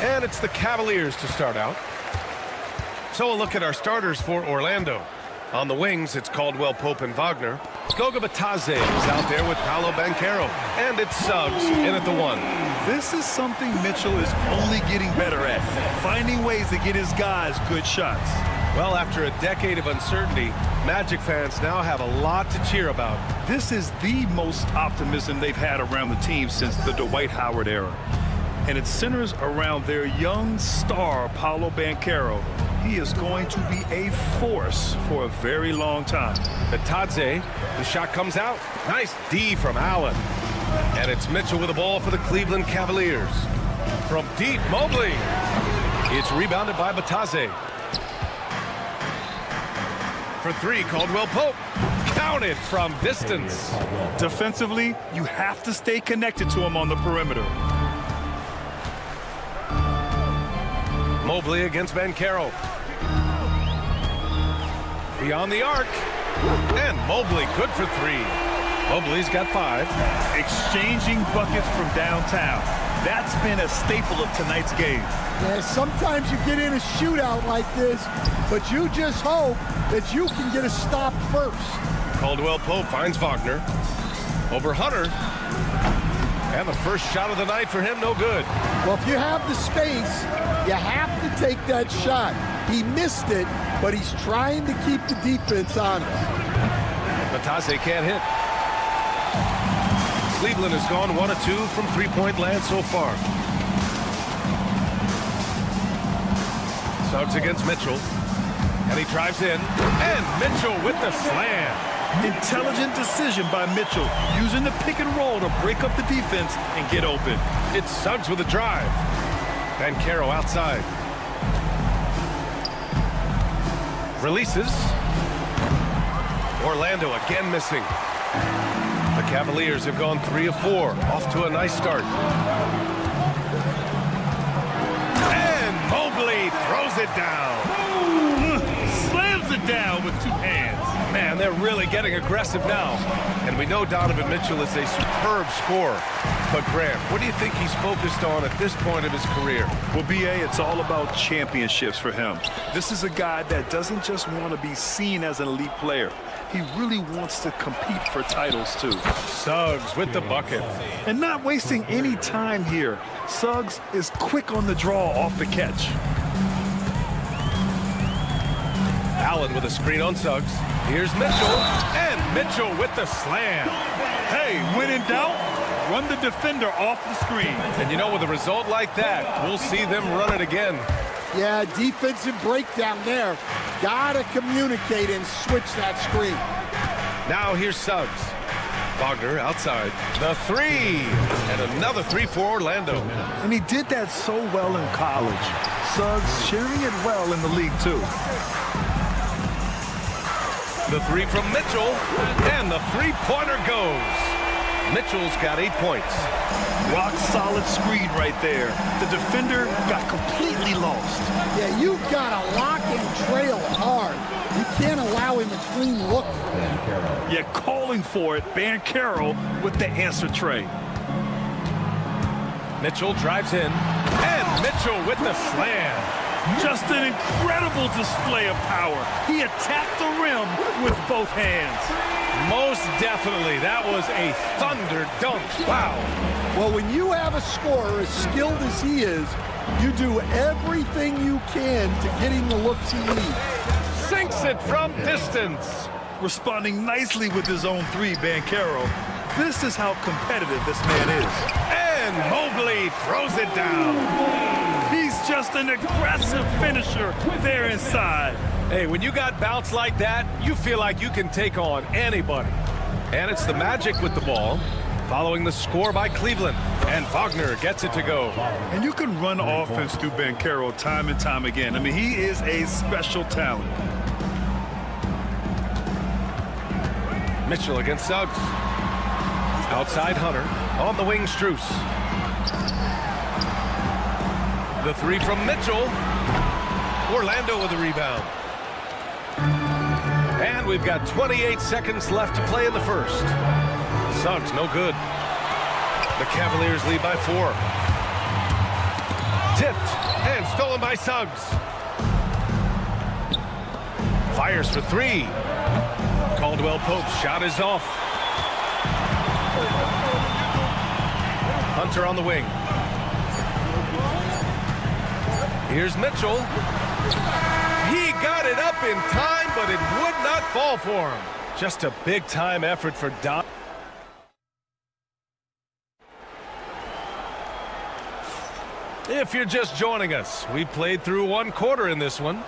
And it's the Cavaliers to start out. So a look at our starters for Orlando. On the wings, it's Caldwell Pope and Wagner. Goga Batadze is out there with Paolo Banchero. And it's Suggs in at the 1. This is something Mitchell is only getting better at, finding ways to get his guys good shots. Well, after a decade of uncertainty, Magic fans now have a lot to cheer about. This is the most optimism they've had around the team since the Dwight Howard era. And it centers around their young star, Paolo Banchero. He is going to be a force for a very long time. Batadze, the shot comes out. Nice D from Allen. And it's Mitchell with the ball for the Cleveland Cavaliers. From deep, Mobley. It's rebounded by Batadze. For 3, Caldwell Pope. Counted from distance. Defensively, you have to stay connected to him on the perimeter. Mobley against Banchero. Beyond the arc. And Mobley good for 3. Mobley's got 5. Exchanging buckets from downtown. That's been a staple of tonight's game. Yeah, sometimes you get in a shootout like this, but you just hope that you can get a stop first. Caldwell Pope finds Wagner. Over Hunter. And the first shot of the night for him, no good. Well, if you have the space, you have to take that shot. He missed it, but he's trying to keep the defense honest. Batadze can't hit. Cleveland has gone 1 of 2 from three-point land so far. Suggs against Mitchell. And he drives in. And Mitchell with the slam. Intelligent decision by Mitchell, using the pick and roll to break up the defense and get open. It's Suggs with a drive. Banchero outside. Releases. Orlando again missing. The Cavaliers have gone 3 of 4. Off to a nice start. And Mobley throws it down. Slams it down with 2 hands. Man, they're really getting aggressive now. And we know Donovan Mitchell is a superb scorer. But Grant, what do you think he's focused on at this point of his career? Well, B.A., it's all about championships for him. This is a guy that doesn't just want to be seen as an elite player. He really wants to compete for titles, too. Suggs with the bucket. And not wasting any time here. Suggs is quick on the draw off the catch. Allen with a screen on Suggs. Here's Mitchell. And Mitchell with the slam. Hey, when in doubt, run the defender off the screen. And you know, with a result like that, we'll see them run it again. Yeah, defensive breakdown there. Gotta communicate and switch that screen. Now here's Suggs. Wagner outside. The 3. And another 3 for Orlando. And he did that so well in college. Suggs sharing it well in the league, too. The 3 from Mitchell. And the three-pointer goes. Mitchell's got 8 points. Rock solid screen right there. The defender got completely lost. Yeah, you've got to lock and trail hard. You can't allow him a clean look for that. Yeah, calling for it, Bancaro with the answer tray. Mitchell drives in, and Mitchell with the slam. Just an incredible display of power. He attacked the rim with both hands. Most definitely, that was a thunder dunk. Wow. Well, when you have a scorer as skilled as he is, you do everything you can to get him the looks he needs. Sinks it from distance. Responding nicely with his own three, Bancaro. This is how competitive this man is. And Mobley throws it down. He's just an aggressive finisher there inside. Hey, when you got bounce like that, you feel like you can take on anybody. And it's the Magic with the ball, following the score by Cleveland. And Wagner gets it to go. And you can run offense through Bancaro time and time again. I mean, he is a special talent. Mitchell against Suggs. Outside Hunter. On the wing, Strus. The three from Mitchell. Orlando with the rebound. And we've got 28 seconds left to play in the first. Suggs, no good. The Cavaliers lead by 4. Tipped and stolen by Suggs. Fires for 3. Caldwell Pope's shot is off. Hunter on the wing. Here's Mitchell. He got it up in time, but it would not fall for him. Just a big-time effort for Don. If you're just joining us, we played through 1 quarter in this one.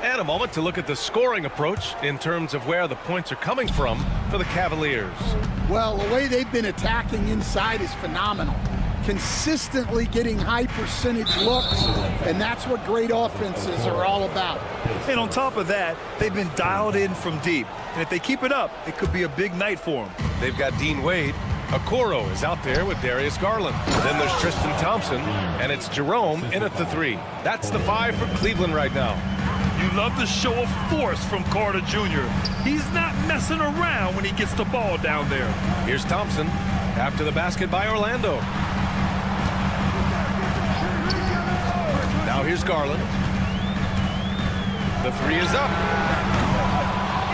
And a moment to look at the scoring approach in terms of where the points are coming from for the Cavaliers. Well, the way they've been attacking inside is phenomenal. Consistently getting high percentage looks, and that's what great offenses are all about. And on top of that, they've been dialed in from deep. And if they keep it up, it could be a big night for them. They've got Dean Wade. Okoro is out there with Darius Garland. Then there's Tristan Thompson, and it's Jerome in at the 3. That's the 5 for Cleveland right now. You love the show of force from Carter Jr. He's not messing around when he gets the ball down there. Here's Thompson after the basket by Orlando. Now here's Garland. The 3 is up.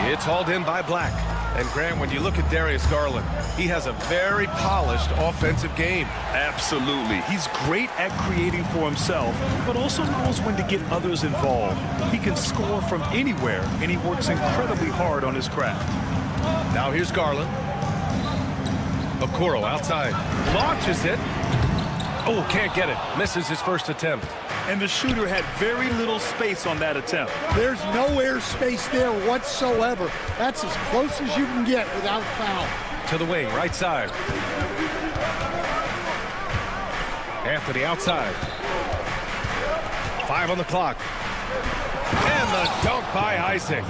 It's hauled in by Black. And Grant, when you look at Darius Garland, he has a very polished offensive game. Absolutely. He's great at creating for himself, but also knows when to get others involved. He can score from anywhere, and he works incredibly hard on his craft. Now here's Garland. Okoro outside. Launches it. Oh, can't get it. Misses his first attempt. And the shooter had very little space on that attempt. There's no air space there whatsoever. That's as close as you can get without foul. To the wing, right side. Anthony outside. 5 on the clock. And the dunk by Isaac.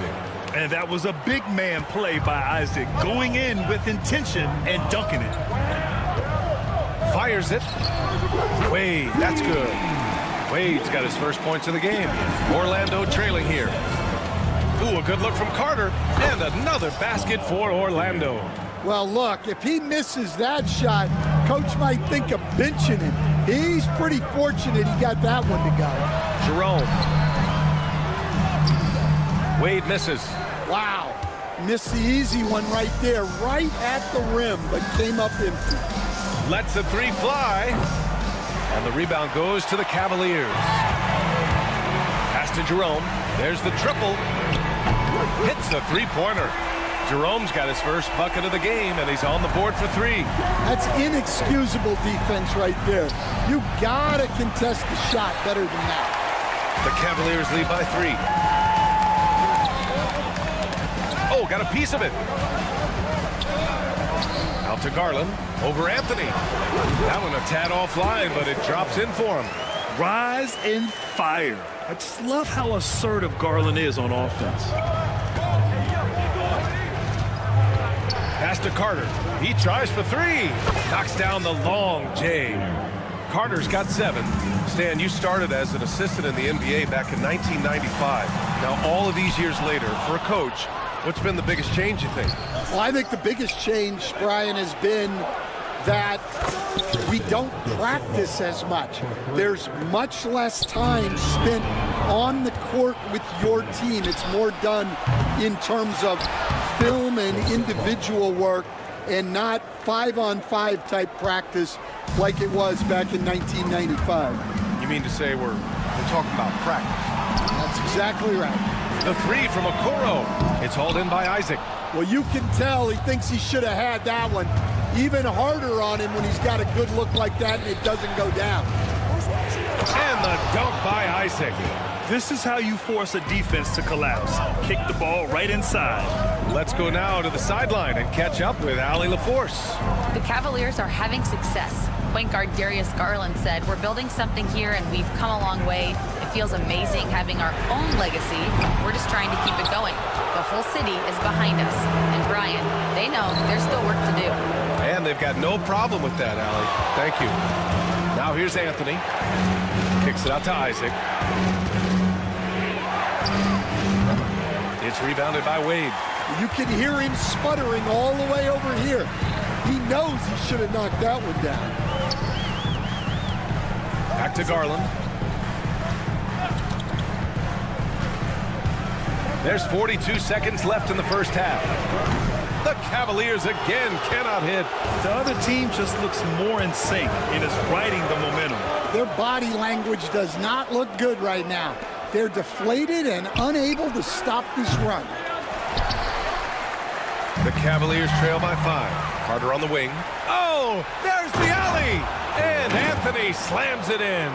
And that was a big man play by Isaac, going in with intention and dunking it. Fires it. Wade, that's good. Wade's got his first points of the game. Orlando trailing here. Ooh, a good look from Carter. And another basket for Orlando. Well, look, if he misses that shot, coach might think of benching him. He's pretty fortunate he got that one to go. Jerome. Wade misses. Wow. Missed the easy one right there, right at the rim, but came up empty. Lets the 3 fly. And the rebound goes to the Cavaliers. Pass to Jerome. There's the triple. Hits the 3-pointer. Jerome's got his first bucket of the game, and he's on the board for 3. That's inexcusable defense right there. You gotta contest the shot better than that. The Cavaliers lead by 3. Oh, got a piece of it. Out to Garland. Over Anthony. That one a tad offline, but it drops in for him. Rise and fire. I just love how assertive Garland is on offense. Pass to Carter. He tries for three. Knocks down the long J. Carter's got 7. Stan, you started as an assistant in the NBA back in 1995. Now, all of these years later, for a coach, what's been the biggest change, you think? Well, I think the biggest change, Brian, has been that we don't practice as much. There's much less time spent on the court with your team. It's more done in terms of film and individual work and not 5-on-5 type practice like it was back in 1995. You mean to say we're talking about practice? That's exactly right. The three from Okoro. It's hauled in by Isaac. Well, you can tell he thinks he should have had that one. Even harder on him when he's got a good look like that and it doesn't go down. And the dunk by Isaac. This is how you force a defense to collapse. Kick the ball right inside. Let's go now to the sideline and catch up with Allie LaForce. The Cavaliers are having success. Point guard Darius Garland said, "We're building something here and we've come a long way. It feels amazing having our own legacy. We're just trying to keep it going. The whole city is behind us." And Brian, they know there's still work to do. And they've got no problem with that, Allie. Thank you. Now here's Anthony. Kicks it out to Isaac. It's rebounded by Wade. You can hear him sputtering all the way over here. He knows he should have knocked that one down. Back to Garland. There's 42 seconds left in the first half. The Cavaliers again cannot hit. The other team just looks more in sync and is riding the momentum. Their body language does not look good right now. They're deflated and unable to stop this run. The Cavaliers trail by 5. Carter on the wing. Oh, there's the alley! And Anthony slams it in.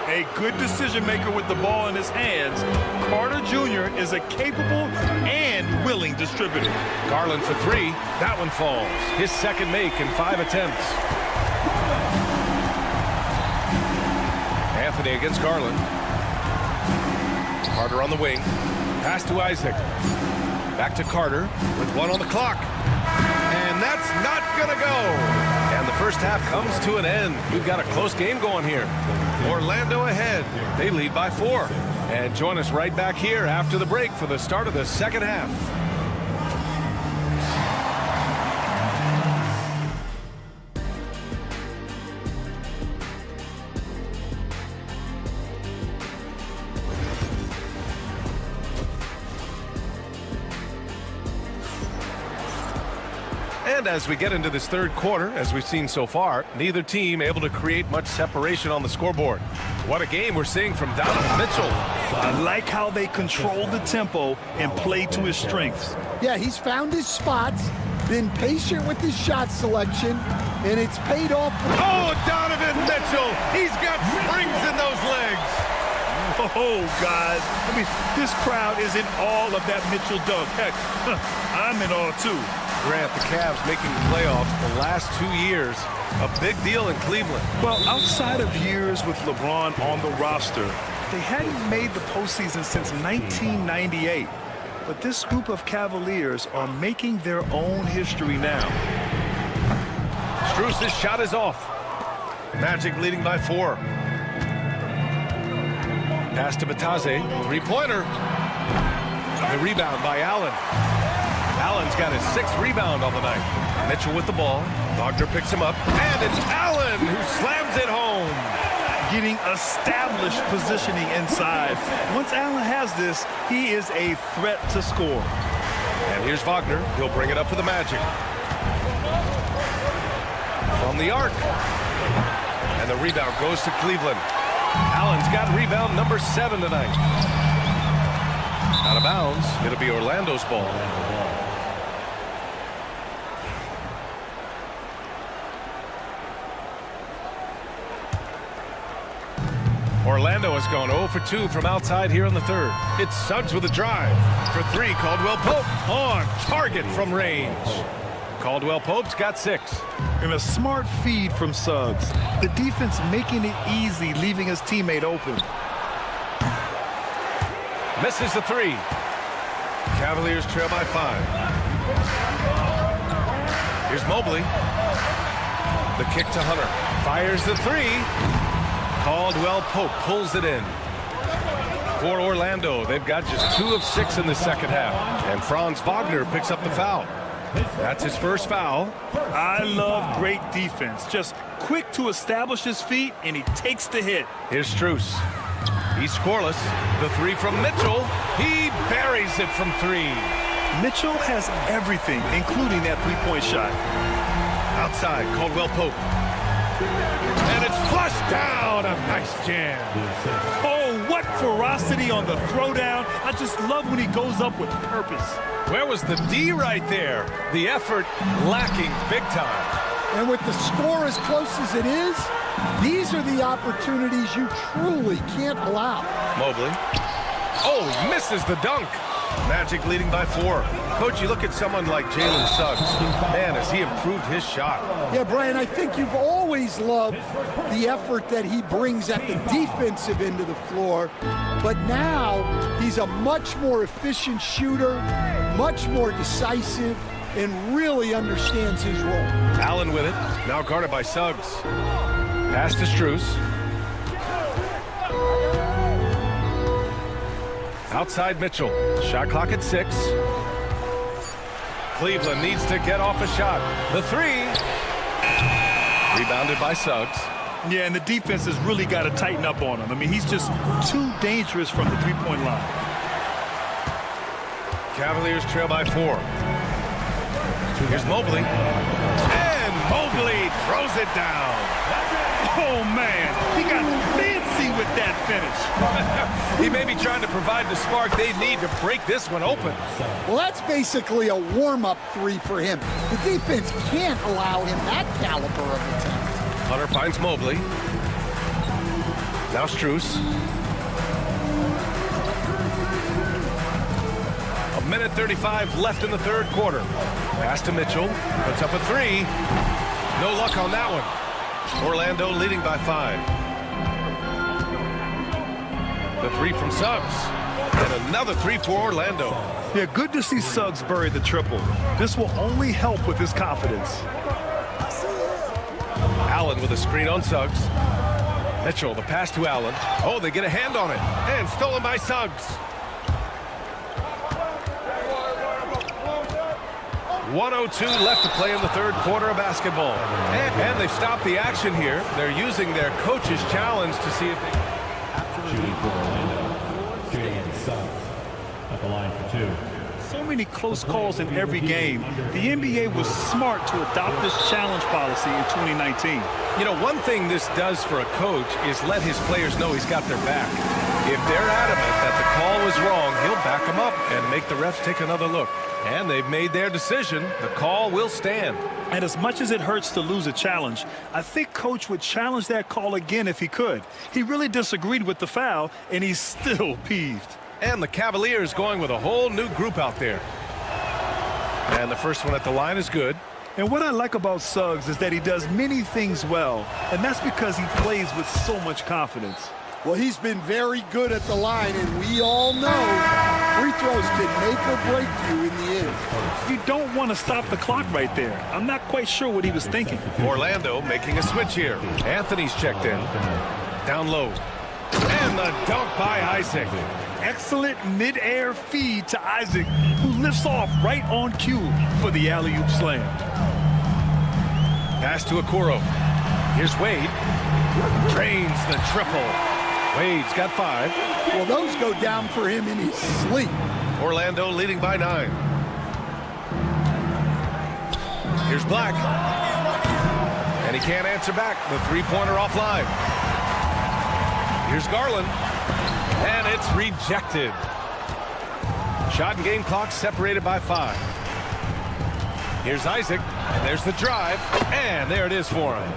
A good decision maker with the ball in his hands. Carter Jr. is a capable and willing distributor. Garland for 3. That one falls. His second make in 5 attempts. Anthony against Garland. Carter on the wing. Pass to Isaac. Back to Carter with 1 on the clock. And that's not gonna go. And the first half comes to an end. We've got a close game going here. Orlando ahead. They lead by 4. And join us right back here after the break for the start of the second half. And as we get into this third quarter, as we've seen so far, neither team able to create much separation on the scoreboard. What a game we're seeing from Donovan Mitchell. I like how they control the tempo and play to his strengths. Yeah, he's found his spots, been patient with his shot selection, and it's paid off. Oh, Donovan Mitchell! He's got springs in those legs. Oh, guys. I mean, this crowd is in awe of that Mitchell dunk. Heck, I'm in awe, too. Grant, the Cavs making the playoffs the last 2 years. A big deal in Cleveland. Well, outside of years with LeBron on the roster, they hadn't made the postseason since 1998. But this group of Cavaliers are making their own history now. Strus's shot is off. Magic leading by 4. Pass to Batase. 3-pointer. The rebound by Allen. Allen's got his 6th rebound on the night. Mitchell with the ball. Wagner picks him up. And it's Allen who slams it home. Getting established positioning inside. Once Allen has this, he is a threat to score. And here's Wagner. He'll bring it up for the Magic. From the arc. And the rebound goes to Cleveland. Allen's got rebound number 7 tonight. Out of bounds. It'll be Orlando's ball. Orlando has gone 0 for 2 from outside here in the third. It's Suggs with a drive. For 3, Caldwell Pope on target from range. Caldwell Pope's got 6. And a smart feed from Suggs. The defense making it easy, leaving his teammate open. Misses the 3. Cavaliers trail by 5. Here's Mobley. The kick to Hunter. Fires the three. Caldwell Pope pulls it in. For Orlando, they've got just 2 of 6 in the second half. And Franz Wagner picks up the foul. That's his first foul. I love great defense. Just quick to establish his feet, and he takes the hit. Here's Strus. He's scoreless. The three from Mitchell. He buries it from 3. Mitchell has everything, including that three-point shot. Outside, Caldwell Pope. And it's flushed down. A nice jam. Oh, what ferocity on the throwdown. I just love when he goes up with purpose. Where was the D right there? The effort lacking big time. And with the score as close as it is, these are the opportunities you truly can't allow. Mobley. Oh, misses the dunk. Magic leading by 4. Coach, you look at someone like Jalen Suggs. Man, has he improved his shot. Yeah, Brian, I think you've always loved the effort that he brings at the defensive end of the floor. But now he's a much more efficient shooter, much more decisive, and really understands his role. Allen with it. Now guarded by Suggs. Pass to Strus. Outside Mitchell. Shot clock at 6. Cleveland needs to get off a shot. The 3. Rebounded by Suggs. Yeah, and the defense has really got to tighten up on him. I mean, he's just too dangerous from the three-point line. Cavaliers trail by 4. Here's Mobley. And Mobley throws it down. Oh, man. He got fancy with that finish. He may be trying to provide the spark they need to break this one open. Well, that's basically a warm-up 3 for him. The defense can't allow him that caliber of attempt. Hunter finds Mobley. Now Strus. 1:35 left in the third quarter. Pass to Mitchell. Puts up a 3. No luck on that one. Orlando leading by 5. The 3 from Suggs. And another 3 for Orlando. Yeah, good to see Suggs bury the triple. This will only help with his confidence. Allen with a screen on Suggs. Mitchell, the pass to Allen. Oh, they get a hand on it. And stolen by Suggs. 1:02 left to play in the third quarter of basketball. And they've stopped the action here. They're using their coach's challenge to see if they... At the line for 2. So many close calls in every game. The NBA was smart to adopt this challenge policy in 2019. You know, one thing this does for a coach is let his players know he's got their back. If they're adamant that the call was wrong, he'll back them up and make the refs take another look. And they've made their decision. The call will stand. And as much as it hurts to lose a challenge, I think Coach would challenge that call again if he could. He really disagreed with the foul, and he's still peeved. And the Cavaliers going with a whole new group out there. And the first one at the line is good. And what I like about Suggs is that he does many things well, and that's because he plays with so much confidence. Well, he's been very good at the line, and we all know free throws can make or break you in the end. You don't want to stop the clock right there. I'm not quite sure what he was thinking. Orlando making a switch here. Anthony's checked in. Down low. And the dunk by Isaac. Excellent mid-air feed to Isaac, who lifts off right on cue for the alley-oop slam. Pass to Okoro. Here's Wade. Drains the triple. Wade's got 5. Well, those go down for him in his sleep. Orlando leading by 9. Here's Black. And he can't answer back. The three-pointer offline. Here's Garland. And it's rejected. Shot and game clock separated by 5. Here's Isaac. And there's the drive. And there it is for him.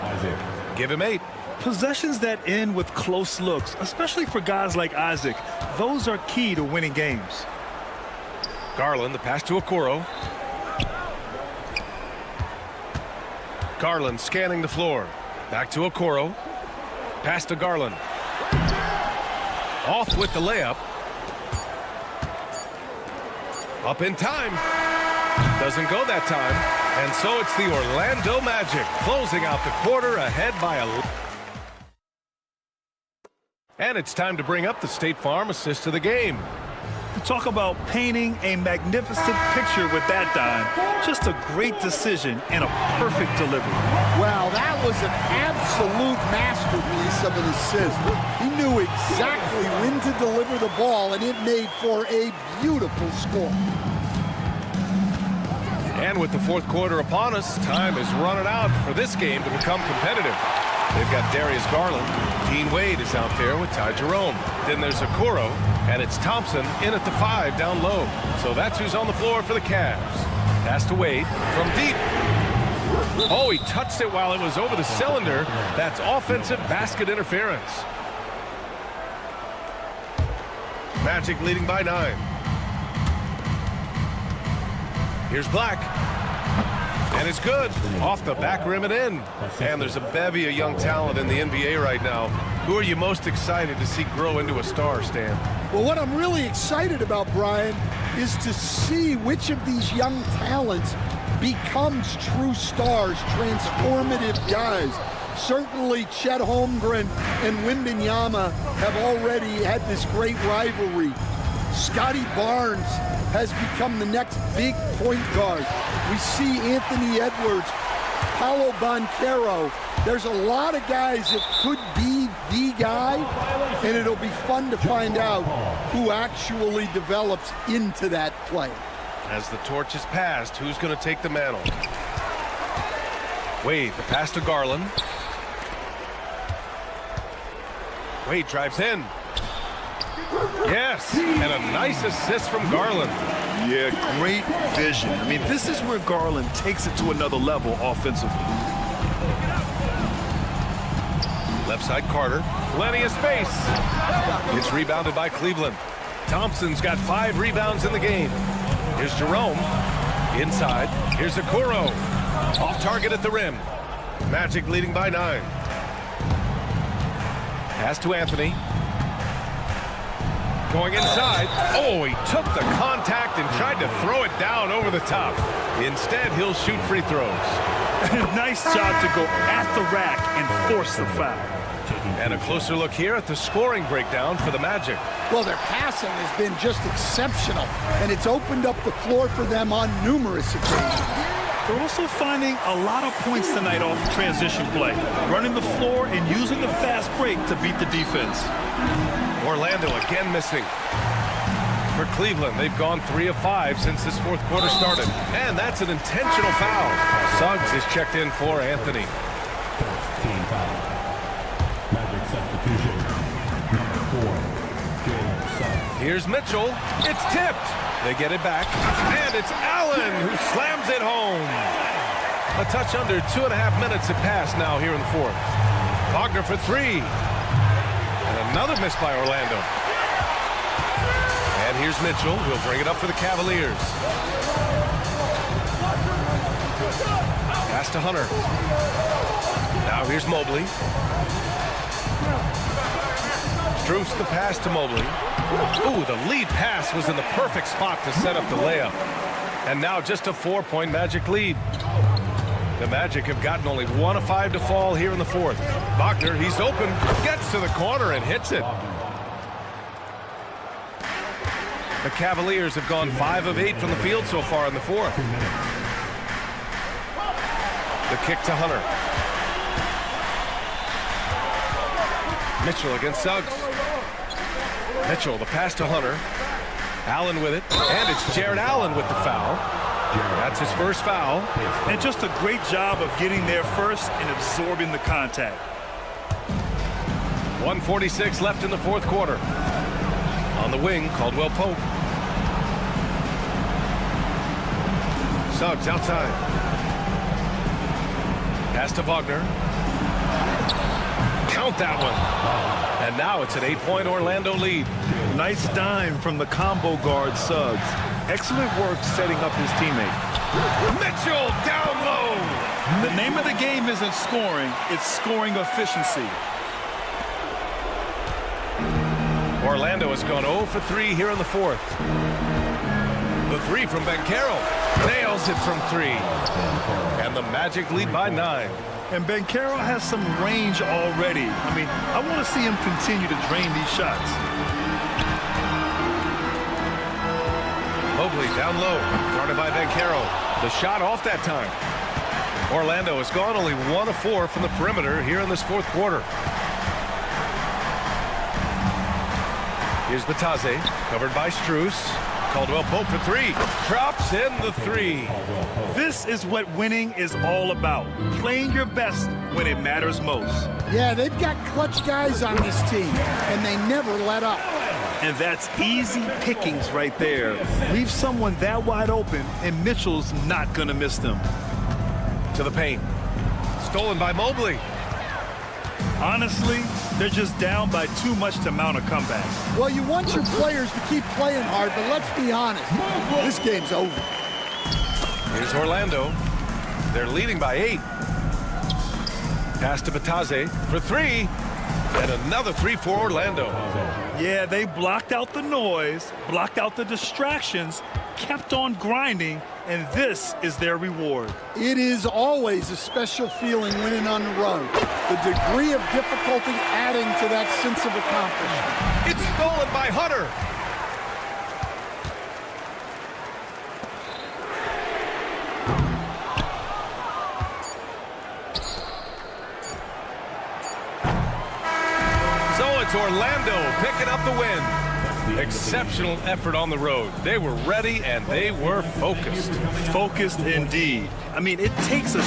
Give him 8. Possessions that end with close looks, especially for guys like Isaac, those are key to winning games. Garland, the pass to Okoro. Garland scanning the floor. Back to Okoro. Pass to Garland. Off with the layup. Up in time. Doesn't go that time. And so it's the Orlando Magic closing out the quarter ahead by a... And it's time to bring up the State Farm assist of the game. Talk about painting a magnificent picture with that dime. Just a great decision and a perfect delivery. Well, that was an absolute masterpiece of an assist. He knew exactly when to deliver the ball, and it made for a beautiful score. And with the fourth quarter upon us, time is running out for this game to become competitive. They've got Darius Garland. Dean Wade is out there with Ty Jerome. Then there's Okoro, and it's Thompson in at the 5 down low. So that's who's on the floor for the Cavs. Pass to Wade from deep. Oh, he touched it while it was over the cylinder. That's offensive basket interference. Magic leading by 9. Here's Black. And it's good. Off the back rim and in. And there's a bevy of young talent in the NBA right now. Who are you most excited to see grow into a star, Stan? Well, what I'm really excited about, Brian, is to see which of these young talents becomes true stars, transformative guys. Certainly Chet Holmgren and Wembanyama have already had this great rivalry. Scotty Barnes has become the next big point guard. We see Anthony Edwards, Paolo Banchero. There's a lot of guys that could be the guy, and it'll be fun to find out who actually develops into that play. As the torch is passed, who's going to take the mantle? Wade, the pass to Garland. Wade drives in. Yes, and a nice assist from Garland. Yeah, great vision. I mean, this is where Garland takes it to another level offensively. Left side Carter, plenty of space. It's rebounded by Cleveland. Thompson's got 5 rebounds in the game. Here's Jerome, inside. Here's Okoro, off target at the rim. Magic leading by 9. Pass to Anthony. Going inside. Oh, he took the contact and tried to throw it down over the top. Instead, he'll shoot free throws. Nice job to go at the rack and force the foul. And a closer look here at the scoring breakdown for the Magic. Well, their passing has been just exceptional, and it's opened up the floor for them on numerous occasions. They're also finding a lot of points tonight off transition play, running the floor and using the fast break to beat the defense. Orlando again missing. For Cleveland, they've gone 3 of 5 since this fourth quarter started. And that's an intentional foul. Suggs is checked in for Anthony. Team foul. Magic substitution. Number 4, Jalen Suggs. Here's Mitchell. It's tipped. They get it back. And it's Allen who slams it home. A touch under 2.5 minutes have passed now here in the fourth. Wagner for 3. And another miss by Orlando. And here's Mitchell. He'll bring it up for the Cavaliers. Pass to Hunter. Now here's Mobley. Strus the pass to Mobley. Ooh, the lead pass was in the perfect spot to set up the layup. And now just a 4-point Magic lead. The Magic have gotten only 1 of 5 to fall here in the fourth. Wagner, he's open, gets to the corner and hits it. The Cavaliers have gone 5 of 8 from the field so far in the fourth. The kick to Hunter. Mitchell against Suggs. Mitchell, the pass to Hunter. Allen with it, and it's Jared Allen with the foul. That's his first foul. And just a great job of getting there first and absorbing the contact. 1:46 left in the fourth quarter. On the wing, Caldwell Pope. Suggs outside. Pass to Wagner. Count that one. And now it's an 8-point Orlando lead. Nice dime from the combo guard Suggs. Excellent work setting up his teammate. Mitchell down low. The name of the game isn't scoring, it's scoring efficiency. Orlando has gone 0 for 3 here in the fourth. The three from Banchero. Nails it from 3. And the Magic lead by 9. And Banchero has some range already. I mean, I want to see him continue to drain these shots. Mobley down low, guarded by Banchero. The shot off that time. Orlando has gone only 1 of 4 from the perimeter here in this fourth quarter. Here's Batase, covered by Strus. Caldwell Pope for 3. Drops in the 3. This is what winning is all about. Playing your best when it matters most. Yeah, they've got clutch guys on this team, and they never let up. And that's easy pickings right there. Leave someone that wide open, and Mitchell's not going to miss them. To the paint. Stolen by Mobley. Honestly, they're just down by too much to mount a comeback. Well, you want your players to keep playing hard, but let's be honest. This game's over. Here's Orlando. They're leading by 8. Pass to Batase for 3. And another 3 for Orlando. Yeah, they blocked out the noise, blocked out the distractions, kept on grinding, and this is their reward. It is always a special feeling winning on the road. The degree of difficulty adding to that sense of accomplishment. It's stolen by Hunter. So it's Orlando picking up the win. Exceptional effort on the road. They were ready and they were focused. Focused indeed. I mean, it takes a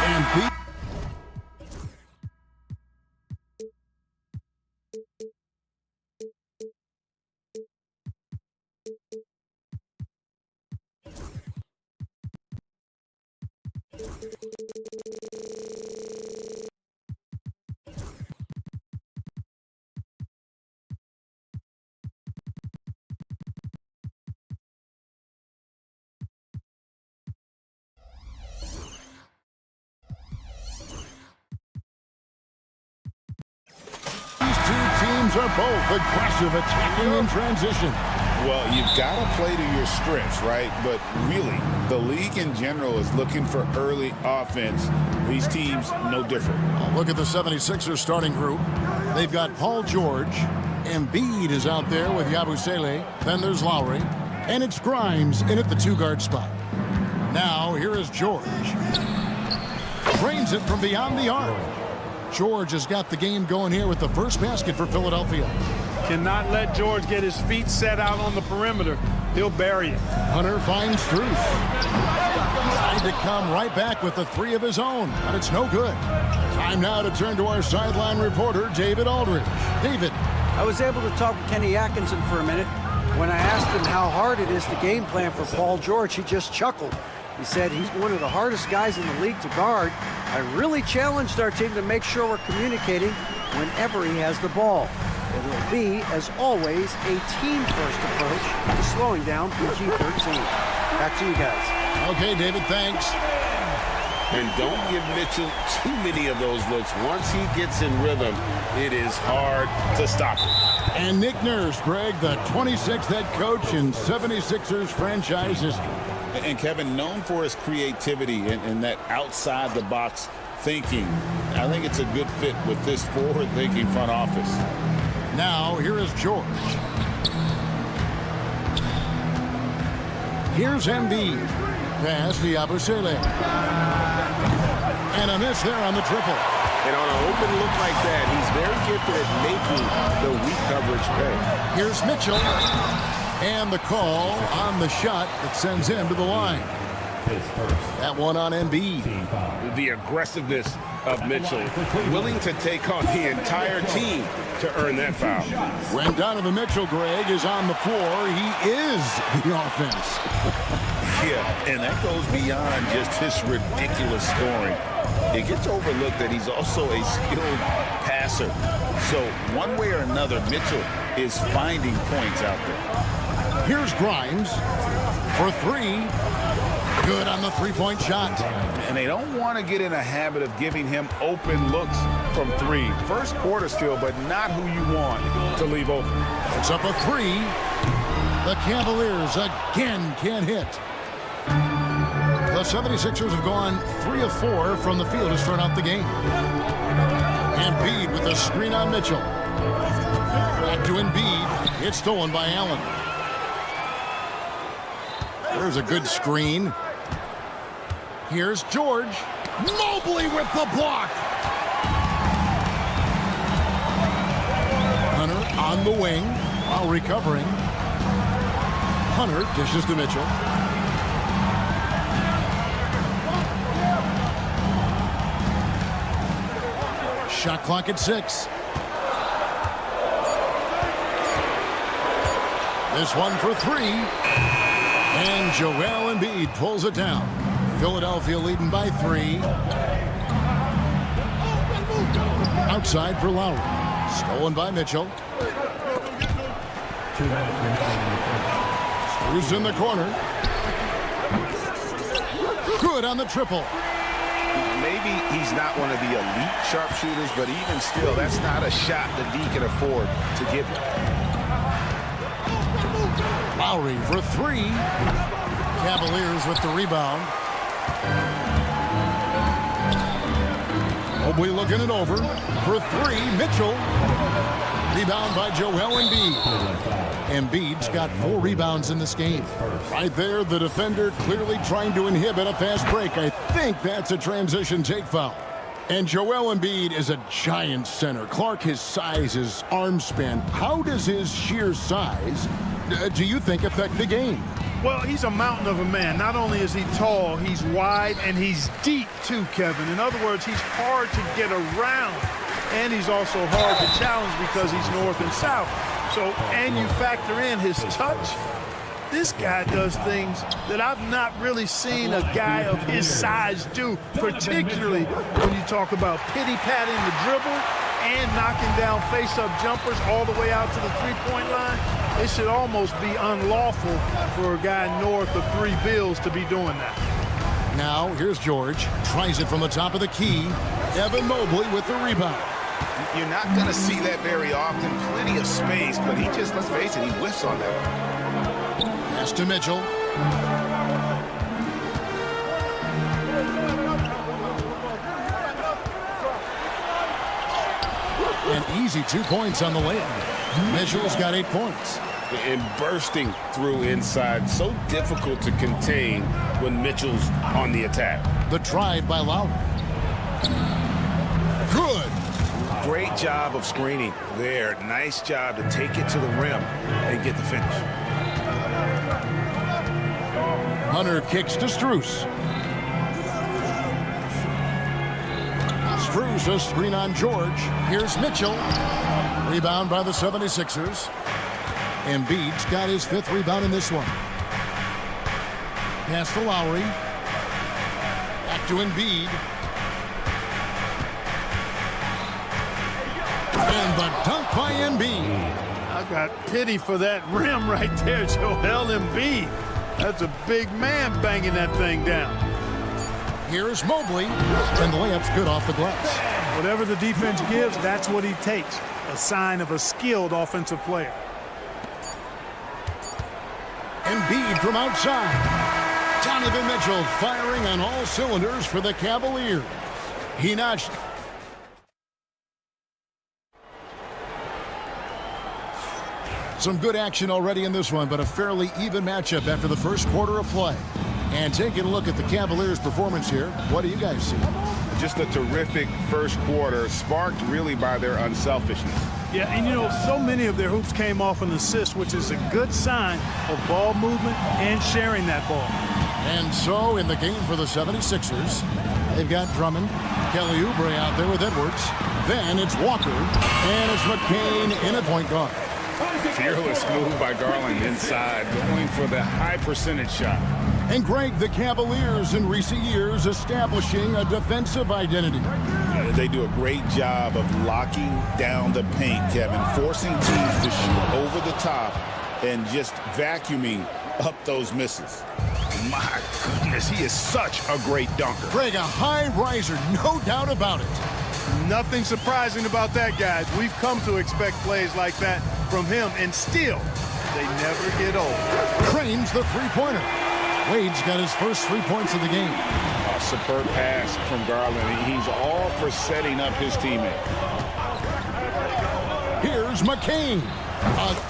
And beat. Teams are both aggressive, attacking in transition. Well, you've got to play to your strengths, right? But really, the league in general is looking for early offense. These teams, no different. Look at the 76ers starting group. They've got Paul George. Embiid is out there with Yabusele. Then there's Lowry. And it's Grimes in at the two-guard spot. Now, here is George. Drains it from beyond the arc. George has got the game going here with the first basket for Philadelphia. Cannot let George get his feet set out on the perimeter. He'll bury it. Hunter finds Struce. Trying to come right back with the three of his own, but it's no good. Time now to turn to our sideline reporter, David Aldridge. David. I was able to talk with Kenny Atkinson for a minute. When I asked him how hard it is to game plan for Paul George, he just chuckled. He said he's one of the hardest guys in the league to guard. I really challenged our team to make sure we're communicating whenever he has the ball. It will be, as always, a team-first approach to slowing down PG-13. Back to you guys. Okay, David, thanks. And don't give Mitchell too many of those looks. Once he gets in rhythm, it is hard to stop him. And Nick Nurse, Greg, the 26th head coach in 76ers franchise history. And Kevin, known for his creativity and that outside-the-box thinking, I think it's a good fit with this forward-thinking front office. Now, here is George. Here's Embiid. Pass to Yabusele. And a miss there on the triple. And on an open look like that, he's very gifted at making the weak coverage pay. Here's Mitchell. And the call on the shot that sends him to the line. That one on Embiid. The aggressiveness of Mitchell, willing to take on the entire team to earn that foul. When Donovan Mitchell, Greg, is on the floor, he is the offense. Yeah, and that goes beyond just his ridiculous scoring. It gets overlooked that he's also a skilled passer. So one way or another, Mitchell is finding points out there. Here's Grimes for three. Good on the three-point shot. And they don't want to get in a habit of giving him open looks from three. First quarter still, but not who you want to leave open. It's up a three. The Cavaliers again can't hit. The 76ers have gone 3 of 4 from the field to start out the game. Embiid with a screen on Mitchell. Back to Embiid. It's stolen by Allen. There's a good screen. Here's George. Mobley with the block. Hunter on the wing while recovering. Hunter dishes to Mitchell. Shot clock at 6. This one for 3. And Joel Embiid pulls it down. Philadelphia leading by 3. Outside for Lowry. Stolen by Mitchell. Struce in the corner. Good on the triple. Maybe he's not one of the elite sharpshooters, but even still, that's not a shot that he can afford to give him. Lowry for 3. Cavaliers with the rebound. Mobley looking it over. For 3, Mitchell. Rebound by Joel Embiid. Embiid's got 4 rebounds in this game. Right there, the defender clearly trying to inhibit a fast break. I think that's a transition take foul. And Joel Embiid is a giant center. Clark, his size, his arm span. How does his sheer size, do you think, affect the game? Well, he's a mountain of a man. Not only is he tall, he's wide, and he's deep too, Kevin. In other words, he's hard to get around, and he's also hard to challenge because he's north and south. So, and you factor in his touch, this guy does things that I've not really seen a guy of his size do, particularly when you talk about pity-patting the dribble and knocking down face-up jumpers all the way out to the three-point line. It should almost be unlawful for a guy north of 3 bills to be doing that. Now, here's George. Tries it from the top of the key. Evan Mobley with the rebound. You're not going to see that very often. Plenty of space, but he just, let's face it, he whiffs on that. Pass to Mitchell. An easy 2 points on the layup. Mitchell's got 8 points. And bursting through inside. So difficult to contain when Mitchell's on the attack. The drive by Lowry. Good. Great job of screening there. Nice job to take it to the rim and get the finish. Hunter kicks to Strus. Strus a screen on George. Here's Mitchell. Rebound by the 76ers. Embiid's got his 5th rebound in this one. Pass to Lowry. Back to Embiid. And the dunk by Embiid. I got pity for that rim right there, Joel Embiid. That's a big man banging that thing down. Here's Mobley, and the layup's good off the glass. Whatever the defense gives, that's what he takes. A sign of a skilled offensive player. Embiid from outside. Donovan Mitchell firing on all cylinders for the Cavaliers. He notched. Some good action already in this one, but a fairly even matchup after the first quarter of play. And taking a look at the Cavaliers' performance here, what do you guys see? Just a terrific first quarter, sparked really by their unselfishness. Yeah, and you know, so many of their hoops came off an assist, which is a good sign of ball movement and sharing that ball. And so in the game for the 76ers, they've got Drummond, Kelly Oubre out there with Edwards. Then it's Walker, and it's McCain in at point guard. Fearless move by Garland inside, going for the high percentage shot. And Greg, the Cavaliers in recent years establishing a defensive identity. They do a great job of locking down the paint, Kevin, forcing teams to shoot over the top and just vacuuming up those misses. My goodness, he is such a great dunker. Greg, a high riser, no doubt about it. Nothing surprising about that, guys. We've come to expect plays like that from him, and still, they never get old. Cranes the three-pointer. Wade's got his first 3 points of the game. A superb pass from Garland. He's all for setting up his teammate. Here's McCain.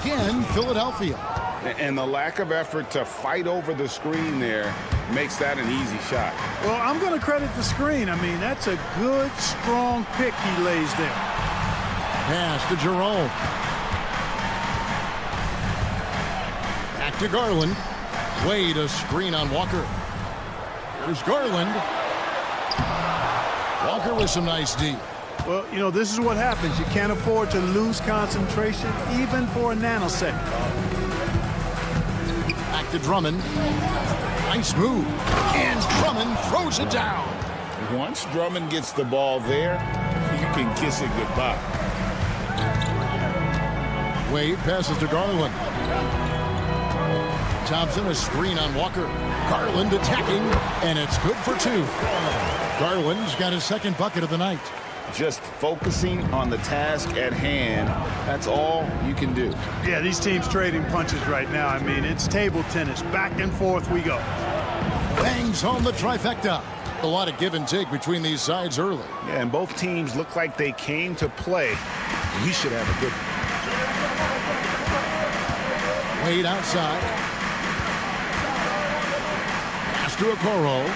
Again, Philadelphia. And the lack of effort to fight over the screen there makes that an easy shot. Well, I'm going to credit the screen. I mean, that's a good, strong pick he lays there. Pass to Jerome. Back to Garland. Wade a screen on Walker. Here's Garland. Walker with some nice D. Well, you know, this is what happens. You can't afford to lose concentration even for a nanosecond. Back to Drummond. Nice move. And Drummond throws it down. Once Drummond gets the ball there, you can kiss it goodbye. Wade passes to Garland. Thompson a screen on Walker. Garland attacking, and it's good for 2. Garland's got his second bucket of the night. Just focusing on the task at hand, that's all you can do. Yeah, these teams trading punches right now. I mean, it's table tennis. Back and forth we go. Bangs home the trifecta. A lot of give and take between these sides early. Yeah, and both teams look like they came to play. We should have a good one. Wade outside. Pass to Okoro.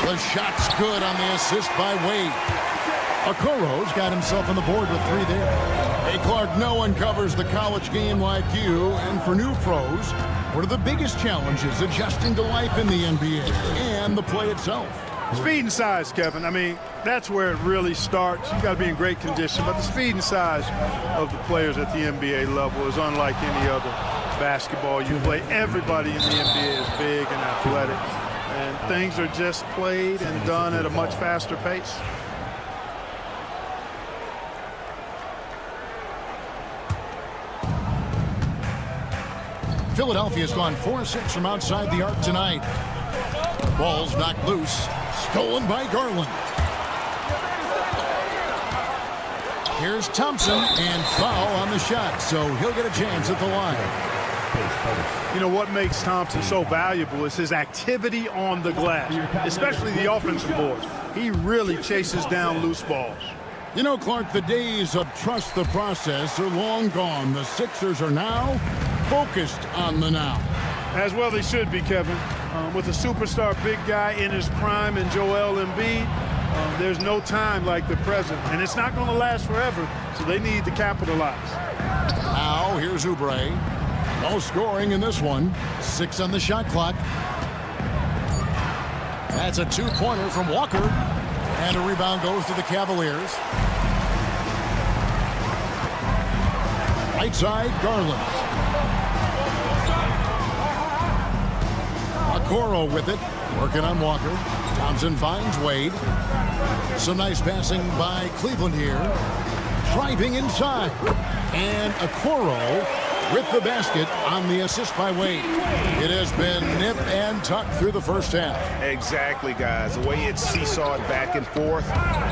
The shot's good on the assist by Wade. Okoro's got himself on the board with 3 there. Hey, Clark, no one covers the college game like you. And for new pros, what are the biggest challenges adjusting to life in the NBA and the play itself? Speed and size, Kevin. I mean, that's where it really starts. You got to be in great condition, but the speed and size of the players at the NBA level is unlike any other basketball you play. Everybody in the NBA is big and athletic, and things are just played and done at a much faster pace. Philadelphia's gone 4-6 from outside the arc tonight. Ball's knocked loose. Stolen by Garland. Here's Thompson, and foul on the shot, so he'll get a chance at the line. You know what makes Thompson so valuable is his activity on the glass, especially the offensive boards. He really chases down loose balls. You know, Clark, the days of trust the process are long gone. The Sixers are now focused on the now. As well they should be, Kevin. With a superstar big guy in his prime and Joel Embiid, there's no time like the present. And it's not going to last forever, so they need to capitalize. Now, here's Oubre. No scoring in this one. 6 on the shot clock. That's a 2-pointer from Walker. And a rebound goes to the Cavaliers. Right side, Garland. Okoro with it, working on Walker. Thompson finds Wade. Some nice passing by Cleveland here. Driving inside. And Okoro with the basket on the assist by Wade. It has been nip and tuck through the first half. Exactly, guys. The way it's seesawed back and forth,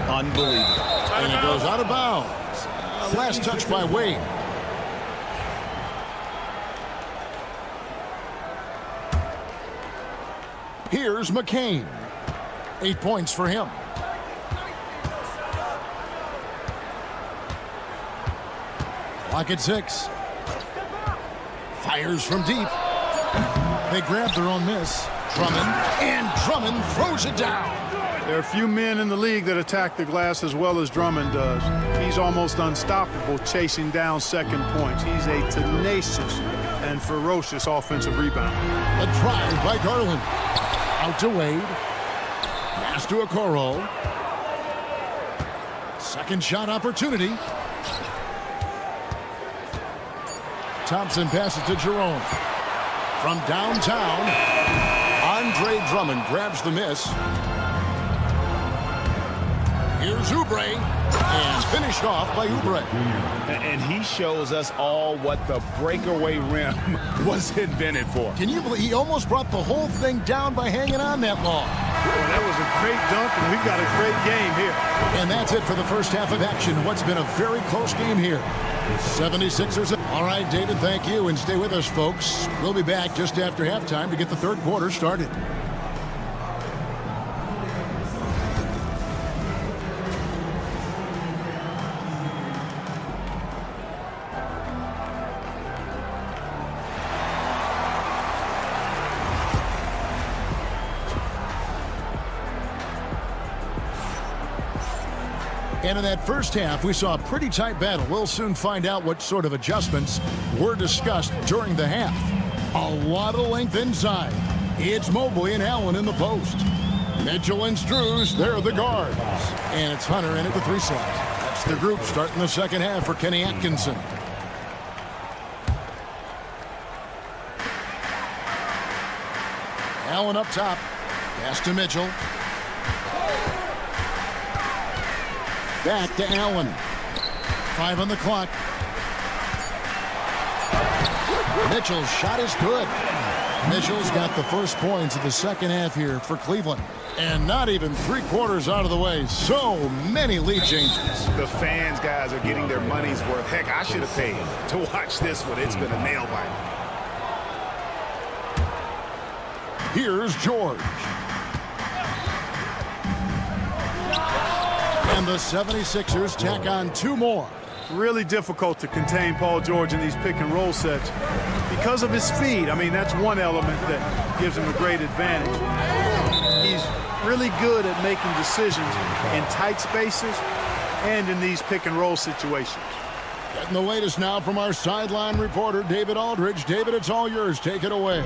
unbelievable. And it goes out of bounds. Last touch by Wade. Here's McCain. 8 points for him. Clock at 6. Fires from deep. They grab their own miss. Drummond, and Drummond throws it down. There are few men in the league that attack the glass as well as Drummond does. He's almost unstoppable chasing down second points. He's a tenacious and ferocious offensive rebound. A drive by Garland. Out to Wade. Pass to Okoro. Second shot opportunity. Thompson passes to Jerome. From downtown, Andre Drummond grabs the miss. Here's Oubre, and finished off by Oubre. And he shows us all what the breakaway rim was invented for. Can you believe he almost brought the whole thing down by hanging on that long? Well, that was a great dunk, and we've got a great game here. And that's it for the first half of action. What's been a very close game here. 76ers. All right, David, thank you, and stay with us, folks. We'll be back just after halftime to get the third quarter started. And in that first half, we saw a pretty tight battle. We'll soon find out what sort of adjustments were discussed during the half. A lot of length inside. It's Mobley and Allen in the post. Mitchell and Struz, they're the guards. And it's Hunter in at the 3 slot. That's the group starting the second half for Kenny Atkinson. Allen up top. Pass to Mitchell. Back to Allen. 5 on the clock. Mitchell's shot is good. Mitchell's got the first points of the second half here for Cleveland. And not even 3/4 out of the way. So many lead changes. The fans, guys, are getting their money's worth. Heck, I should have paid to watch this one. It's been a nail biter. Here's George. And the 76ers tack on 2 more. Really difficult to contain Paul George in these pick and roll sets because of his speed. I mean, that's one element that gives him a great advantage. He's really good at making decisions in tight spaces and in these pick and roll situations. Getting the latest now from our sideline reporter, David Aldridge. David, it's all yours. Take it away.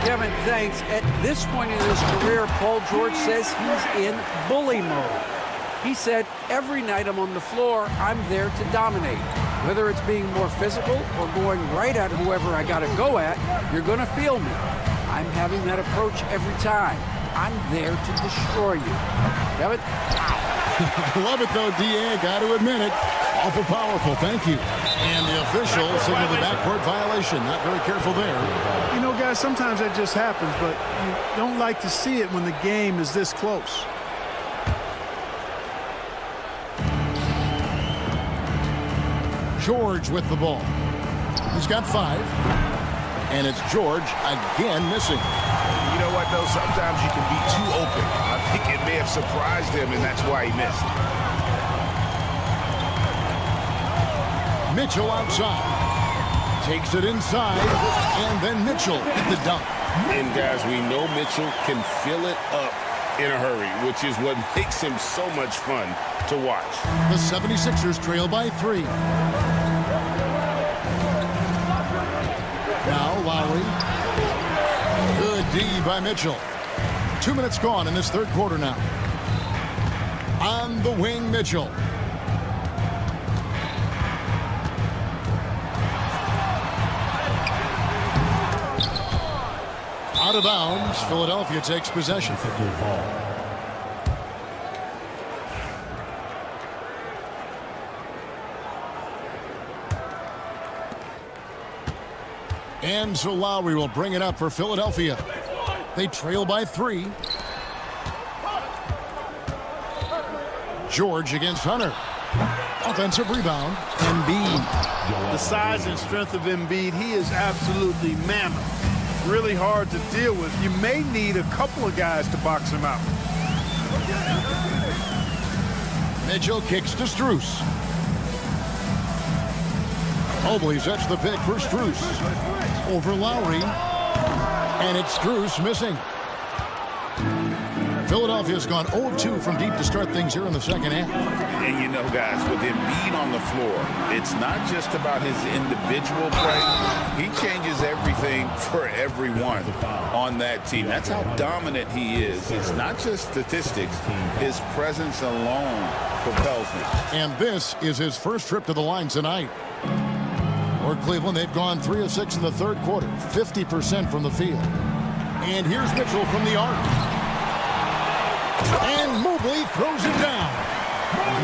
Kevin, thanks. At this point in his career, Paul George says he's in bully mode. He said, every night I'm on the floor, I'm there to dominate. Whether it's being more physical or going right at whoever I got to go at, you're going to feel me. I'm having that approach every time. I'm there to destroy you. Kevin? Love it, though, D.A. Got to admit it. Awful powerful. Thank you. And the official signaled the backcourt violation. Not very careful there. You know, guys, sometimes that just happens, but you don't like to see it when the game is this close. George with the ball. He's got 5. And it's George again missing. You know what, though? Sometimes you can be too open. I think it may have surprised him, and that's why he missed. Mitchell outside. Takes it inside. And then Mitchell hit the dunk. And, guys, we know Mitchell can fill it up in a hurry, which is what makes him so much fun to watch. The 76ers trail by 3. Now Lowry. Good D by Mitchell. 2 minutes gone in this third quarter now. On the wing, Mitchell. Out of bounds. Philadelphia takes possession. And so Lowry will bring it up for Philadelphia. They trail by 3. George against Hunter. Offensive rebound. Embiid. The size and strength of Embiid, he is absolutely mammoth. Really hard to deal with. You may need a couple of guys to box him out. Mitchell kicks to Strus. Mobley sets the pick for Strus. Over Lowry. And it's Strus missing. Philadelphia's gone 0-2 from deep to start things here in the second half. And you know, guys, with Embiid on the floor, it's not just about his individual play. He changes everything for everyone on that team. That's how dominant he is. It's not just statistics. His presence alone propels him. And this is his first trip to the line tonight. For Cleveland, they've gone 3 of 6 in the third quarter, 50% from the field. And here's Mitchell from the arc. And Mobley throws it down.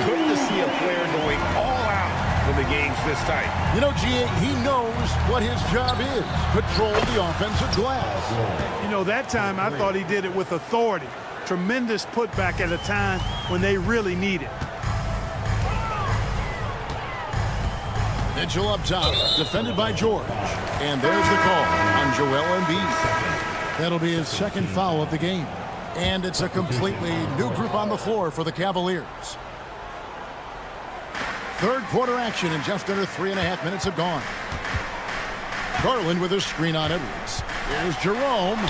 Good to see a player going all out when the game's this tight. You know, G.A., he knows what his job is. Control the offensive glass. You know, that time I thought he did it with authority. Tremendous putback at a time when they really need it. Mitchell up top, defended by George. And there's the call on Joel Embiid. That'll be his second foul of the game. And it's a completely new group on the floor for the Cavaliers. Third quarter action in just under 3.5 minutes have gone. Garland with his screen on Edwards. Here's Jerome.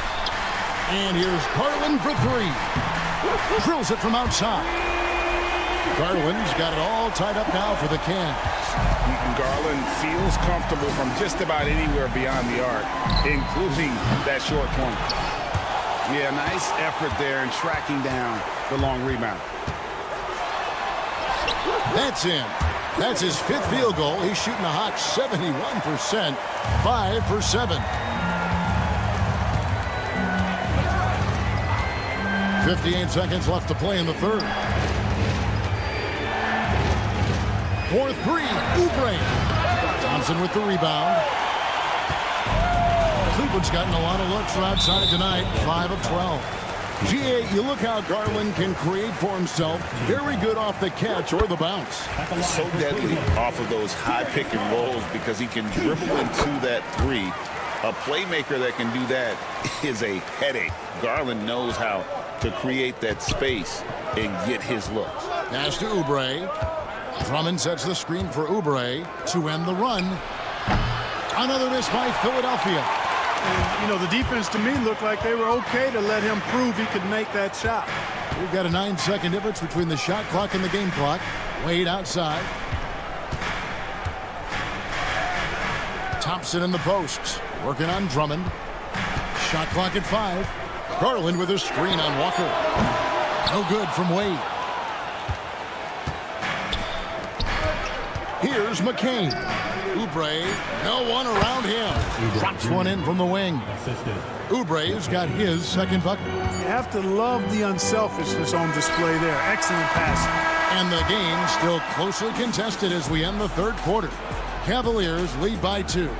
And here's Garland for 3. Drills it from outside. Garland's got it all tied up now for the Cavs. Garland feels comfortable from just about anywhere beyond the arc, including that short corner. Yeah, nice effort there in tracking down the long rebound. That's in. That's his 5th field goal. He's shooting a hot 71%, 5 for 7. 58 seconds left to play in the third. For 3, Oubre. Thompson with the rebound. Cleveland's gotten a lot of looks from outside tonight, 5 of 12. G.A., you look how Garland can create for himself. Very good off the catch or the bounce. So deadly off of those high pick and rolls because he can dribble into that 3. A playmaker that can do that is a headache. Garland knows how to create that space and get his looks. Pass to Oubre. Drummond sets the screen for Oubre to end the run. Another miss by Philadelphia. And, you know, the defense to me looked like they were okay to let him prove he could make that shot. We've got a 9-second difference between the shot clock and the game clock. Wade outside. Thompson in the posts, working on Drummond. Shot clock at 5. Garland with a screen on Walker. No good from Wade. Here's McCain. Oubre, no one around him. Drops one in from the wing. Oubre's got his second bucket. You have to love the unselfishness on display there. Excellent passing. And the game still closely contested as we end the third quarter. Cavaliers lead by 2.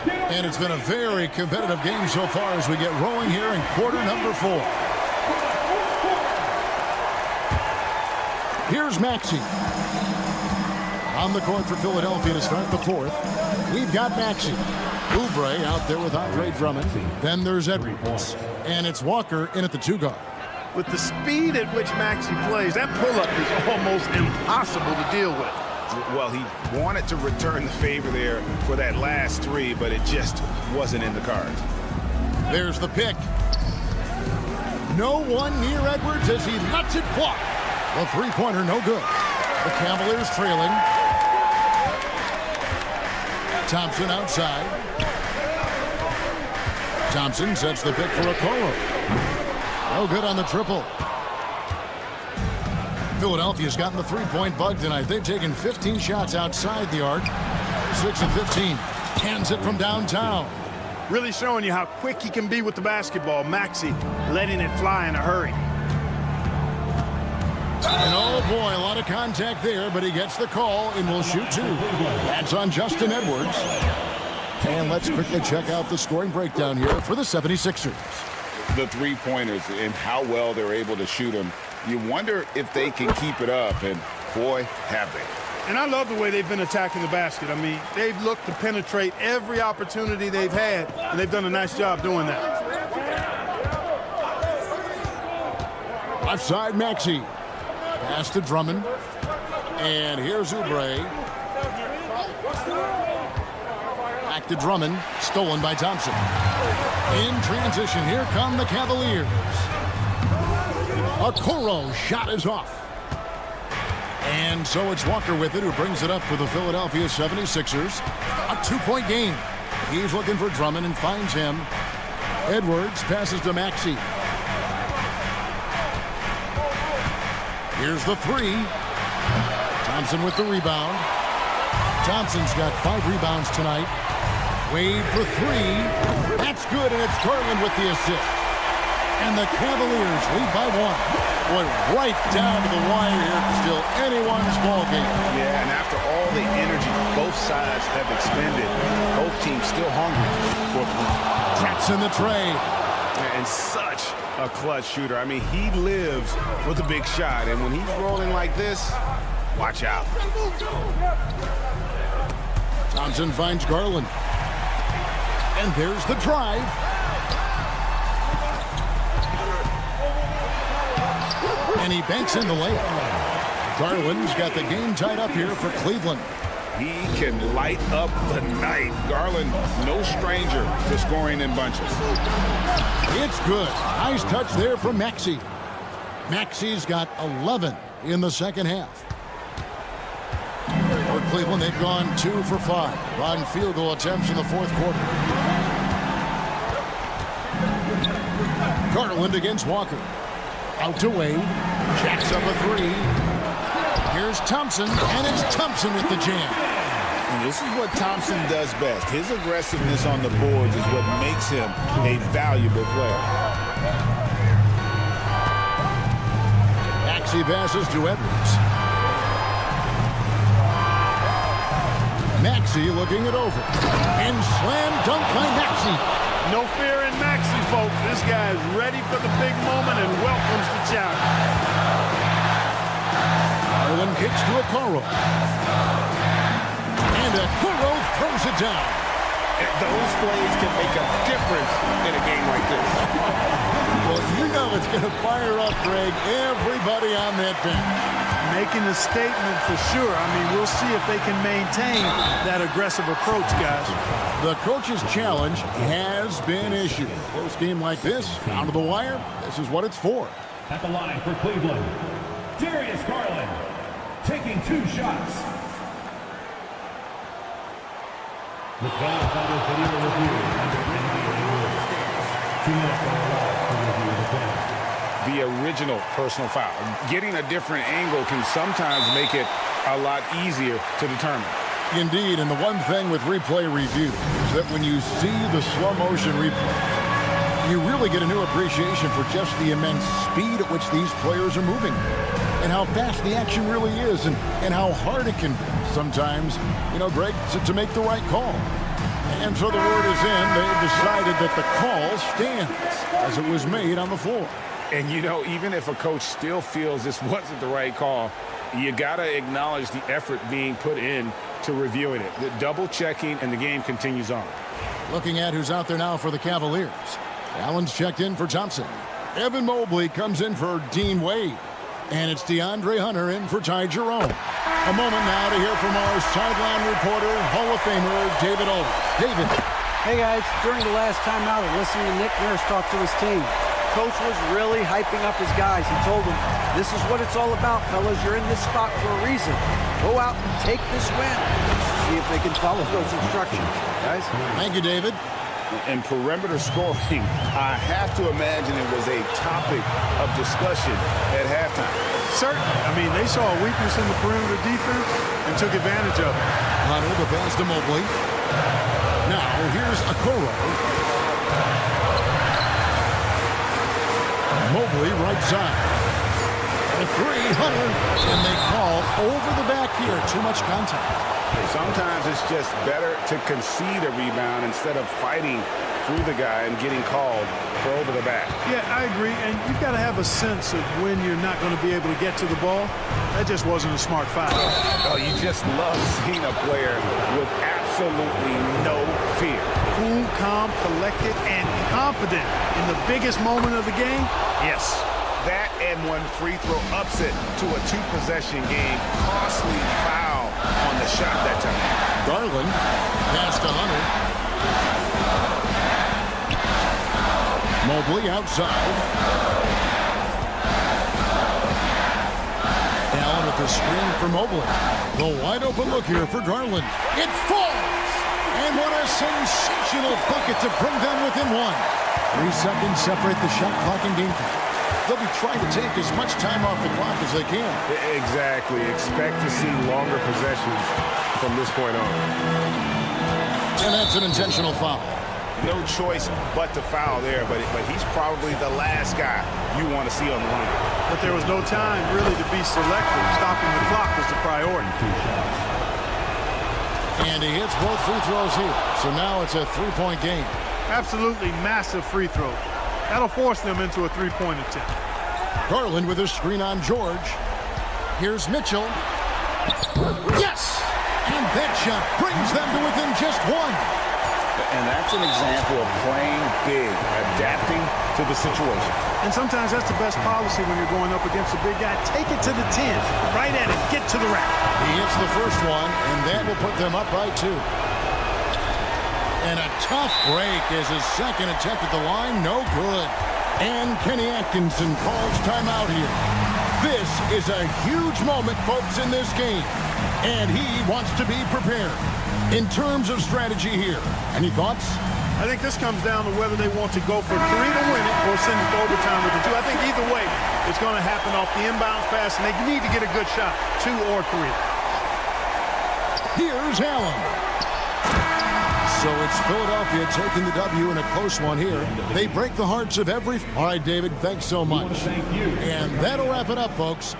And it's been a very competitive game so far as we get rolling here in quarter number 4. Here's Maxey. On the court for Philadelphia to start the fourth. We've got Maxey. Oubre out there with Andre Drummond. Then there's Edwards. And it's Walker in at the 2 guard. With the speed at which Maxey plays, that pull-up is almost impossible to deal with. Well, he wanted to return the favor there for that last 3, but it just wasn't in the cards. There's the pick. No one near Edwards as he lets it fly. The three-pointer no good. The Cavaliers trailing. Thompson outside. Thompson sets the pick for Okoro. No good on the triple. Philadelphia's gotten the three-point bug tonight. They've taken 15 shots outside the arc. 6 of 15. Hands it from downtown. Really showing you how quick he can be with the basketball. Maxey letting it fly in a hurry. And oh boy, a lot of contact there, but he gets the call and will shoot 2. That's on Justin Edwards. And let's quickly check out the scoring breakdown here for the 76ers. The three-pointers and how well they're able to shoot them. You wonder if they can keep it up, and boy, have they. And I love the way they've been attacking the basket. I mean, they've looked to penetrate every opportunity they've had, and they've done a nice job doing that. Left side, Maxey. Pass to Drummond. And here's Oubre. Back to Drummond. Stolen by Thompson. In transition, here come the Cavaliers. Okoro shot is off. And so it's Walker with it, who brings it up for the Philadelphia 76ers. A 2-point game. He's looking for Drummond and finds him. Edwards passes to Maxey. Here's the 3. Thompson with the rebound. Thompson's got 5 rebounds tonight. Wade for 3. That's good, and it's Garland with the assist. And the Cavaliers lead by 1. Boy, right down to the wire here. Still anyone's ball game. Yeah, and after all the energy both sides have expended, both teams still hungry for the win. Traps in the tray. And such a clutch shooter. I mean, he lives with a big shot, and when he's rolling like this, watch out. Thompson finds Garland. And there's the drive. And he banks in the layup. Garland's got the game tied up here for Cleveland. He can light up the night. Garland, no stranger to scoring in bunches. It's good. Nice touch there from Maxey. Maxey's got 11 in the second half. For Cleveland, they've gone 2 for 5 on field goal attempts in the fourth quarter. Garland against Walker. Out to Wade. Jacks up a 3. Here's Thompson, and it's Thompson with the jam. And this is what Thompson does best. His aggressiveness on the boards is what makes him a valuable player. Maxey passes to Edwards. Maxey looking it over. And slam dunk by Maxey. No fear in Maxey, folks. This guy is ready for the big moment and welcomes the challenge. Garland kicks to Okoro. And Okoro throws it down. Those plays can make a difference in a game like this. Well, you know it's going to fire up, Greg, everybody on that bench. Making a statement for sure. I mean, we'll see if they can maintain that aggressive approach, guys. The coach's challenge has been issued. A close game like this, down to the wire, this is what it's for. At the line for Cleveland, Darius Garland taking 2 shots. The crowd is under video review under NBA rules. 2 minutes are allowed to review the play. The original personal foul. Getting a different angle can sometimes make it a lot easier to determine. Indeed, and the one thing with replay review is that when you see the slow motion replay, you really get a new appreciation for just the immense speed at which these players are moving and how fast the action really is and how hard it can be sometimes, you know, Greg, to make the right call. And so the word is in, they've decided that the call stands as it was made on the floor. And, you know, even if a coach still feels this wasn't the right call, you got to acknowledge the effort being put in to reviewing it. The double checking, and the game continues on. Looking at who's out there now for the Cavaliers. Allen's checked in for Thompson. Evan Mobley comes in for Dean Wade. And it's DeAndre Hunter in for Ty Jerome. A moment now to hear from our sideline reporter, Hall of Famer David Olden. David. Hey, guys. During the last timeout, I listened to Nick Nurse talk to his team. Coach was really hyping up his guys. He told them, this is what it's all about, fellas. You're in this spot for a reason. Go out and take this win. See if they can follow those instructions, guys. Thank you, David. And perimeter scoring, I have to imagine it was a topic of discussion at halftime. Certainly. I mean, they saw a weakness in the perimeter defense and took advantage of it. Hunter, the pass to Mobley. Now, here's Okoro. Mobley, right side. A 3, Hunter. And they call over the back here. Too much contact. Sometimes it's just better to concede a rebound instead of fighting through the guy and getting called for over the back. Yeah, I agree. And you've got to have a sense of when you're not going to be able to get to the ball. That just wasn't a smart foul. Oh, you just love seeing a player with absolutely no fear. Cool, calm, collected, and confident in the biggest moment of the game? Yes. That and one free throw upset to a 2-possession game. Costly foul on the shot that time. Garland pass to Hunter. Mobley outside. Allen with the screen for Mobley. The wide open look here for Garland. It falls! And what a sensational bucket to bring them within 1. 3 seconds separate the shot clock and game clock. They'll be trying to take as much time off the clock as they can. Exactly. Expect to see longer possessions from this point on. And that's an intentional foul. No choice but to foul there, but he's probably the last guy you want to see on the line. But there was no time really to be selective. Stopping the clock was the priority. And he hits both free throws here. So now it's a 3-point game. Absolutely massive free throw. That'll force them into a 3-point attempt. Garland with a screen on George. Here's Mitchell. Yes! And that shot brings them to within just 1. And that's an example of playing big, adapting to the situation. And sometimes that's the best policy when you're going up against a big guy. Take it to the 10. Right at it. Get to the rack. He hits the first one, and that will put them up by 2. And a tough break as his second attempt at the line, no good. And Kenny Atkinson calls timeout here. This is a huge moment, folks, in this game. And he wants to be prepared in terms of strategy here. Any thoughts? I think this comes down to whether they want to go for 3 to win it or send it to overtime with the 2. I think either way, it's going to happen off the inbounds pass, and they need to get a good shot, 2 or 3. Here's Allen. So it's Philadelphia taking the W in a close one here. They break the hearts of every... All right, David, thanks so much. Thank you. And that'll wrap it up, folks.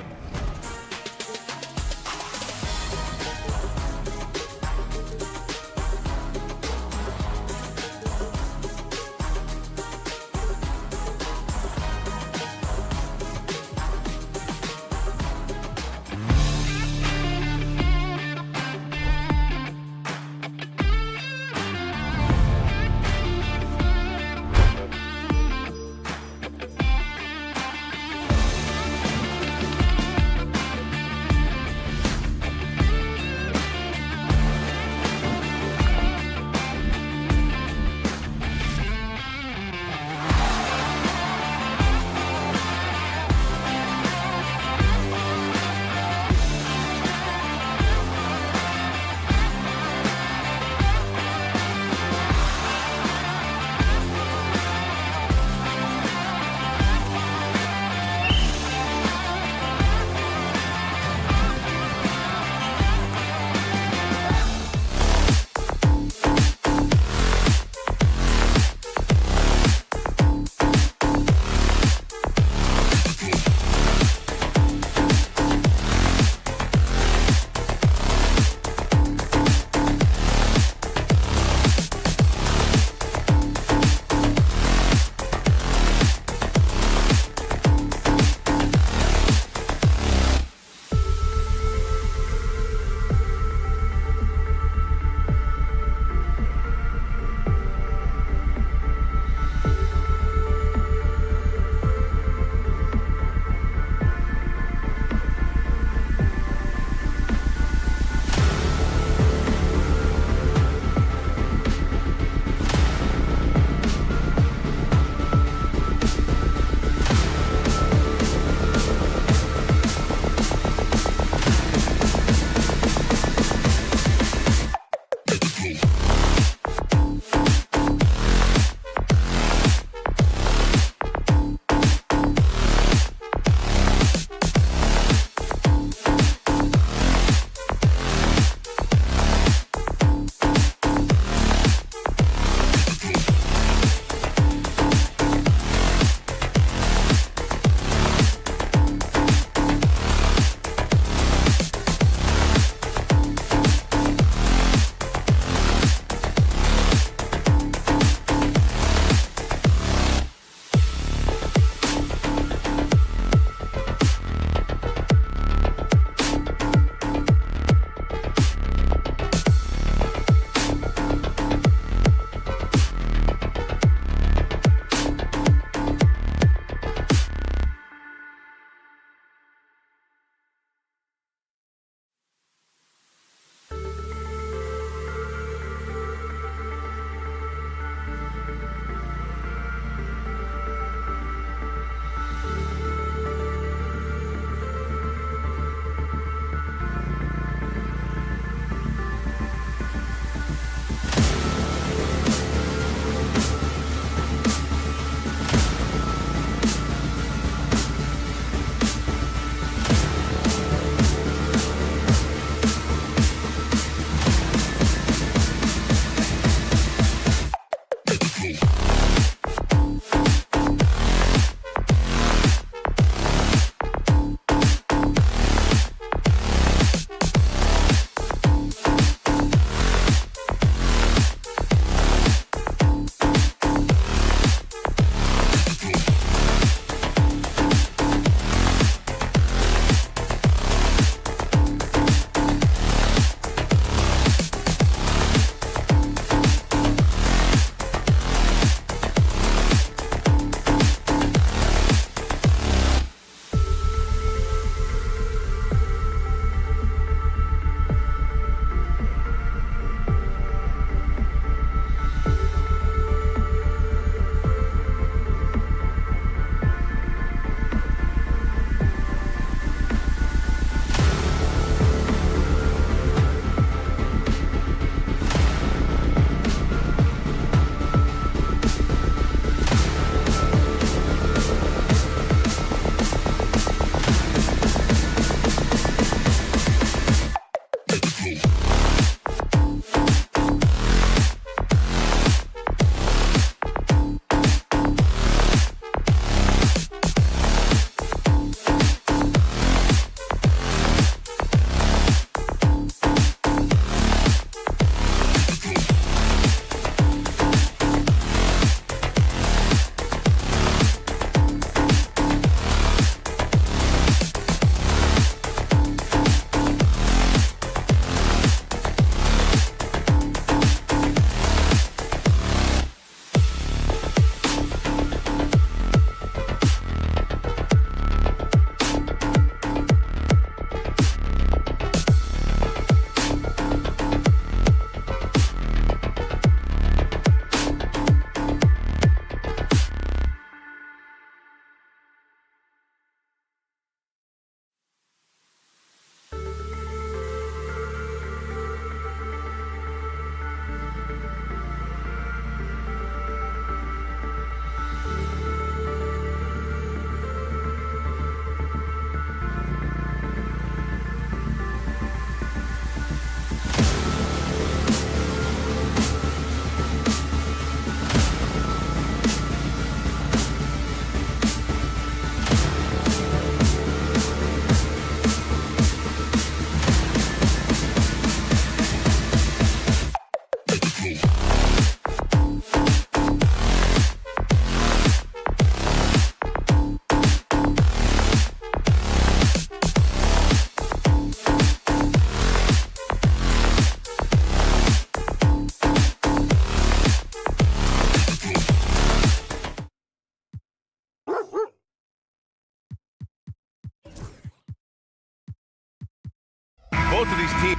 team.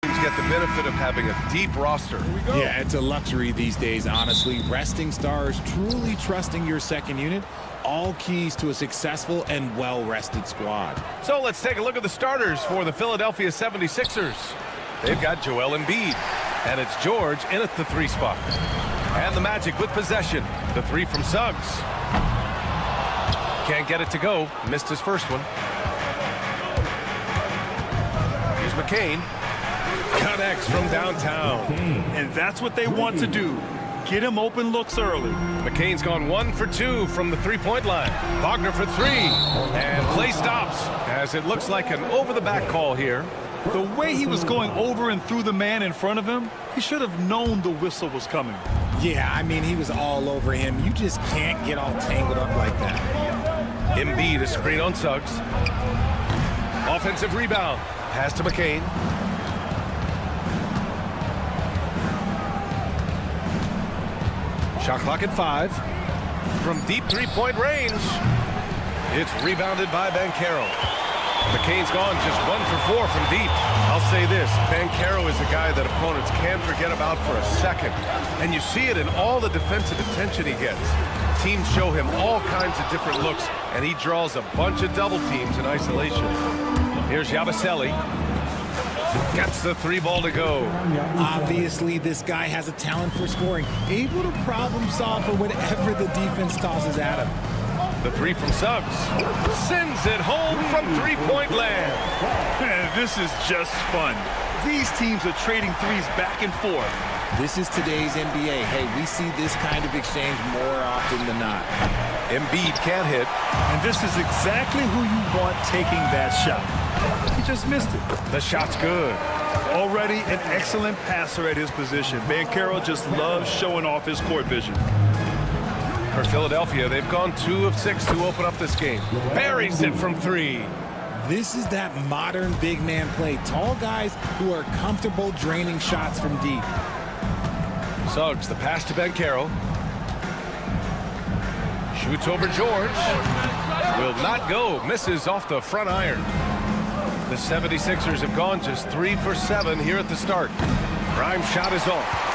Get the benefit of having a deep roster. Yeah, it's a luxury these days, honestly. Resting stars, truly trusting your second unit, all keys to a successful and well-rested squad. So let's take a look at the starters for the Philadelphia 76ers. They've got Joel Embiid, and it's George in at the 3 spot. And the Magic with possession. The 3 from Suggs. Can't get it to go. Missed his first one. Here's McCain. Connects from downtown. And that's what they want to do. Get him open looks early. McCain's gone 1 for 2 from the 3-point line. Wagner for 3. And play stops as it looks like an over-the-back call here. The way he was going over and through the man in front of him, he should have known the whistle was coming. Yeah, I mean, he was all over him. You just can't get all tangled up like that. Embiid, a screen on Suggs. Offensive rebound. Pass to McCain. Shot clock at 5. From deep 3-point range. It's rebounded by Banchero. McCain's gone just 1 for 4 from deep. I'll say this, Banchero is a guy that opponents can forget about for a second. And you see it in all the defensive attention he gets. Teams show him all kinds of different looks, and he draws a bunch of double teams in isolation. Here's Yabusele. Gets the 3 ball to go. Obviously, this guy has a talent for scoring, able to problem solve for whatever the defense tosses at him. The 3 from Suggs. Sends it home from 3-point land. This is just fun. These teams are trading threes back and forth. This is today's NBA. Hey, we see this kind of exchange more often than not. Embiid can't hit. And this is exactly who you want taking that shot. He just missed it. The shot's good. Already an excellent passer at his position. Banchero just loves showing off his court vision. For Philadelphia, they've gone 2 of 6 to open up this game. Buries it from 3. This is that modern big man play. Tall guys who are comfortable draining shots from deep. Suggs, the pass to Banchero. Shoots over George. Will not go. Misses off the front iron. The 76ers have gone just 3 for 7 here at the start. Prime shot is off.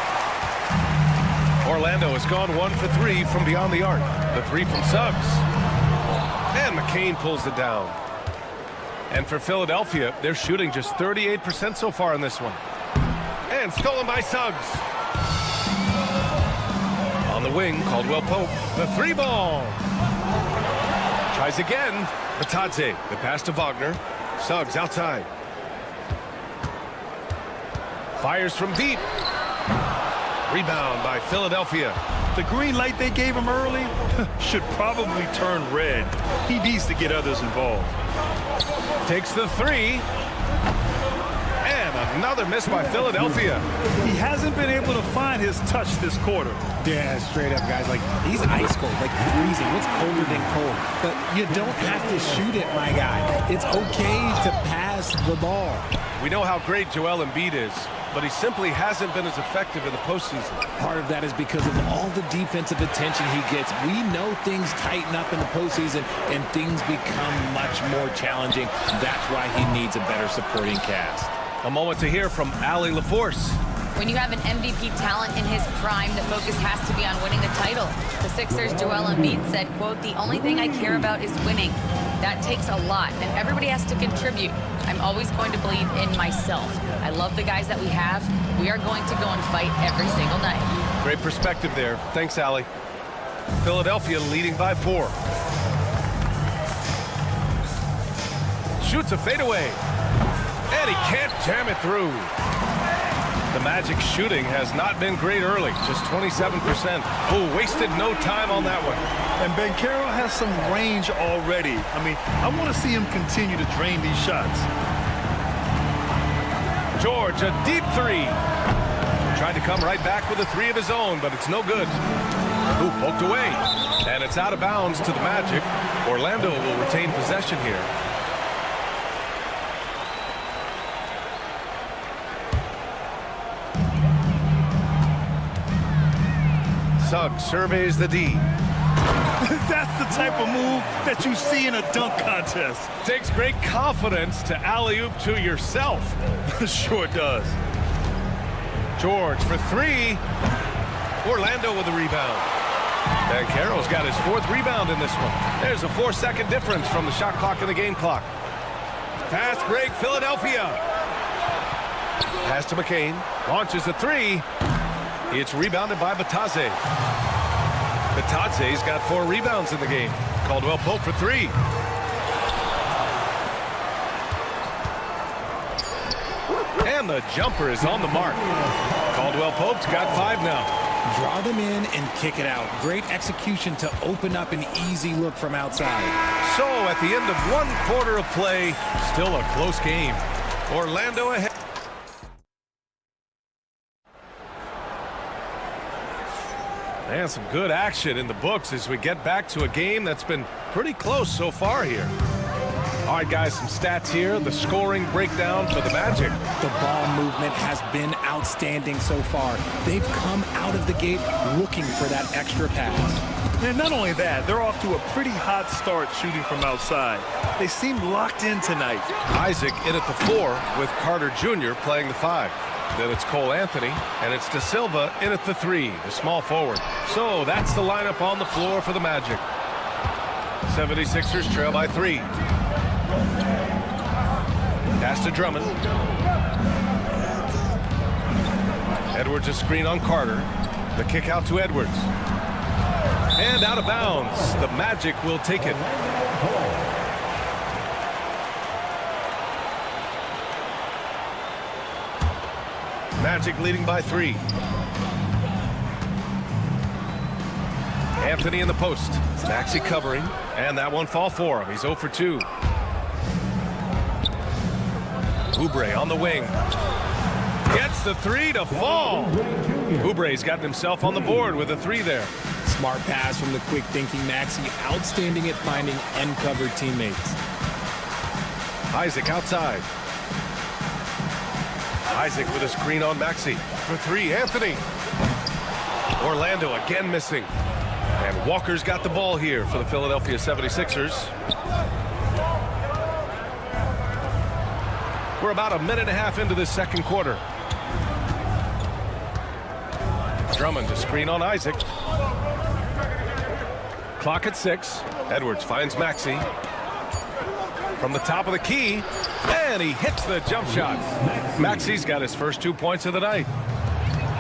Orlando has gone 1 for 3 from beyond the arc. The 3 from Suggs. And McCain pulls it down. And for Philadelphia, they're shooting just 38% so far in this one. And stolen by Suggs. On the wing, Caldwell Pope. The 3 ball. Tries again. Batadze, the pass to Wagner. Suggs outside. Fires from deep. Rebound by Philadelphia. The green light they gave him early should probably turn red. He needs to get others involved. Takes the 3. And another miss by Philadelphia. He hasn't been able to find his touch this quarter. Yeah, straight up, guys. Like, he's ice cold, like freezing. What's colder than cold? But you don't have to shoot it, my guy. It's okay to pass the ball. We know how great Joel Embiid is, but he simply hasn't been as effective in the postseason. Part of that is because of all the defensive attention he gets. We know things tighten up in the postseason, and things become much more challenging. That's why he needs a better supporting cast. A moment to hear from Allie LaForce. When you have an MVP talent in his prime, the focus has to be on winning a title. The Sixers' Joel Embiid said, quote, "The only thing I care about is winning. That takes a lot, and everybody has to contribute. I'm always going to believe in myself. I love the guys that we have. We are going to go and fight every single night." Great perspective there. Thanks, Allie. Philadelphia leading by 4. Shoots a fadeaway. And he can't jam it through. The Magic shooting has not been great early, just 27%. Oh, wasted no time on that one. And Banchero has some range already. I mean, I want to see him continue to drain these shots. George, a deep 3. Tried to come right back with a 3 of his own, but it's no good. Ooh, poked away. And it's out of bounds to the Magic. Orlando will retain possession here. Suggs surveys the D. That's the type of move that you see in a dunk contest. Takes great confidence to alley-oop to yourself. Sure does. George for three. Orlando with the rebound. And Carroll's got his fourth rebound in this one. There's a 4-second difference from the shot clock and the game clock. Fast break, Philadelphia. Pass to McCain. Launches a three. It's rebounded by Batadze. Batadze's got 4 rebounds in the game. Caldwell Pope for three. And the jumper is on the mark. Caldwell Pope's got 5 now. Draw them in and kick it out. Great execution to open up an easy look from outside. So at the end of 1 quarter of play, still a close game. Orlando ahead. And some good action in the books as we get back to a game that's been pretty close so far here. All right, guys, some stats here. The scoring breakdown for the Magic. The ball movement has been outstanding so far. They've come out of the gate looking for that extra pass. And not only that, they're off to a pretty hot start shooting from outside. They seem locked in tonight. Isaac in at the 4 with Carter Jr. playing the 5. Then it's Cole Anthony, and it's De Silva in at the 3, the small forward. So that's the lineup on the floor for the Magic. 76ers trail by 3. Pass to Drummond. Edwards a screen on Carter. The kick out to Edwards. And out of bounds. The Magic will take it. Magic leading by 3. Anthony in the post. Maxey covering. And that one fall for him. He's 0 for 2. Oubre on the wing. Gets the 3 to fall. Oubre's gotten himself on the board with a 3 there. Smart pass from the quick thinking Maxey. Outstanding at finding uncovered teammates. Isaac outside. Isaac with a screen on Maxey. For 3, Anthony. Orlando again missing. And Walker's got the ball here for the Philadelphia 76ers. We're about a minute and a half into this second quarter. Drummond to screen on Isaac. Clock at 6. Edwards finds Maxey. From the top of the key. And he hits the jump shot. Maxey's got his first 2 points of the night.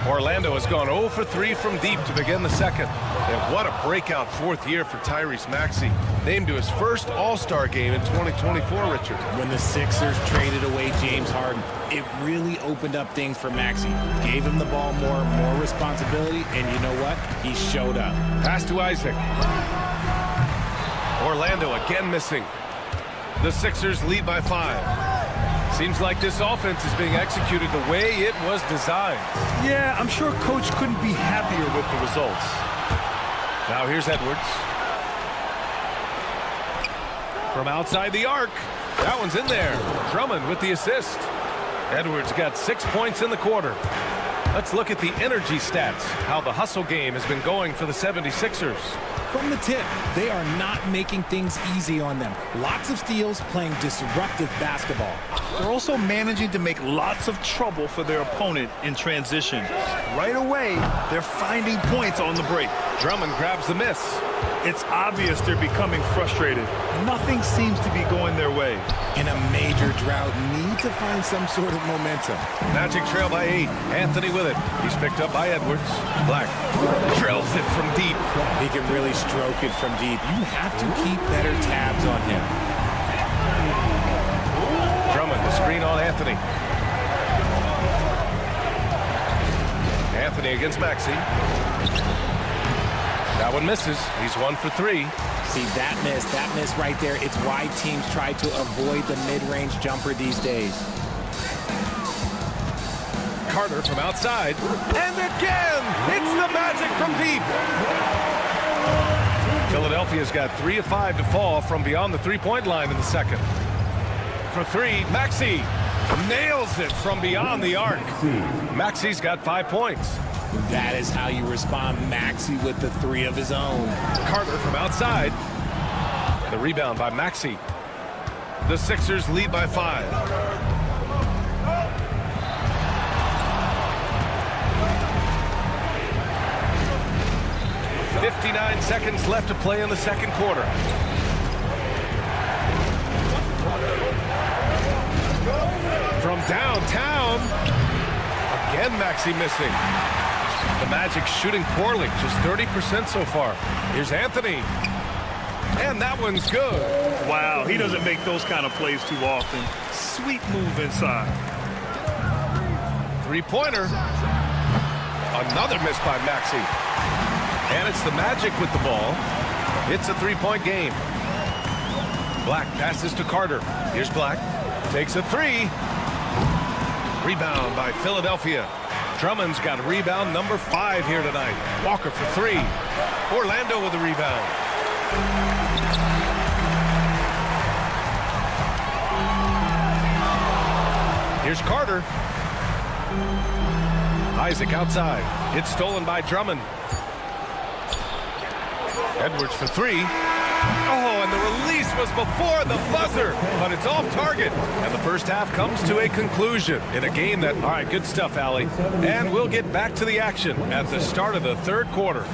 Orlando has gone 0 for 3 from deep to begin the second. And what a breakout 4th year for Tyrese Maxey. Named to his first All-Star game in 2024, Richard. When the Sixers traded away James Harden, it really opened up things for Maxey. Gave him the ball more responsibility, and you know what? He showed up. Pass to Isaac. Orlando again missing. The Sixers lead by 5. Seems like this offense is being executed the way it was designed. Yeah, I'm sure Coach couldn't be happier with the results. Now here's Edwards. From outside the arc. That one's in there. Drummond with the assist. Edwards got 6 points in the quarter. Let's look at the energy stats. How the hustle game has been going for the 76ers. From the tip, they are not making things easy on them. Lots of steals, playing disruptive basketball. They're also managing to make lots of trouble for their opponent in transition. Right away, they're finding points on the break. Drummond grabs the miss. It's obvious they're becoming frustrated. Nothing seems to be going their way. In a major drought, need to find some sort of momentum. Magic trail by 8. Anthony with it. He's picked up by Edwards. Black drills it from deep. He can really stroke it from deep. You have to keep better tabs on him. Drummond, the screen on Anthony. Anthony against Maxey. That one misses. He's 1 for 3. See, that miss right there. It's why teams try to avoid the mid-range jumper these days. Carter from outside. And again, it's the Magic from deep. Philadelphia's got 3 of 5 to fall from beyond the three-point line in the second. For 3, Maxey nails it from beyond the arc. Maxey's got 5 points. That is how you respond. Maxey with the three of his own. Carter from outside. The rebound by Maxey. The Sixers lead by 5. 59 seconds left to play in the second quarter. From downtown, again Maxey missing. The Magic shooting poorly, just 30% so far. Here's Anthony, and that one's good. Wow, he doesn't make those kind of plays too often. Sweet move inside. Three-pointer. Another miss by Maxey. And it's the Magic with the ball. It's a three-point game. Black passes to Carter. Here's Black. Takes a three. Rebound by Philadelphia. Drummond's got rebound number 5 here tonight. Walker for 3. Orlando with a rebound. Here's Carter. Isaac outside. It's stolen by Drummond. Edwards for 3. Oh, and the release was before the buzzer, but it's off target. And the first half comes to a conclusion in a game that, all right, good stuff, Allie. And we'll get back to the action at the start of the third quarter.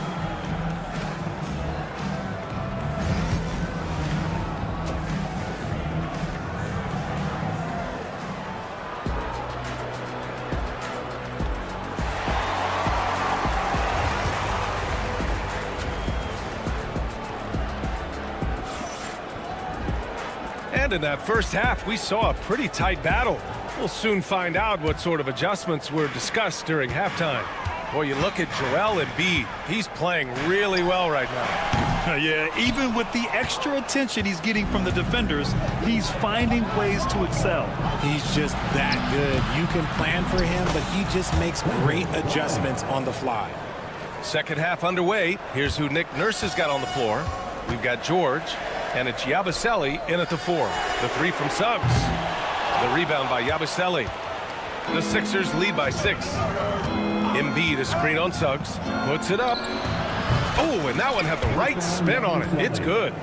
And in that first half, we saw a pretty tight battle. We'll soon find out what sort of adjustments were discussed during halftime. Boy, you look at Joel Embiid. He's playing really well right now. Yeah, even with the extra attention he's getting from the defenders, he's finding ways to excel. He's just that good. You can plan for him, but he just makes great adjustments on the fly. Second half underway. Here's who Nick Nurse has got on the floor. We've got George. And it's Yabusele in at the 4. The 3 from Suggs. The rebound by Yabusele. The Sixers lead by 6. Embiid, a screen on Suggs. Puts it up. Oh, and that one had the right spin on it. It's good.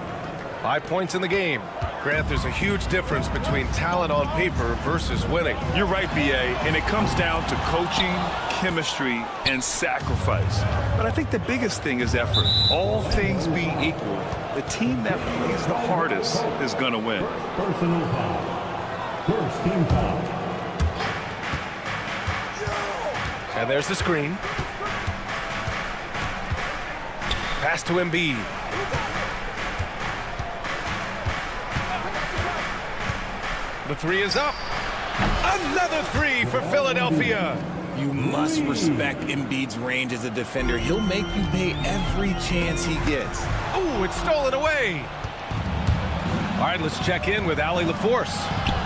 5 points in the game. Grant, there's a huge difference between talent on paper versus winning. You're right, B.A., and it comes down to coaching, chemistry, and sacrifice. But I think the biggest thing is effort. All things being equal, the team that plays the hardest is going to win. Personal foul. First team foul. And there's the screen. Pass to Embiid. The 3 is up. Another 3 for Philadelphia. You must respect Embiid's range as a defender. He'll make you pay every chance he gets. Oh, it's stolen away. All right, let's check in with Allie LaForce.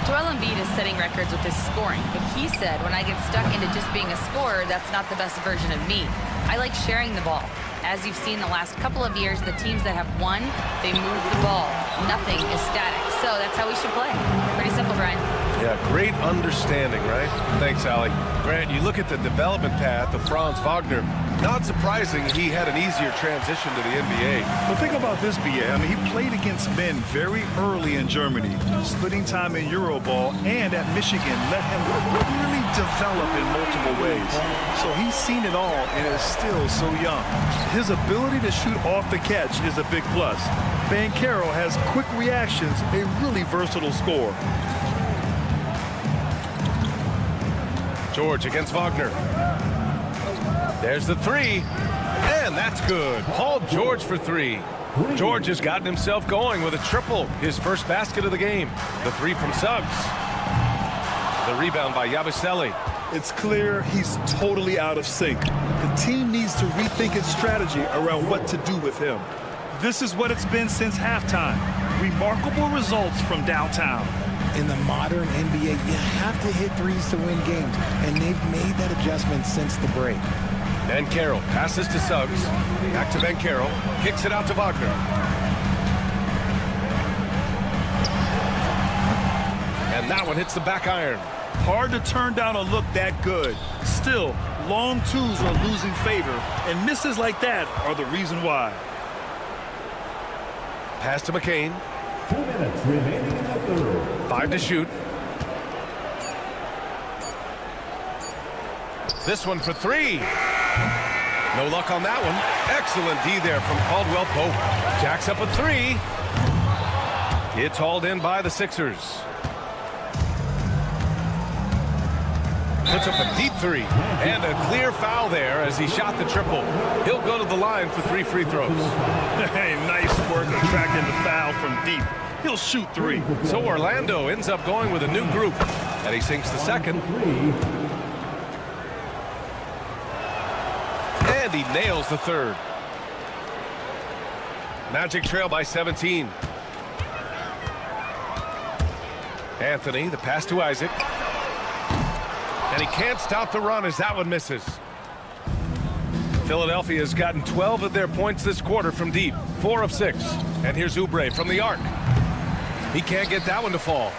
Joel Embiid is setting records with his scoring, but he said, when I get stuck into just being a scorer, that's not the best version of me. I like sharing the ball. As you've seen the last couple of years, the teams that have won, they move the ball. Nothing is static. So that's how we should play. Pretty simple, Brian. Yeah, great understanding, right? Thanks, Allie. Grant, you look at the development path of Franz Wagner. Not surprising he had an easier transition to the NBA. Well, think about this, B.A. I mean, he played against men very early in Germany, splitting time in Euroball, and at Michigan let him really develop in multiple ways. So he's seen it all and is still so young. His ability to shoot off the catch is a big plus. Banchero has quick reactions, a really versatile scorer. George against Wagner. There's the 3, and that's good. Paul George for 3. George has gotten himself going with a triple, his first basket of the game. The 3 from Suggs. The rebound by Yabusele. It's clear he's totally out of sync. The team needs to rethink its strategy around what to do with him. This is what it's been since halftime. Remarkable results from downtown. In the modern NBA, you have to hit threes to win games, and they've made that adjustment since the break. Banchero passes to Suggs. Back to Banchero. Kicks it out to Wagner. And that one hits the back iron. Hard to turn down a look that good. Still, long twos are losing favor, and misses like that are the reason why. Pass to McCain. 2 minutes remaining in the third. 5 to shoot. This one for 3. No luck on that one. Excellent D there from Caldwell Pope. Jacks up a 3. It's hauled in by the Sixers. Puts up a deep 3. And a clear foul there as he shot the triple. He'll go to the line for 3 free throws. Hey, nice work attracting the foul from deep. He'll shoot 3. So Orlando ends up going with a new group. And he sinks the second. And he nails the third. Magic trail by 17. Anthony, the pass to Isaac. And he can't stop the run as that one misses. Philadelphia has gotten 12 of their points this quarter from deep. 4 of 6. And here's Oubre from the arc. He can't get that one to fall.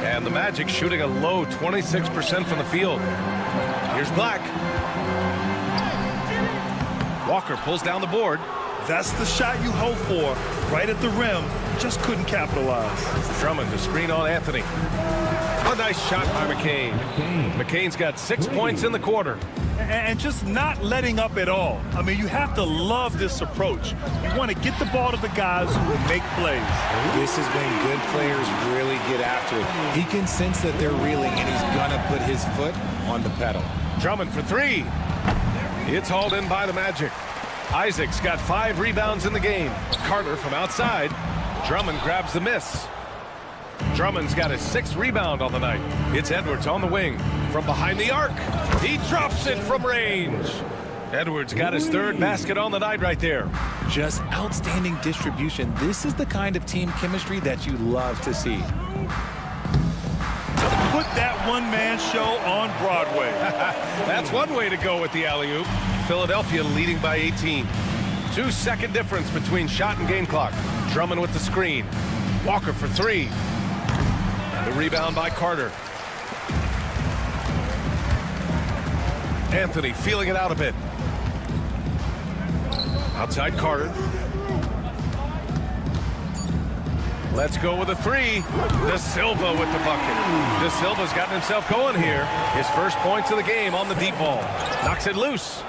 And the Magic shooting a low 26% from the field. Here's Black. Walker pulls down the board. That's the shot you hope for. Right at the rim. Just couldn't capitalize. Drummond to screen on Anthony. A nice shot by McCain. McCain's got 6 points in the quarter. And just not letting up at all. I mean, you have to love this approach. You want to get the ball to the guys who make plays. This is when good players really get after it. He can sense that they're reeling, and he's going to put his foot on the pedal. Drummond for 3. It's hauled in by the Magic. Isaac's got 5 rebounds in the game. Carter from outside. Drummond grabs the miss. Drummond's got his 6th rebound on the night. It's Edwards on the wing. From behind the arc. He drops it from range. Edwards got his 3rd basket on the night right there. Just outstanding distribution. This is the kind of team chemistry that you love to see. Put that one-man show on Broadway. That's one way to go with the alley-oop. Philadelphia leading by 18. 2-second difference between shot and game clock. Drummond with the screen. Walker for 3. The rebound by Carter. Anthony feeling it out a bit. Outside Carter. Let's go with a 3. De Silva with the bucket. De Silva's gotten himself going here. His first points of the game on the deep ball. Knocks it loose.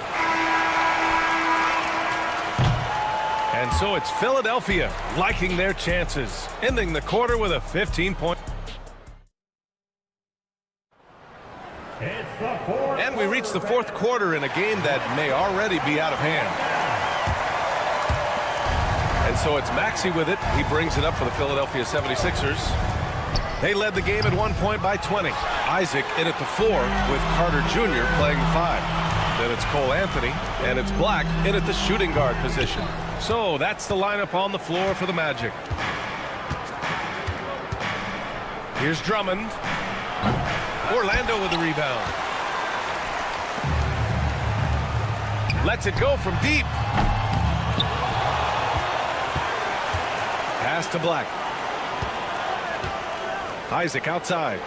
And so it's Philadelphia liking their chances, ending the quarter with a 15-point. And we reach the 4th quarter in a game that may already be out of hand. And so it's Maxey with it. He brings it up for the Philadelphia 76ers. They led the game at 1 point by 20. Isaac in at the 4 with Carter Jr. playing the 5. Then it's Cole Anthony, and it's Black in at the shooting guard position. So that's the lineup on the floor for the Magic. Here's Drummond. Orlando with the rebound. Lets it go from deep. Pass to Black. Isaac outside.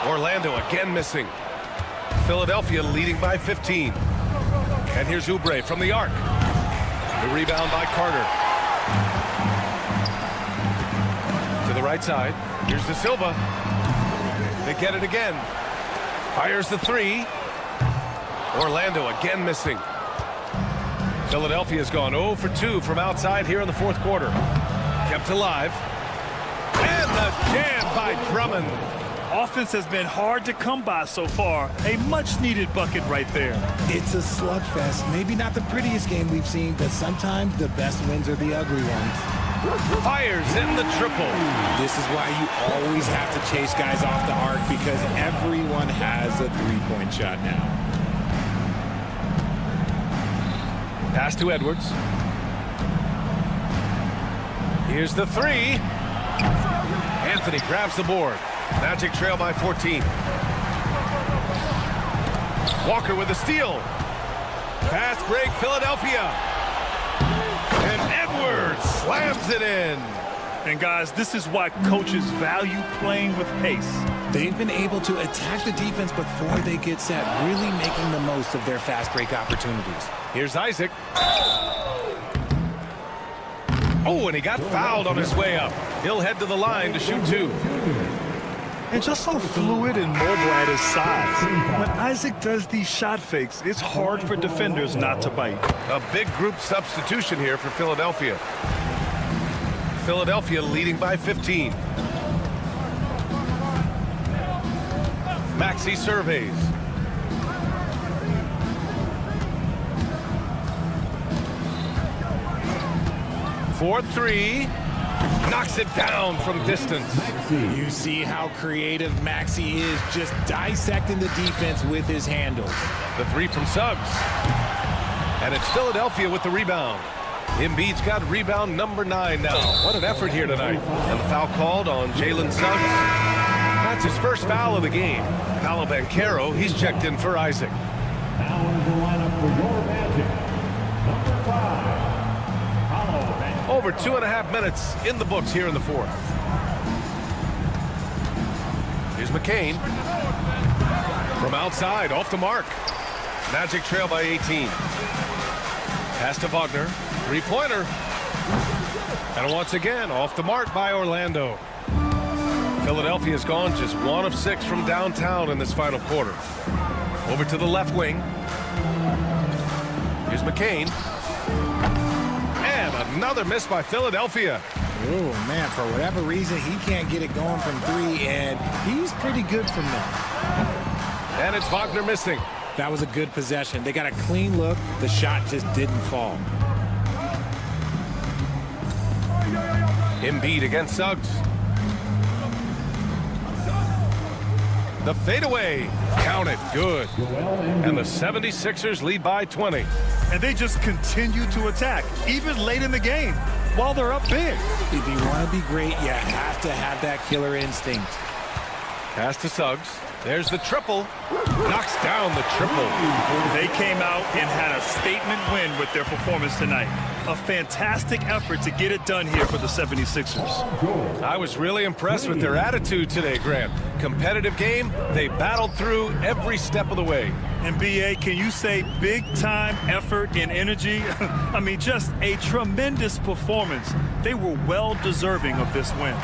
Orlando again missing. Philadelphia leading by 15. And here's Oubre from the arc. The rebound by Carter. To the right side. Here's De Silva. They get it again. Fires the 3. Orlando again missing. Philadelphia's gone 0 for 2 from outside here in the 4th quarter. Kept alive. And the jam by Drummond. Offense has been hard to come by so far. A much-needed bucket right there. It's a slugfest. Maybe not the prettiest game we've seen, but sometimes the best wins are the ugly ones. Fires in the triple. This is why you always have to chase guys off the arc, because everyone has a 3-point shot now. Pass to Edwards. Here's the 3. Anthony grabs the board. Magic trail by 14. Walker with the steal. Fast break, Philadelphia. And Edwards slams it in. And guys, this is why coaches value playing with pace. They've been able to attack the defense before they get set, really making the most of their fast break opportunities. Here's Isaac. Oh, and he got fouled on his way up. He'll head to the line to shoot 2. And just so fluid and mobile at his size. When Isaac does these shot fakes, it's hard for defenders not to bite. A big group substitution here for Philadelphia. Philadelphia leading by 15. Maxey surveys. For 3. Knocks it down from distance. You see how creative Maxey is, just dissecting the defense with his handles. The 3 from Suggs. And it's Philadelphia with the rebound. Embiid's got rebound number 9 now. What an effort here tonight. And the foul called on Jalen Suggs. That's his first foul of the game. Paolo Banchero, he's checked in for Isaac. Now in the lineup for your Magic, number 5. Over 2.5 minutes in the books here in the 4th. Here's McCain. From outside, off the mark. Magic trail by 18. Pass to Wagner. 3-pointer. And once again, off the mark by Orlando. Philadelphia's gone just 1 of 6 from downtown in this final quarter. Over to the left wing. Here's McCain. And another miss by Philadelphia. Oh, man, for whatever reason, he can't get it going from 3, and he's pretty good from there. And it's Wagner missing. That was a good possession. They got a clean look. The shot just didn't fall. Embiid against Suggs. The fadeaway. Count it. Good. And the 76ers lead by 20. And they just continue to attack, even late in the game, while they're up big. If you want to be great, you have to have that killer instinct. Pass to Suggs. There's the triple. Knocks down the triple. They came out and had a statement win with their performance tonight. A fantastic effort to get it done here for the 76ers. I was really impressed with their attitude today, Grant. Competitive game. They battled through every step of the way. And BA, can you say big time effort and energy? I mean, just a tremendous performance. They were well deserving of this win.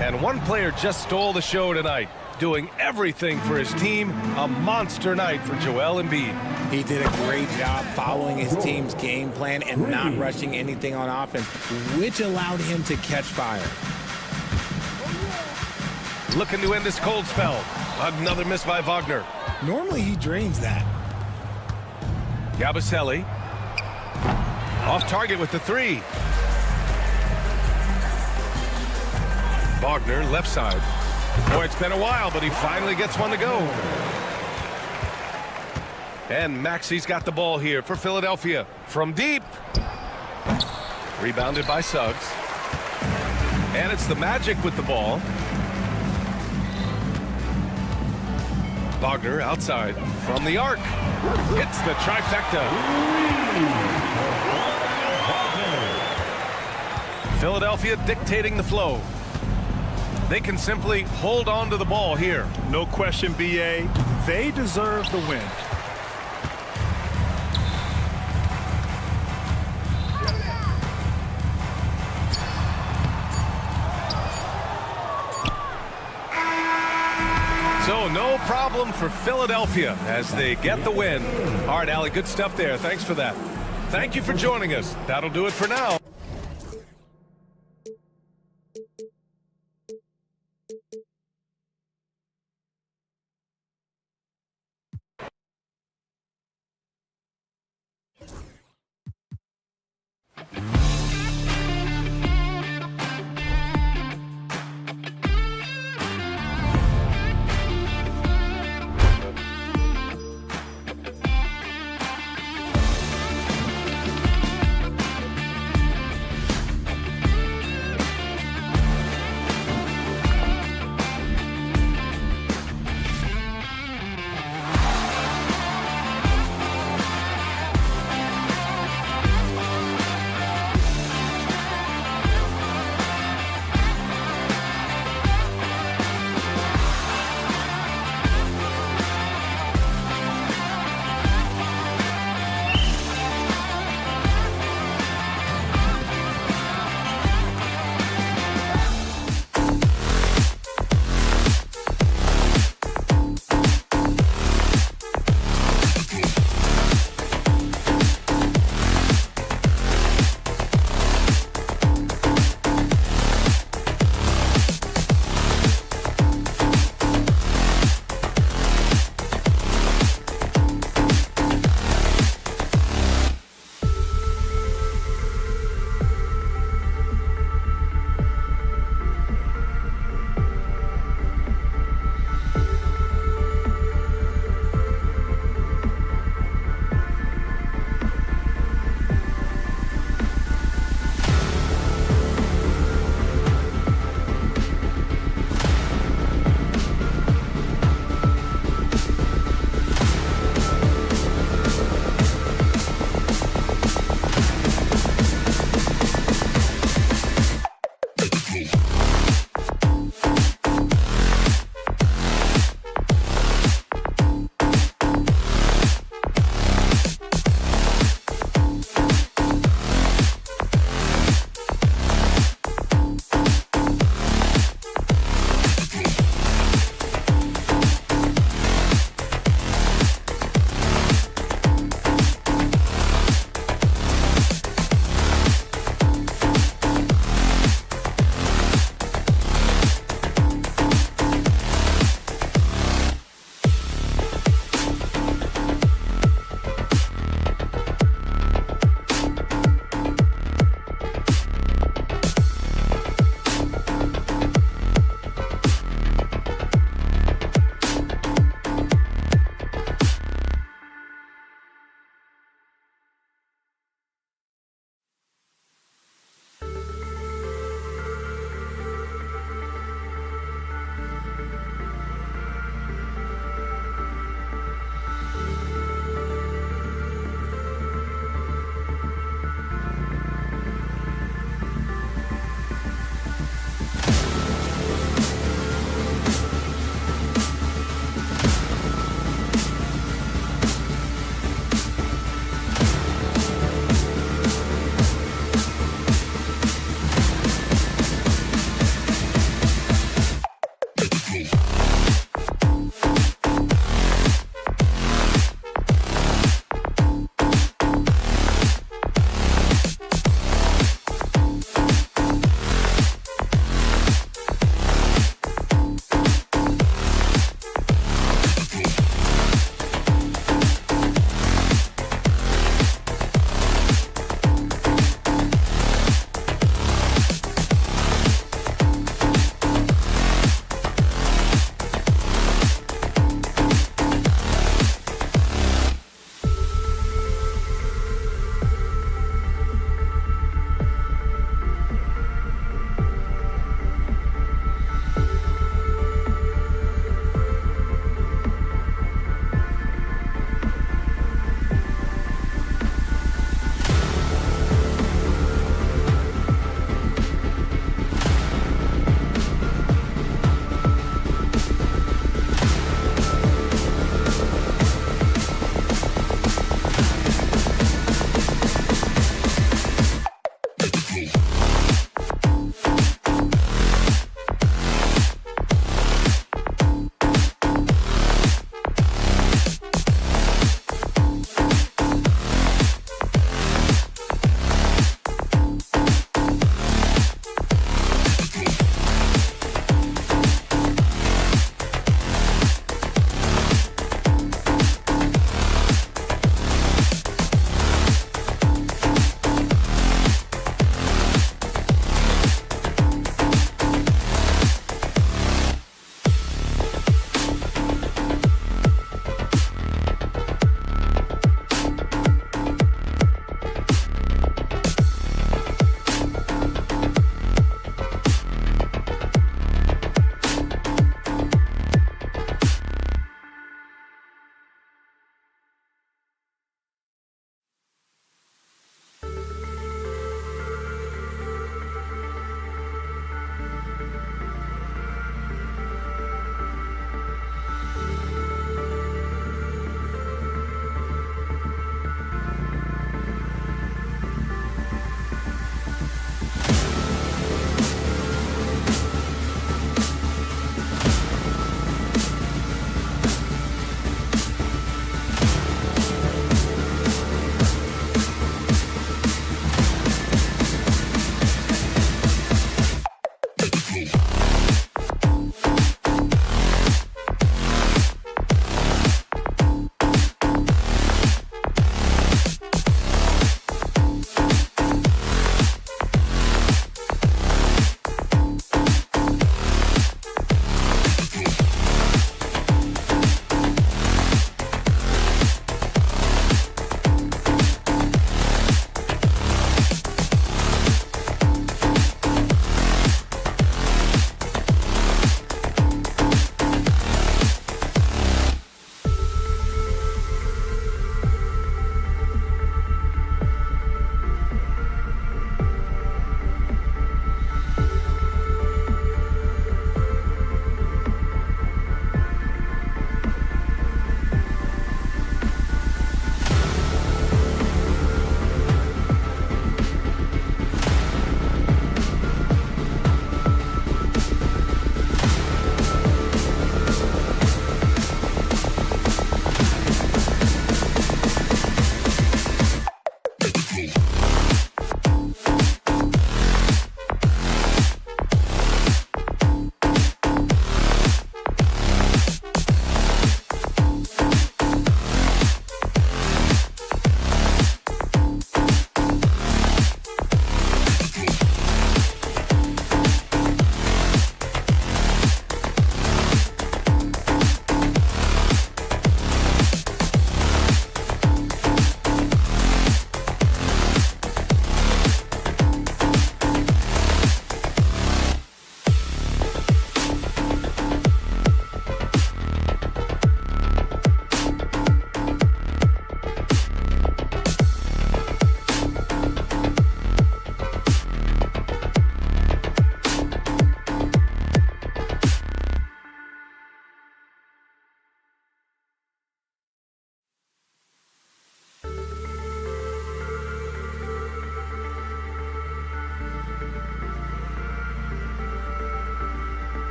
And one player just stole the show tonight, doing everything for his team. A monster night for Joel Embiid. He did a great job following his team's game plan and not rushing anything on offense, which allowed him to catch fire. Looking to end this cold spell. Another miss by Wagner. Normally he drains that. Yabusele. Off target with the 3. Wagner, left side. Boy, it's been a while, but he finally gets one to go. And Maxey's got the ball here for Philadelphia. From deep. Rebounded by Suggs. And it's the Magic with the ball. Wagner outside from the arc. Hits the trifecta. Philadelphia dictating the flow. They can simply hold on to the ball here. No question, BA. They deserve the win. So no problem for Philadelphia as they get the win. All right, Allie, good stuff there. Thanks for that. Thank you for joining us. That'll do it for now.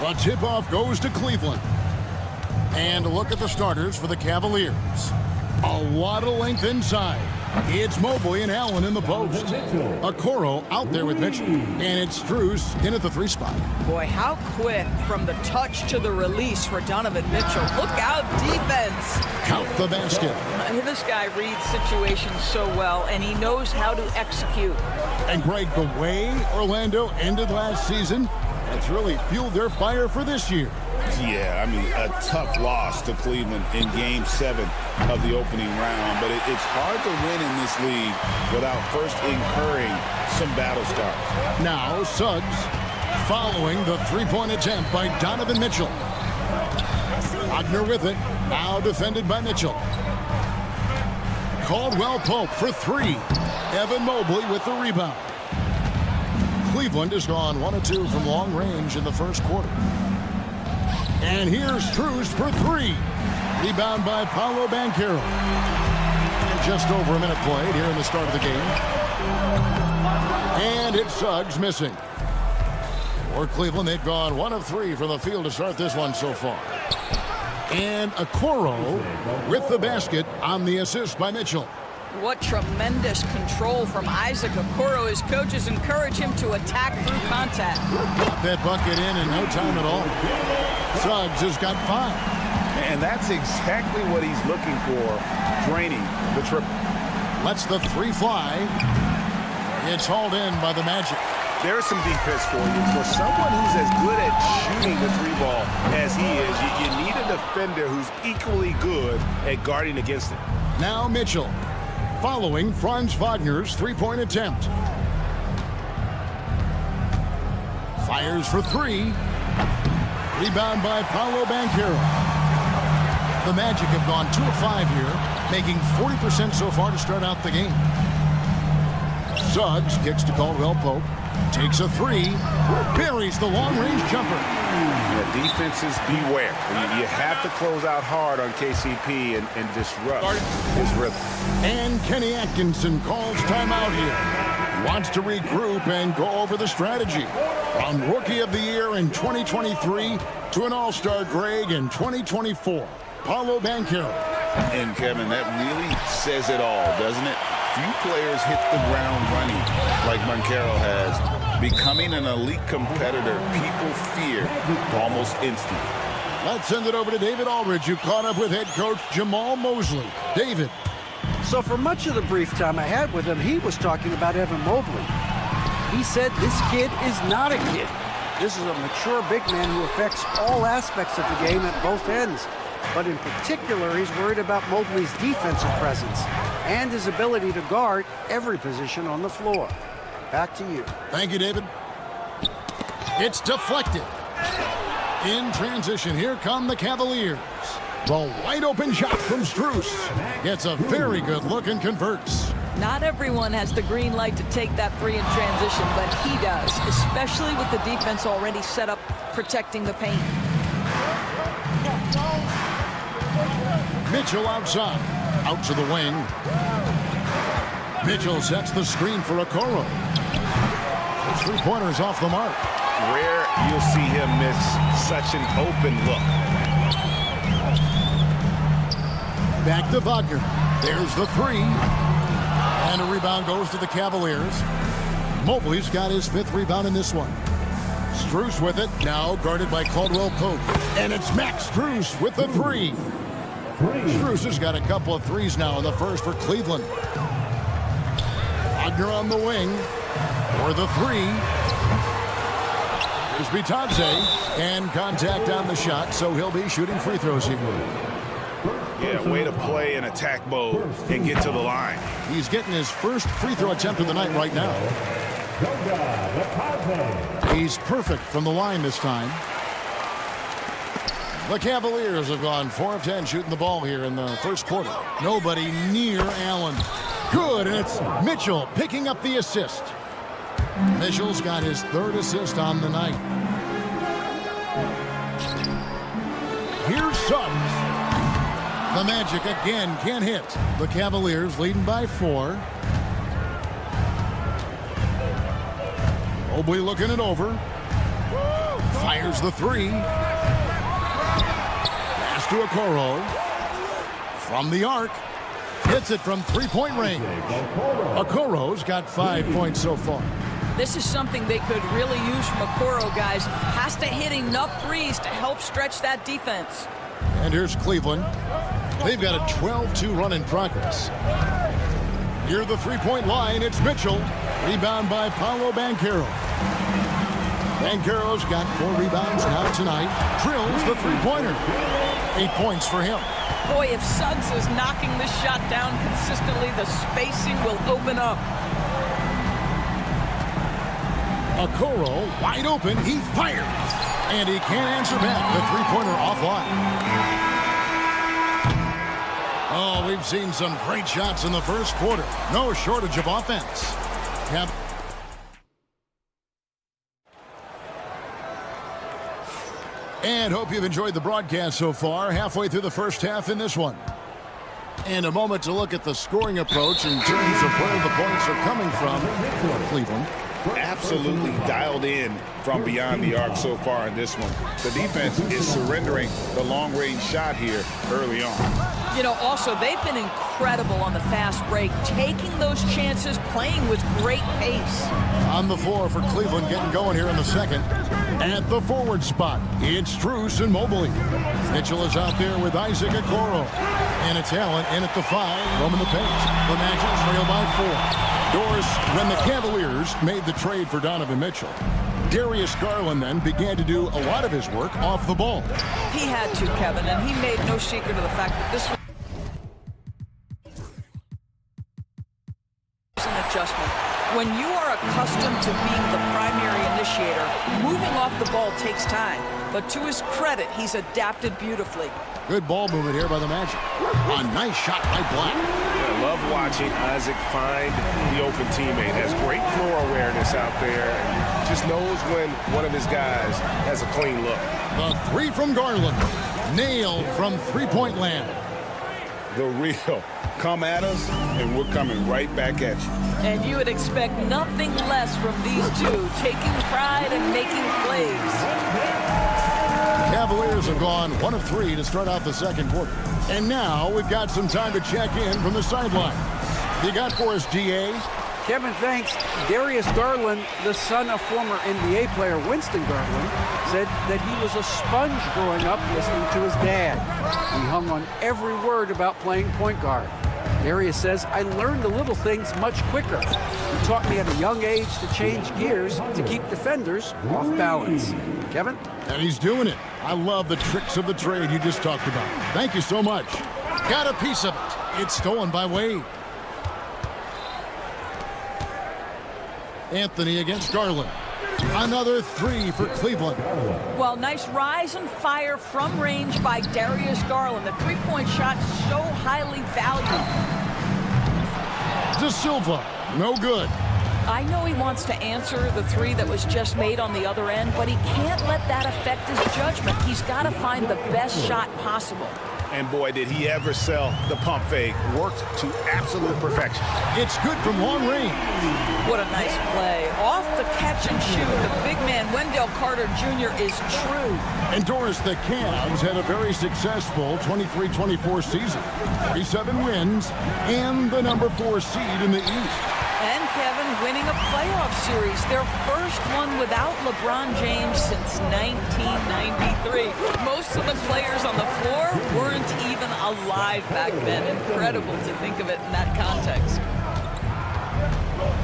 The tip-off goes to Cleveland. And look at the starters for the Cavaliers. A lot of length inside. It's Mobley and Allen in the post. Okoro out there with Mitchell. And it's Strus in at the 3 spot. Boy, how quick from the touch to the release for Donovan Mitchell. Look out, defense. Count the basket. This guy reads situations so well, and he knows how to execute. And Greg, the way Orlando ended last season, that's really fueled their fire for this year. Yeah, I mean, a tough loss to Cleveland in Game 7 of the opening round. But it's hard to win in this league without first incurring some battle scars. Now, Suggs following the 3-point attempt by Donovan Mitchell. Wagner with it. Now defended by Mitchell. Caldwell Pope for 3. Evan Mobley with the rebound. Cleveland has gone 1 of 2 from long range in the first quarter. And here's Strus for 3. Rebound by Paolo Banchero. And just over a minute played here in the start of the game. And it's Suggs missing. For Cleveland, they've gone 1 of 3 from the field to start this one so far. And Okoro with the basket on the assist by Mitchell. What tremendous control from Isaac Okoro. His coaches encourage him to attack through contact. Got that bucket in no time at all. Suggs has got 5. And that's exactly what he's looking for, draining the triple. Lets the 3 fly. It's hauled in by the Magic. There's some defense for you. For someone who's as good at shooting the 3-ball as he is, you need a defender who's equally good at guarding against it. Now Mitchell, following Franz Wagner's 3-point attempt. Fires for 3. Rebound by Paolo Banchero. The Magic have gone 2 of 5 here, making 40% so far to start out the game. Suggs kicks to Caldwell Pope. Takes a 3. Buries the long-range jumper. Yeah, defenses beware. You have to close out hard on KCP and disrupt his rhythm. And Kenny Atkinson calls timeout here. He wants to regroup and go over the strategy. From Rookie of the Year in 2023 to an All-Star Greg in 2024. Paolo Banchero. And Kevin, that really says it all, doesn't it? Few players hit the ground running like Banchero has. Becoming an elite competitor, people fear almost instantly. Let's send it over to David Aldridge, who caught up with head coach Jamal Mosley. David. So for much of the brief time I had with him, he was talking about Evan Mobley. He said this kid is not a kid. This is a mature big man who affects all aspects of the game at both ends. But in particular, he's worried about Mobley's defensive presence and his ability to guard every position on the floor. Back to you. Thank you, David. It's deflected. In transition, here come the Cavaliers. The wide open shot from Strus. Gets a very good look and converts. Not everyone has the green light to take that 3 in transition, but he does, especially with the defense already set up protecting the paint. Mitchell outside. Out to the wing. Mitchell sets the screen for Okoro. His 3-pointer's off the mark. Rare you'll see him miss such an open look. Back to Wagner. There's the 3. And a rebound goes to the Cavaliers. Mobley's got his 5th rebound in this one. Strus with it, now guarded by Caldwell Pope. And it's Max Strus with the 3. Strus has got a couple of 3s now in the first for Cleveland. Wagner on the wing for the 3. Here's Bitadze, and contact on the shot, so he'll be shooting free throws here. Yeah, way to play in attack mode and get to the line. He's getting his first free throw attempt of the night right now. He's perfect from the line this time. The Cavaliers have gone 4 of 10 shooting the ball here in the first quarter. Nobody near Allen. Good, and it's Mitchell picking up the assist. Mitchell's got his 3rd assist on the night. Here's Suggs. The Magic again can't hit. The Cavaliers leading by 4. Mobley looking it over. Fires the three. Pass to Okoro. From the arc. Hits it from three-point range. Okoro's got 5 points so far. This is something they could really use from Okoro, guys. Has to hit enough threes to help stretch that defense. And here's Cleveland. They've got a 12-2 run in progress. Near the three-point line, it's Mitchell. Rebound by Paolo Banchero. Banchero's got 4 rebounds now tonight. Drills the three-pointer. 8 points for him. Boy, if Suggs is knocking this shot down consistently, the spacing will open up. Okoro wide open. He fires. And he can't answer back. The three-pointer offline. Oh, we've seen some great shots in the first quarter. No shortage of offense. And hope you've enjoyed the broadcast so far. Halfway through the first half in this one. And a moment to look at the scoring approach in terms of where the points are coming from for Cleveland. Absolutely dialed in from beyond the arc so far in this one. The defense is surrendering the long-range shot here early on. You know, also, they've been incredible on the fast break, taking those chances, playing with great pace. On the floor for Cleveland, getting going here in the second. At the forward spot, it's Strus and Mobley. Mitchell is out there with Isaac Okoro. And it's Allen in at the 5, roaming the paint. The Magic trail by 4. Doris, when the Cavaliers made the trade for Donovan Mitchell, Darius Garland then began to do a lot of his work off the ball. He had to, Kevin, and he made no secret of the fact that this was an adjustment. When you are accustomed to being the primary initiator, moving off the ball takes time. But to his credit, he's adapted beautifully. Good ball movement here by the Magic. A nice shot by Black. I love watching Isaac find the open teammate. Has great floor awareness out there. And just knows when one of his guys has a clean look. The three from Garland. Nailed from three-point land. The real. Come at us, and we're coming right back at you. And you would expect nothing less from these two, taking pride and making plays. Cavaliers have gone 1 of 3 to start out the second quarter. And now we've got some time to check in from the sideline. You got for us, DA? Kevin, thanks. Darius Garland, the son of former NBA player Winston Garland, said that he was a sponge growing up listening to his dad. He hung on every word about playing point guard. Darius says, I learned the little things much quicker. He taught me at a young age to change gears to keep defenders off balance. Kevin? And he's doing it. I love the tricks of the trade you just talked about. Thank you so much. Got a piece of it. It's stolen by Wade. Anthony against Garland. Another 3 for Cleveland. Well, nice rise and fire from range by Darius Garland. The three-point shot so highly valued. De Silva, no good. I know he wants to answer the 3 that was just made on the other end, but he can't let that affect his judgment. He's got to find the best shot possible. And boy, did he ever sell the pump fake. Worked to absolute perfection. It's good from long range. What a nice play. Off the catch and shoot, the big man, Wendell Carter Jr. is true. And Doris, the Cavs had a very successful 23-24 season. 37 wins and the number 4 seed in the East. And Kevin winning a playoff series, their first one without LeBron James since 1993. Most of the players on the floor weren't even alive back then. Incredible to think of it in that context.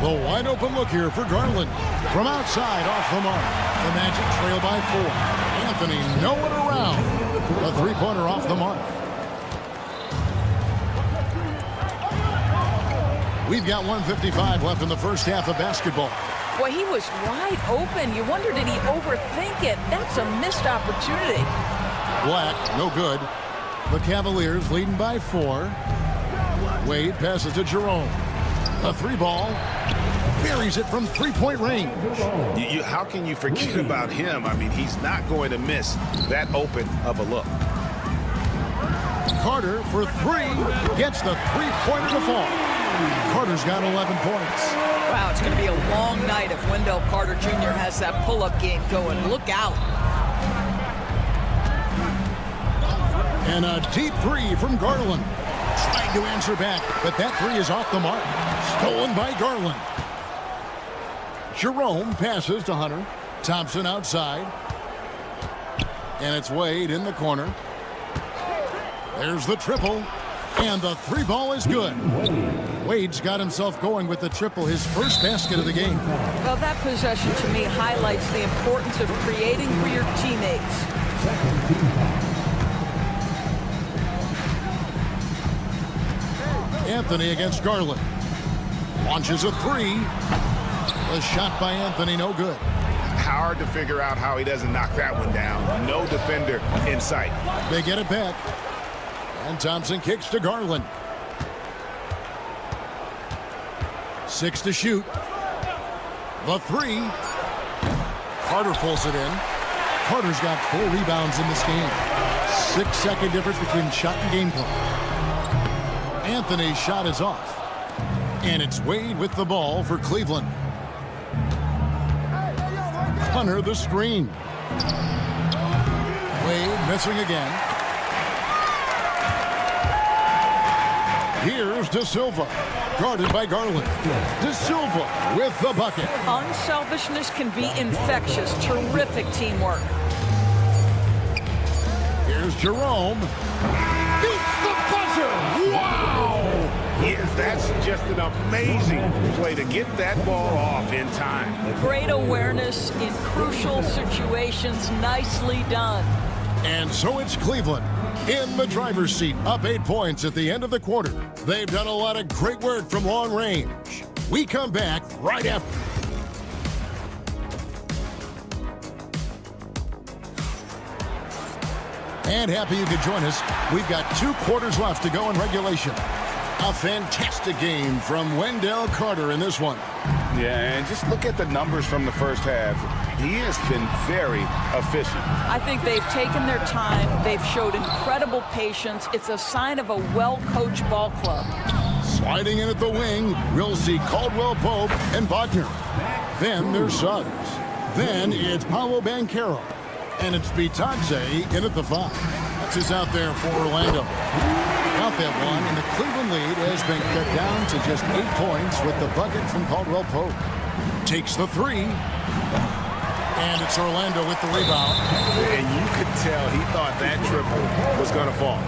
The wide open look here for Garland. From outside, off the mark. The Magic trail by 4. Anthony nowhere around. The three-pointer off the mark. We've got 1:55 left in the first half of basketball. Boy, he was wide open. You wonder, did he overthink it? That's a missed opportunity. Black, no good. The Cavaliers leading by 4. Wade passes to Jerome. A 3-ball. Buries it from three-point range. How can you forget about him? I mean, he's not going to miss that open of a look. Carter for 3. Gets the three-pointer to fall. Carter's got 11 points. Wow, it's going to be a long night if Wendell Carter Jr. has that pull-up game going. Look out. And a deep three from Garland. Trying to answer back, but that three is off the mark. Stolen by Garland. Jerome passes to Hunter. Thompson outside. And it's Wade in the corner. There's the triple. And the three ball is good. Wade's got himself going with the triple, his first basket of the game. Well, that possession to me highlights the importance of creating for your teammates. Anthony against Garland. Launches a three. A shot by Anthony, no good. Hard to figure out how he doesn't knock that one down. No defender in sight. They get it back. And Thompson kicks to Garland. 6 to shoot. The three. Carter pulls it in. Carter's got 4 rebounds in this game. 6-second difference between shot and game clock. Anthony's shot is off. And it's Wade with the ball for Cleveland. Hunter the screen. Wade missing again. Here's De Silva, guarded by Garland. De Silva with the bucket. Unselfishness can be infectious. Terrific teamwork. Here's Jerome. Beats the buzzer. Wow! Yes, that's just an amazing play to get that ball off in time. Great awareness in crucial situations. Nicely done. And so it's Cleveland in the driver's seat, up 8 points at the end of the quarter. They've done a lot of great work from long range. We come back right after. And happy you could join us. We've got 2 quarters left to go in regulation. A fantastic game from Wendell Carter in this one. Yeah, and just look at the numbers from the first half. He has been very efficient. I think they've taken their time. They've showed incredible patience. It's a sign of a well-coached ball club. Sliding in at the wing, we'll see Caldwell Pope and Wagner. Then there's Suggs. Then it's Paolo Banchero. And it's Bitadze in at the 5. That's just out there for Orlando. Out that one, and the Cleveland lead has been cut down to just 8 points with the bucket from Caldwell Pope. Takes the 3. And it's Orlando with the rebound. And you could tell he thought that triple was going to fall.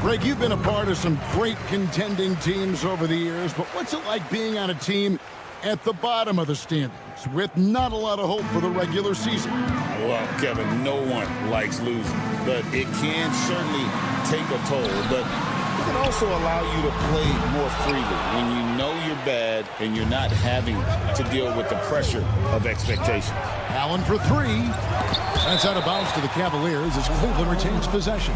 Greg, you've been a part of some great contending teams over the years, but what's it like being on a team at the bottom of the standings with not a lot of hope for the regular season? Well, Kevin, no one likes losing, but it can certainly take a toll. But it can also allow you to play more freely when you know you're bad and you're not having to deal with the pressure of expectation. Allen for 3. That's out of bounds to the Cavaliers as Cleveland retains possession.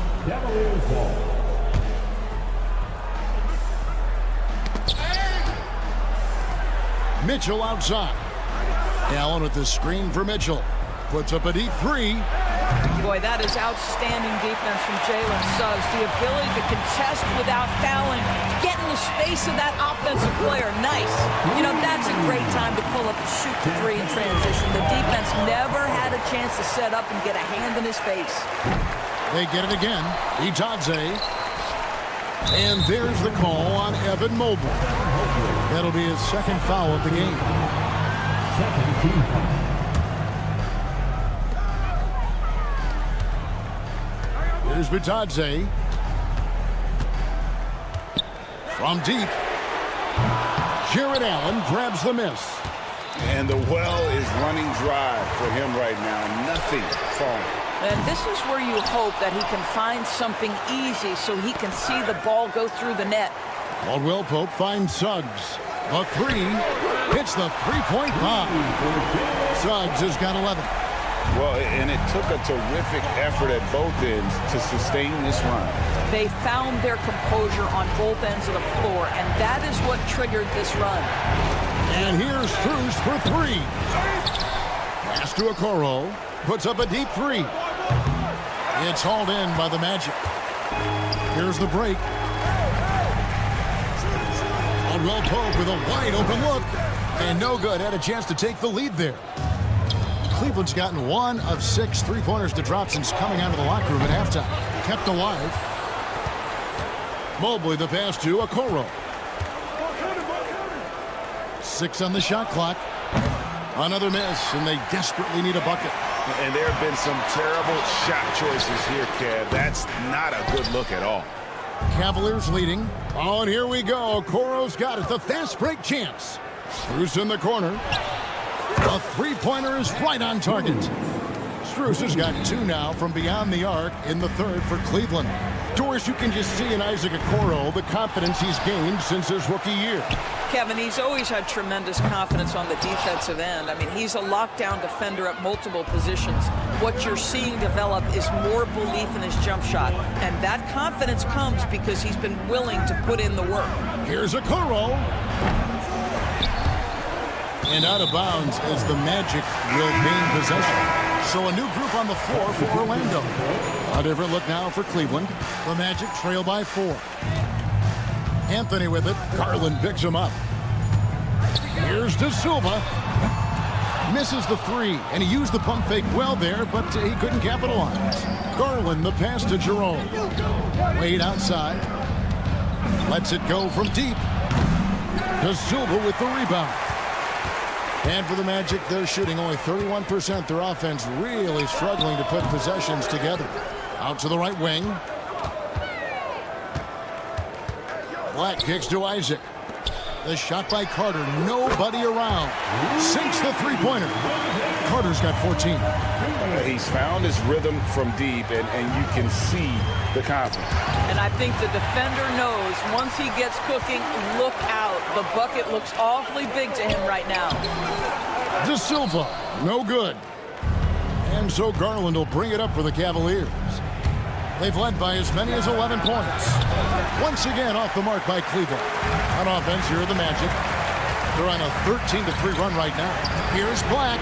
Mitchell outside. Allen with the screen for Mitchell. Puts up a deep 3. Boy, that is outstanding defense from Jalen Suggs. The ability to contest without fouling, get in the space of that offensive player. Nice. You know, that's a great time to pull up and shoot the 3 in transition. The defense never had a chance to set up and get a hand in his face. They get it again. Bitadze. And there's the call on Evan Mobley. That'll be his 2nd foul of the game. Here's Bitadze. From deep. Jared Allen grabs the miss. And the well is running dry for him right now. Nothing falling. And this is where you hope that he can find something easy so he can see the ball go through the net. Caldwell Pope finds Suggs. The 3 hits the 3-point bomb. Suggs has got 11. Well, and it took a terrific effort at both ends to sustain this run. They found their composure on both ends of the floor, and that is what triggered this run. And here's Strus for 3. Pass to Okoro. Puts up a deep 3. It's hauled in by the Magic. Here's the break. Caldwell Pope with a wide open look. And no good. Had a chance to take the lead there. Cleveland's gotten 1 of 6 3-pointers to drop since coming out of the locker room at halftime. Kept alive. Mobley the pass to Okoro. 6 on the shot clock. Another miss, and they desperately need a bucket. And there have been some terrible shot choices here, Kev. That's not a good look at all. Cavaliers leading. Oh, and here we go. Okoro's got it. The fast break chance. Strus in the corner. A 3-pointer is right on target. Strus has got 2 now from beyond the arc in the third for Cleveland. Doris, you can just see in Isaac Okoro the confidence he's gained since his rookie year. Kevin, he's always had tremendous confidence on the defensive end. I mean, he's a lockdown defender at multiple positions. What you're seeing develop is more belief in his jump shot. And that confidence comes because he's been willing to put in the work. Here's Okoro. And out of bounds as the Magic will gain possession. So a new group on the floor for Orlando. A different look now for Cleveland. The Magic trail by 4. Anthony with it. Garland picks him up. Here's De Silva. Misses the 3, and he used the pump fake well there, but he couldn't capitalize. Garland the pass to Jerome. Wade outside. Lets it go from deep. De Silva with the rebound. And for the Magic, they're shooting only 31%. Their offense really struggling to put possessions together. Out to the right wing. Black kicks to Isaac. The shot by Carter. Nobody around. Sinks the 3-pointer. Carter's got 14. He's found his rhythm from deep, and you can see the confidence. And I think the defender knows once he gets cooking, look out. The bucket looks awfully big to him right now. De Silva, no good. And so Garland will bring it up for the Cavaliers. They've led by as many as 11 points. Once again off the mark by Cleveland. On offense, here are the Magic. They're on a 13-3 run right now. Here's Black.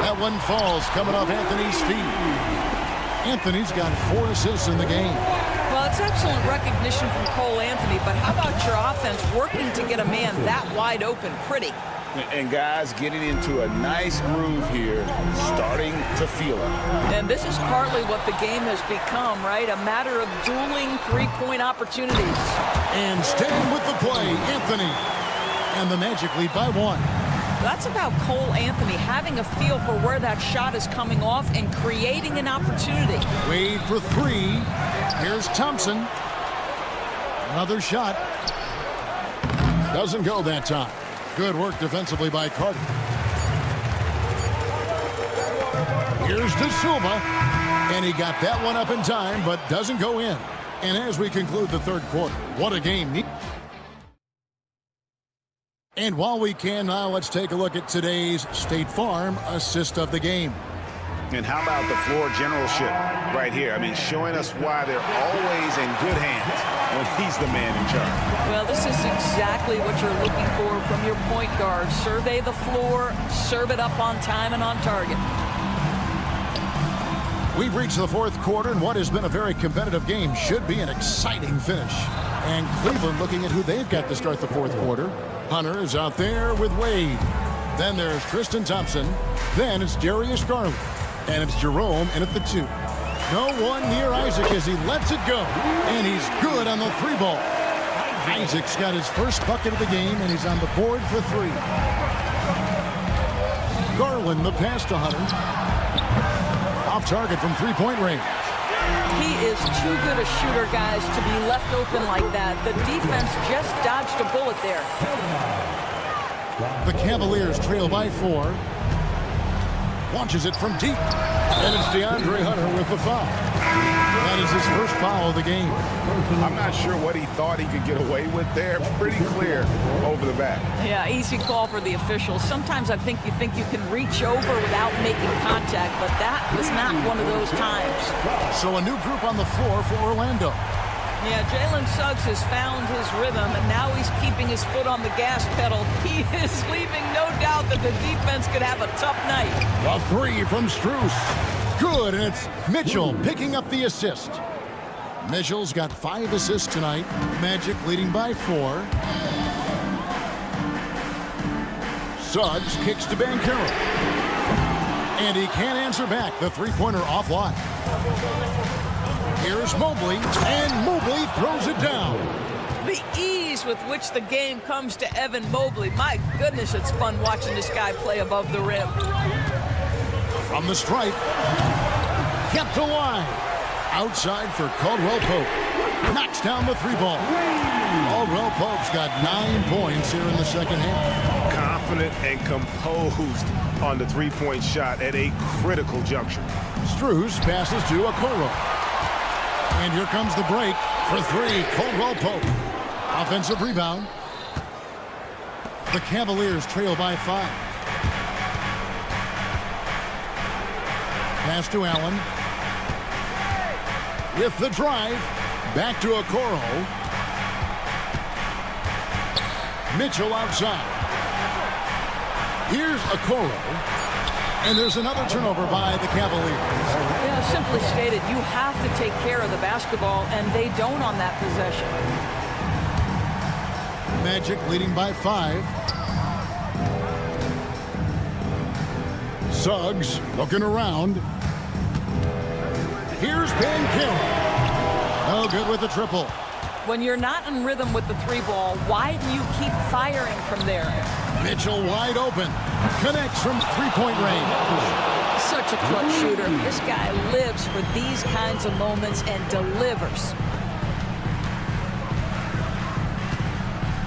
That one falls coming off Anthony's feet. Anthony's got 4 assists in the game. Well, it's excellent recognition from Cole Anthony, but how about your offense working to get a man that wide open pretty? And guys getting into a nice groove here, starting to feel it. And this is partly what the game has become, right? A matter of dueling 3-point opportunities. And staying with the play, Anthony. And the Magic lead by 1. That's about Cole Anthony having a feel for where that shot is coming off and creating an opportunity. Wade for 3. Here's Thompson. Another shot. Doesn't go that time. Good work defensively by Carter. Here's De Silva. And he got that one up in time, but doesn't go in. And as we conclude the third quarter, what a game. And while we can now, let's take a look at today's State Farm assist of the game. And how about the floor generalship right here? I mean, showing us why they're always in good hands when he's the man in charge. Well, this is exactly what you're looking for from your point guard. Survey the floor, serve it up on time and on target. We've reached the fourth quarter, and what has been a very competitive game should be an exciting finish. And Cleveland looking at who they've got to start the fourth quarter. Hunter is out there with Wade. Then there's Tristan Thompson. Then it's Darius Garland. And it's Jerome in at the 2. No one near Isaac as he lets it go. And he's good on the 3 ball. Isaac's got his first bucket of the game, and he's on the board for 3. Garland the pass to Hunter. Off target from 3-point range. He is too good a shooter, guys, to be left open like that. The defense just dodged a bullet there. The Cavaliers trail by 4. Launches it from deep. And it's DeAndre Hunter with the foul. That is his first foul of the game. I'm not sure what he thought he could get away with there. Pretty clear over the back. Yeah, easy call for the officials. Sometimes I think you can reach over without making contact, but that was not one of those times. So a new group on the floor for Orlando. Yeah, Jalen Suggs has found his rhythm, and now he's keeping his foot on the gas pedal. He is leaving no doubt that the defense could have a tough night. A 3 from Strus. Good, and it's Mitchell picking up the assist. Mitchell's got 5 assists tonight. Magic leading by 4. Suggs kicks to Banchero. And he can't answer back. The three-pointer offline. Here's Mobley, and Mobley throws it down. The ease with which the game comes to Evan Mobley. My goodness, it's fun watching this guy play above the rim. From the stripe. Kept alive. Outside for Caldwell Pope. Knocks down the three ball. Caldwell Pope's got 9 points here in the second half. Confident and composed on the three-point shot at a critical juncture. Strus passes to Okoro. And here comes the break for three. Caldwell Pope. Offensive rebound. The Cavaliers trail by 5. Pass to Allen. With the drive. Back to Okoro. Mitchell outside. Here's Okoro. And there's another turnover by the Cavaliers. Yeah, simply stated, you have to take care of the basketball, and they don't on that possession. Magic leading by 5. Suggs looking around. Here's Banchero. No good with the triple. When you're not in rhythm with the three ball, why do you keep firing from there? Mitchell wide open. Connects from three-point range. Such a clutch shooter. This guy lives for these kinds of moments and delivers.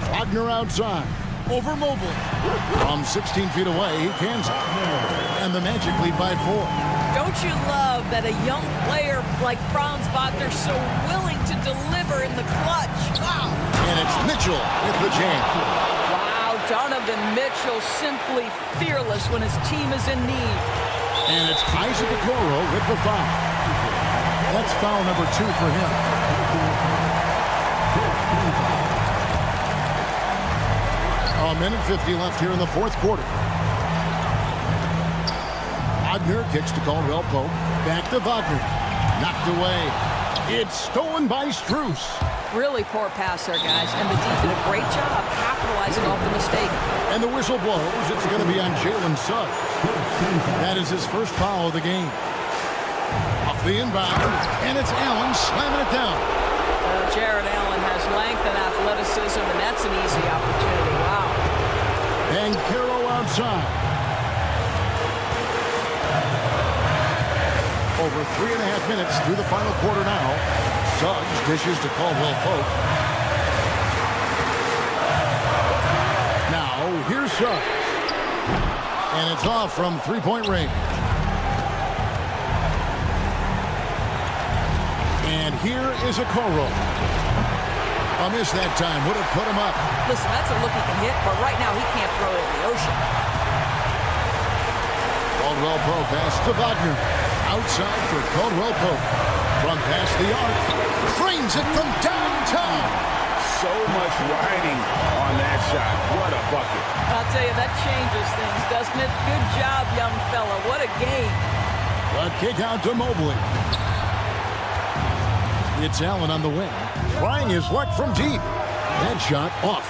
Wagner outside. Over Mobley. From 16 feet away, he cans it. And the Magic lead by 4. Don't you love that a young player like Franz Wagner so willing to deliver in the clutch? Wow. And it's Mitchell with the jam. Wow, Donovan Mitchell simply fearless when his team is in need. And it's Isaac Okoro with the foul. That's foul number 2 for him. A minute 50 left here in the fourth quarter. Wagner kicks to Caldwell Pope. Back to Wagner. Knocked away. It's stolen by Strus. Really poor pass there, guys. And the D did a great job capitalizing off the mistake. And the whistle blows. It's going to be on Jalen Suggs. That is his first foul of the game. Off the inbound. And it's Allen slamming it down. Jared Allen has length and athleticism, and that's an easy opportunity. Wow. And Banchero outside. Over 3.5 minutes through the final quarter now. Suggs dishes to Caldwell Pope. Now, here's Suggs. And it's off from three-point range. And here is Okoro. A miss that time would have put him up. Listen, that's a look he can hit, but right now he can't throw it in the ocean. Caldwell Pope pass to Wagner. Outside for Caldwell Pope. From past the arc. Frames it from downtown. So much riding on that shot. What a bucket. I'll tell you, that changes things, doesn't it? Good job, young fella. What a game. The kick out to Mobley. It's Allen on the wing. Trying his luck from deep. That shot off.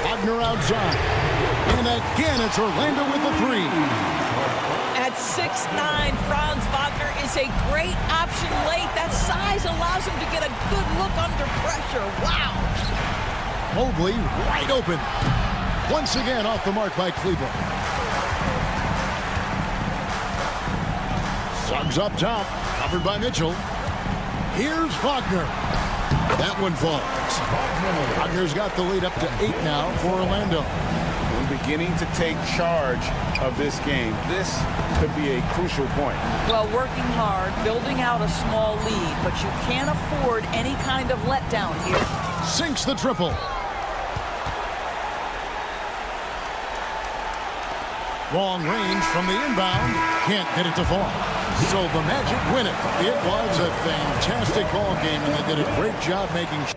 Wagner outside. And again, it's Orlando with the 3. At 6'9", Franz Wagner is a great option late. That size allows him to get a good look under pressure. Wow. Mobley wide open. Once again off the mark by Cleveland. Suggs up top. Covered by Mitchell. Here's Wagner. That one falls. Wagner's got the lead up to 8 now for Orlando. And beginning to take charge of this game. This could be a crucial point. Well, working hard, building out a small lead, but you can't afford any kind of letdown here. Sinks the triple. Long range from the inbound. Can't get it to fall. So the Magic win it. It was a fantastic ball game, and they did a great job making sure.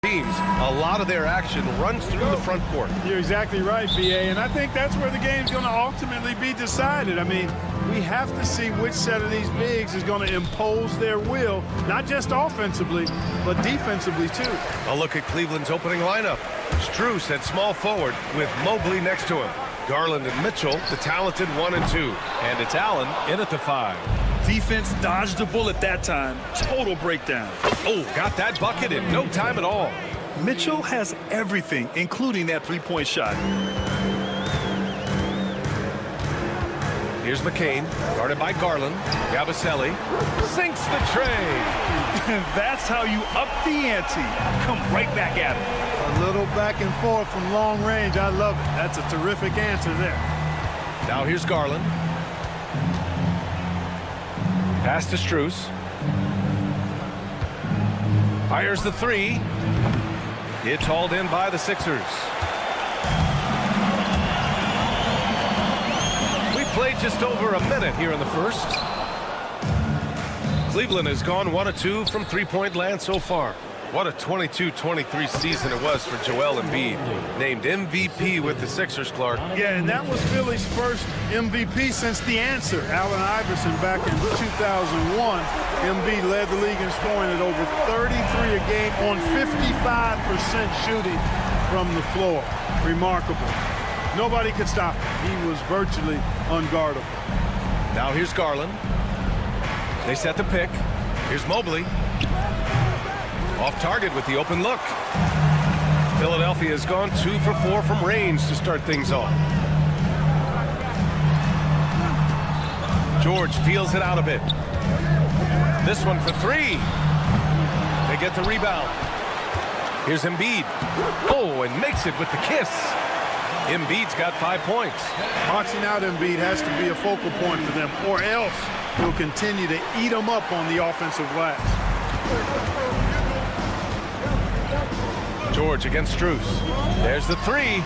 Teams, a lot of their action runs through the front court. You're exactly right, BA, and I think that's where the game's going to ultimately be decided. I mean, we have to see which set of these bigs is going to impose their will, not just offensively, but defensively, too. A look at Cleveland's opening lineup. Strus at small forward with Mobley next to him. Garland and Mitchell, the talented 1 and 2. And it's Allen in at the 5. Defense dodged the bullet that time. Total breakdown. Oh, got that bucket in no time at all. Mitchell has everything, including that three-point shot. Here's McCain, guarded by Garland. Gabaselli sinks the tray. That's how you up the ante. Come right back at him. A little back and forth from long range. I love it. That's a terrific answer there. Now here's Garland. Pass to Strus. Fires the 3. It's hauled in by the Sixers. We played just over a minute here in the first. Cleveland has gone 1 of 2 from three-point land so far. What a 22-23 season it was for Joel Embiid. Named MVP with the Sixers, Clark. Yeah, and that was Philly's first MVP since the answer. Allen Iverson back in 2001. Embiid led the league in scoring at over 33 a game on 55% shooting from the floor. Remarkable. Nobody could stop him. He was virtually unguardable. Now here's Garland. They set the pick. Here's Mobley. Off target with the open look. Philadelphia has gone 2 for 4 from range to start things off. George feels it out a bit. This one for 3. They get the rebound. Here's Embiid. Oh, and makes it with the kiss. Embiid's got 5 points. Boxing out Embiid has to be a focal point for them, or else he'll continue to eat them up on the offensive glass. George against Strus. There's the 3.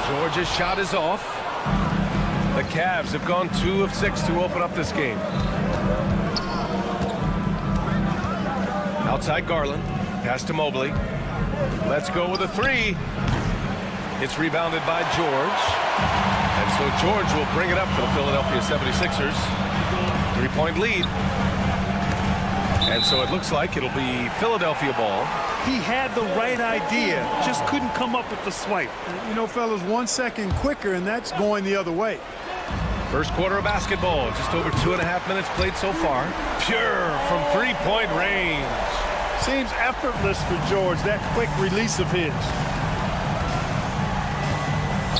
George's shot is off. The Cavs have gone 2 of 6 to open up this game. Outside Garland. Pass to Mobley. Let's go with a 3. It's rebounded by George. And so George will bring it up for the Philadelphia 76ers. 3-point lead. And so it looks like it'll be Philadelphia ball. He had the right idea, just couldn't come up with the swipe. You know, fellas, 1 second quicker, and that's going the other way. First quarter of basketball, just over 2.5 minutes played so far. Pure from 3-point range. Seems effortless for George, that quick release of his.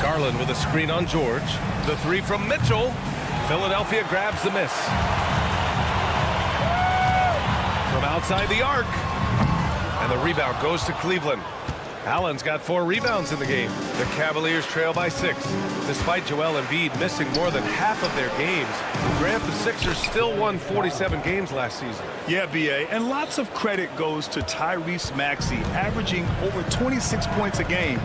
Garland with a screen on George. The 3 from Mitchell. Philadelphia grabs the miss. From outside the arc. And the rebound goes to Cleveland. Allen's got 4 rebounds in the game. The Cavaliers trail by 6. Despite Joel Embiid missing more than half of their games, Grant, the Sixers still won 47 games last season. Yeah, BA, and lots of credit goes to Tyrese Maxey, averaging over 26 points a game.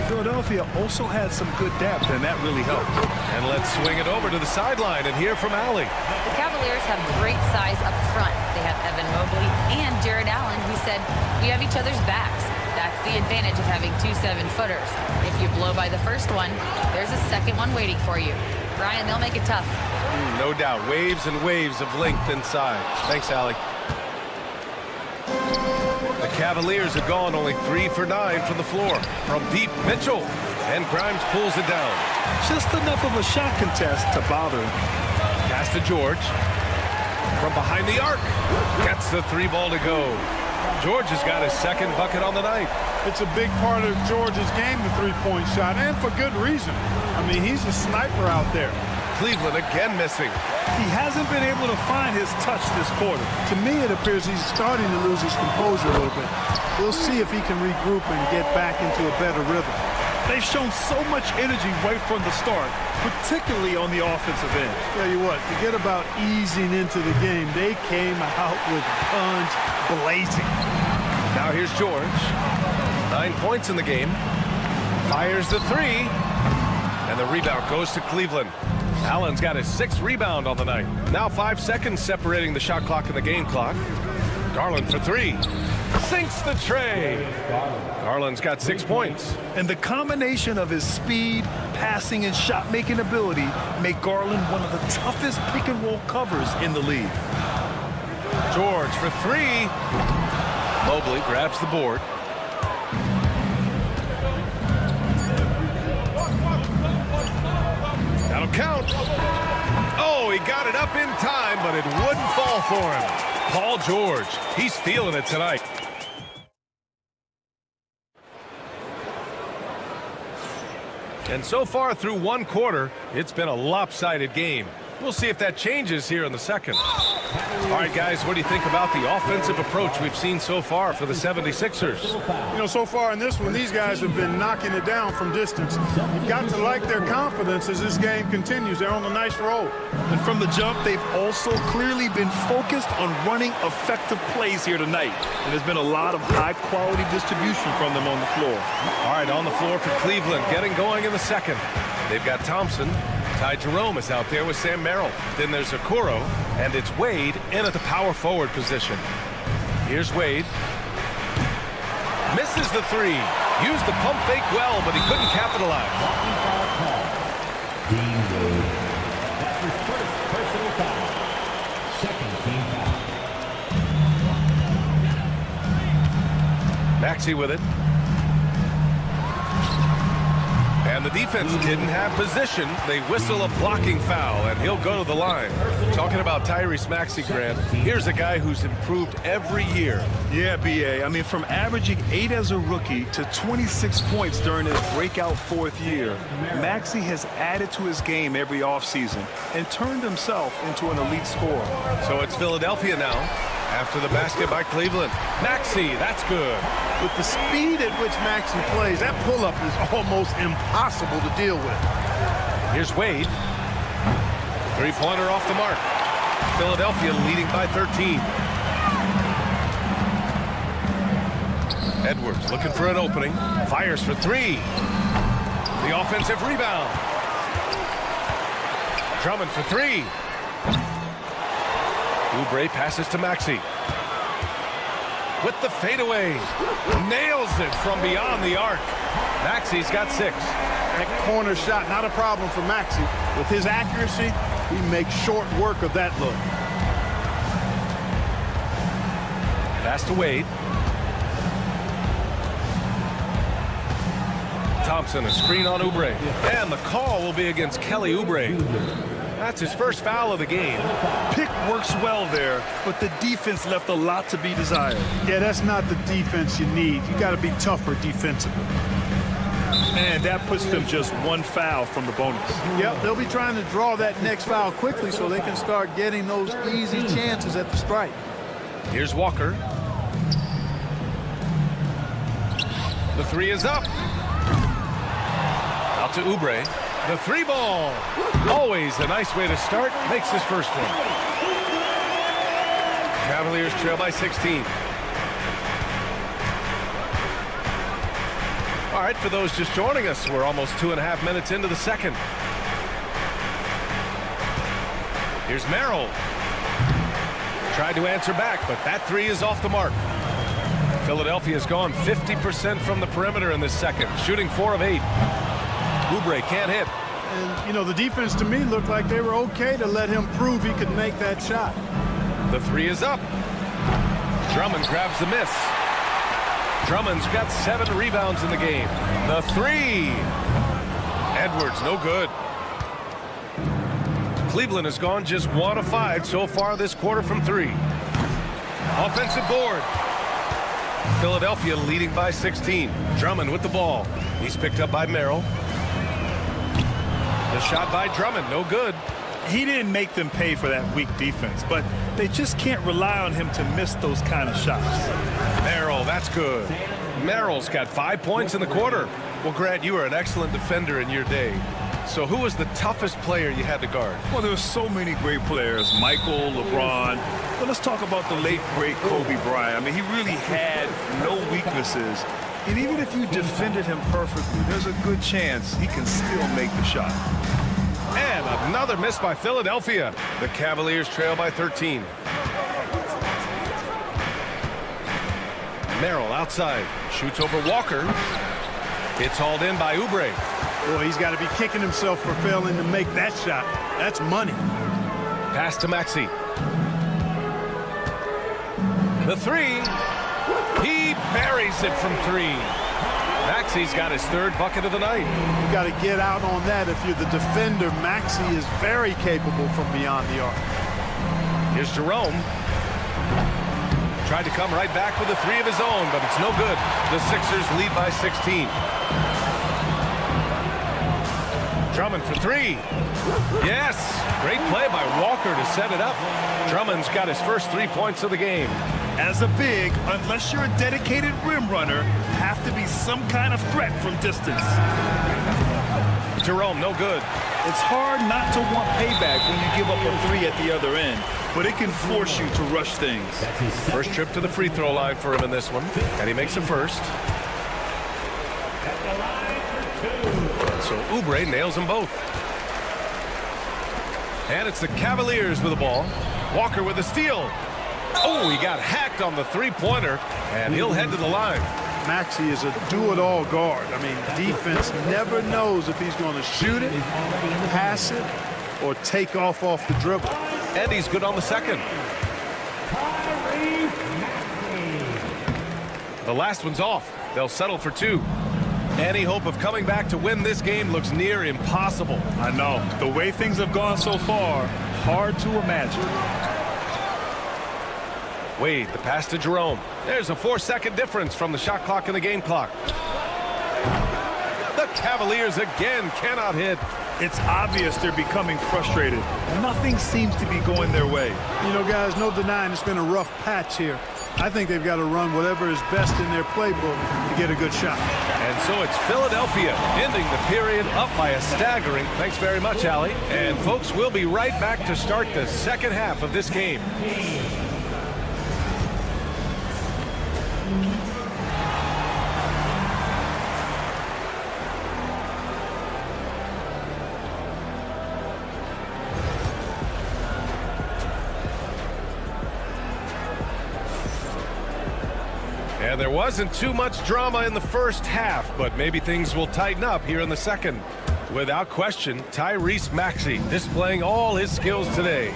Philadelphia also had some good depth, and that really helped. And let's swing it over to the sideline and hear from Allie. The Cavaliers have great size up front. They have Evan Mobley and Jared Allen, who said, we have each other's backs. That's the advantage of having 2 7-footers. If you blow by the first one, there's a second one waiting for you. Brian, they'll make it tough. No doubt. Waves and waves of length inside. Thanks, Allie. The Cavaliers have gone only 3 for 9 from the floor. From deep, Mitchell. And Grimes pulls it down. Just enough of a shot contest to bother him. Pass to George. From behind the arc. Gets the 3 ball to go. George has got his second bucket on the night. It's a big part of George's game, the 3-point shot, and for good reason. I mean, he's a sniper out there. Cleveland again missing. He hasn't been able to find his touch this quarter. To me, it appears he's starting to lose his composure a little bit. We'll see if he can regroup and get back into a better rhythm. They've shown so much energy right from the start, particularly on the offensive end. Tell you what, forget about easing into the game. They came out with guns blazing. Now here's George. 9 points in the game. Fires the three. And the rebound goes to Cleveland. Allen's got his 6th rebound on the night. Now 5 seconds separating the shot clock and the game clock. Garland for three. Sinks the tray. Garland's got 6 points. And the combination of his speed, passing, and shot-making ability make Garland one of the toughest pick-and-roll covers in the league. George for three. Mobley grabs the board. That'll count. Oh, he got it up in time, but it wouldn't fall for him. Paul George, he's feeling it tonight. And so far through 1 quarter, it's been a lopsided game. We'll see if that changes here in the second. All right, guys, what do you think about the offensive approach we've seen so far for the 76ers? You know, so far in this one, these guys have been knocking it down from distance. You've got to like their confidence as this game continues. They're on a nice roll. And from the jump, they've also clearly been focused on running effective plays here tonight. And there's been a lot of high-quality distribution from them on the floor. All right, on the floor for Cleveland, getting going in the second. They've got Thompson. Ty Jerome is out there with Sam Merrill. Then there's Okoro, and it's Wade in at the power forward position. Here's Wade. Misses the three. Used the pump fake well, but he couldn't capitalize. Dean Wade. That's his first personal foul. Second team foul. Maxey with it. And the defense didn't have position. They whistle a blocking foul, and he'll go to the line. Talking about Tyrese Maxey, Grant, here's a guy who's improved every year. Yeah, B.A. I mean, from averaging 8 as a rookie to 26 points during his breakout 4th year, Maxey has added to his game every offseason and turned himself into an elite scorer. So it's Philadelphia now after the basket by Cleveland. Maxey, that's good. With the speed at which Maxey plays, that pull-up is almost impossible to deal with. Here's Wade. Three-pointer off the mark. Philadelphia leading by 13. Edwards looking for an opening. Fires for three. The offensive rebound. Drummond for three. Oubre passes to Maxey. With the fadeaway. Nails it from beyond the arc. Maxey's got 6. That corner shot, not a problem for Maxey. With his accuracy, he makes short work of that look. Pass to Wade. Thompson, a screen on Oubre. And the call will be against Kelly Oubre. That's his first foul of the game. Pick works well there, but the defense left a lot to be desired. Yeah, that's not the defense you need. You got to be tougher defensively. And that puts them just 1 foul from the bonus. Yep, they'll be trying to draw that next foul quickly so they can start getting those easy chances at the strike. Here's Walker. The three is up. Out to Oubre. The three ball. Always a nice way to start. Makes his first one. Cavaliers trail by 16. All right, for those just joining us, we're almost 2.5 minutes into the second. Here's Merrill. Tried to answer back, but that three is off the mark. Philadelphia's gone 50% from the perimeter in this second, shooting 4 of 8. Oubre can't hit. And, you know, the defense to me looked like they were okay to let him prove he could make that shot. The three is up. Drummond grabs the miss. Drummond's got 7 rebounds in the game. The three. Edwards, no good. Cleveland has gone just 1 of 5 so far this quarter from 3. Offensive board. Philadelphia leading by 16. Drummond with the ball. He's picked up by Merrill. The shot by Drummond, no good. He didn't make them pay for that weak defense, but they just can't rely on him to miss those kind of shots. Merrill, that's good. Merrill's got 5 points in the quarter. Well, Grant, you were an excellent defender in your day. So who was the toughest player you had to guard? Well, there's so many great players, Michael, LeBron. But let's talk about the late, great Kobe Bryant. I mean, he really had no weaknesses. And even if you defended him perfectly, there's a good chance he can still make the shot. And another miss by Philadelphia. The Cavaliers trail by 13. Merrill outside. Shoots over Walker. It's hauled in by Oubre. Boy, he's got to be kicking himself for failing to make that shot. That's money. Pass to Maxey. The three. He buries it from three. Maxey's got his third bucket of the night. You got to get out on that if you're the defender. Maxey is very capable from beyond the arc. Here's Jerome. Tried to come right back with a three of his own, but it's no good. The Sixers lead by 16. Drummond for three. Yes! Great play by Walker to set it up. Drummond's got his first 3 points of the game. As a big, unless you're a dedicated rim runner, have to be some kind of threat from distance. Jerome, no good. It's hard not to want payback when you give up a three at the other end, but it can force you to rush things. First trip to the free throw line for him in this one, and he makes it first. So Oubre nails them both. And it's the Cavaliers with the ball. Walker with the steal. Oh, he got hacked on the three-pointer, and he'll head to the line. Maxey is a do-it-all guard. I mean, defense never knows if he's going to shoot it, pass it, or take off the dribble. And he's good on the second. The last one's off. They'll settle for two. Any hope of coming back to win this game looks near impossible. I know. The way things have gone so far, hard to imagine. Wade, the pass to Jerome. There's a 4-second difference from the shot clock and the game clock. The Cavaliers again cannot hit. It's obvious they're becoming frustrated. Nothing seems to be going their way. You know, guys, no denying it's been a rough patch here. I think they've got to run whatever is best in their playbook to get a good shot. And so it's Philadelphia ending the period up by a staggering. Thanks very much, Allie. And folks, we'll be right back to start the second half of this game. And there wasn't too much drama in the first half, but maybe things will tighten up here in the second. Without question, Tyrese Maxey displaying all his skills today.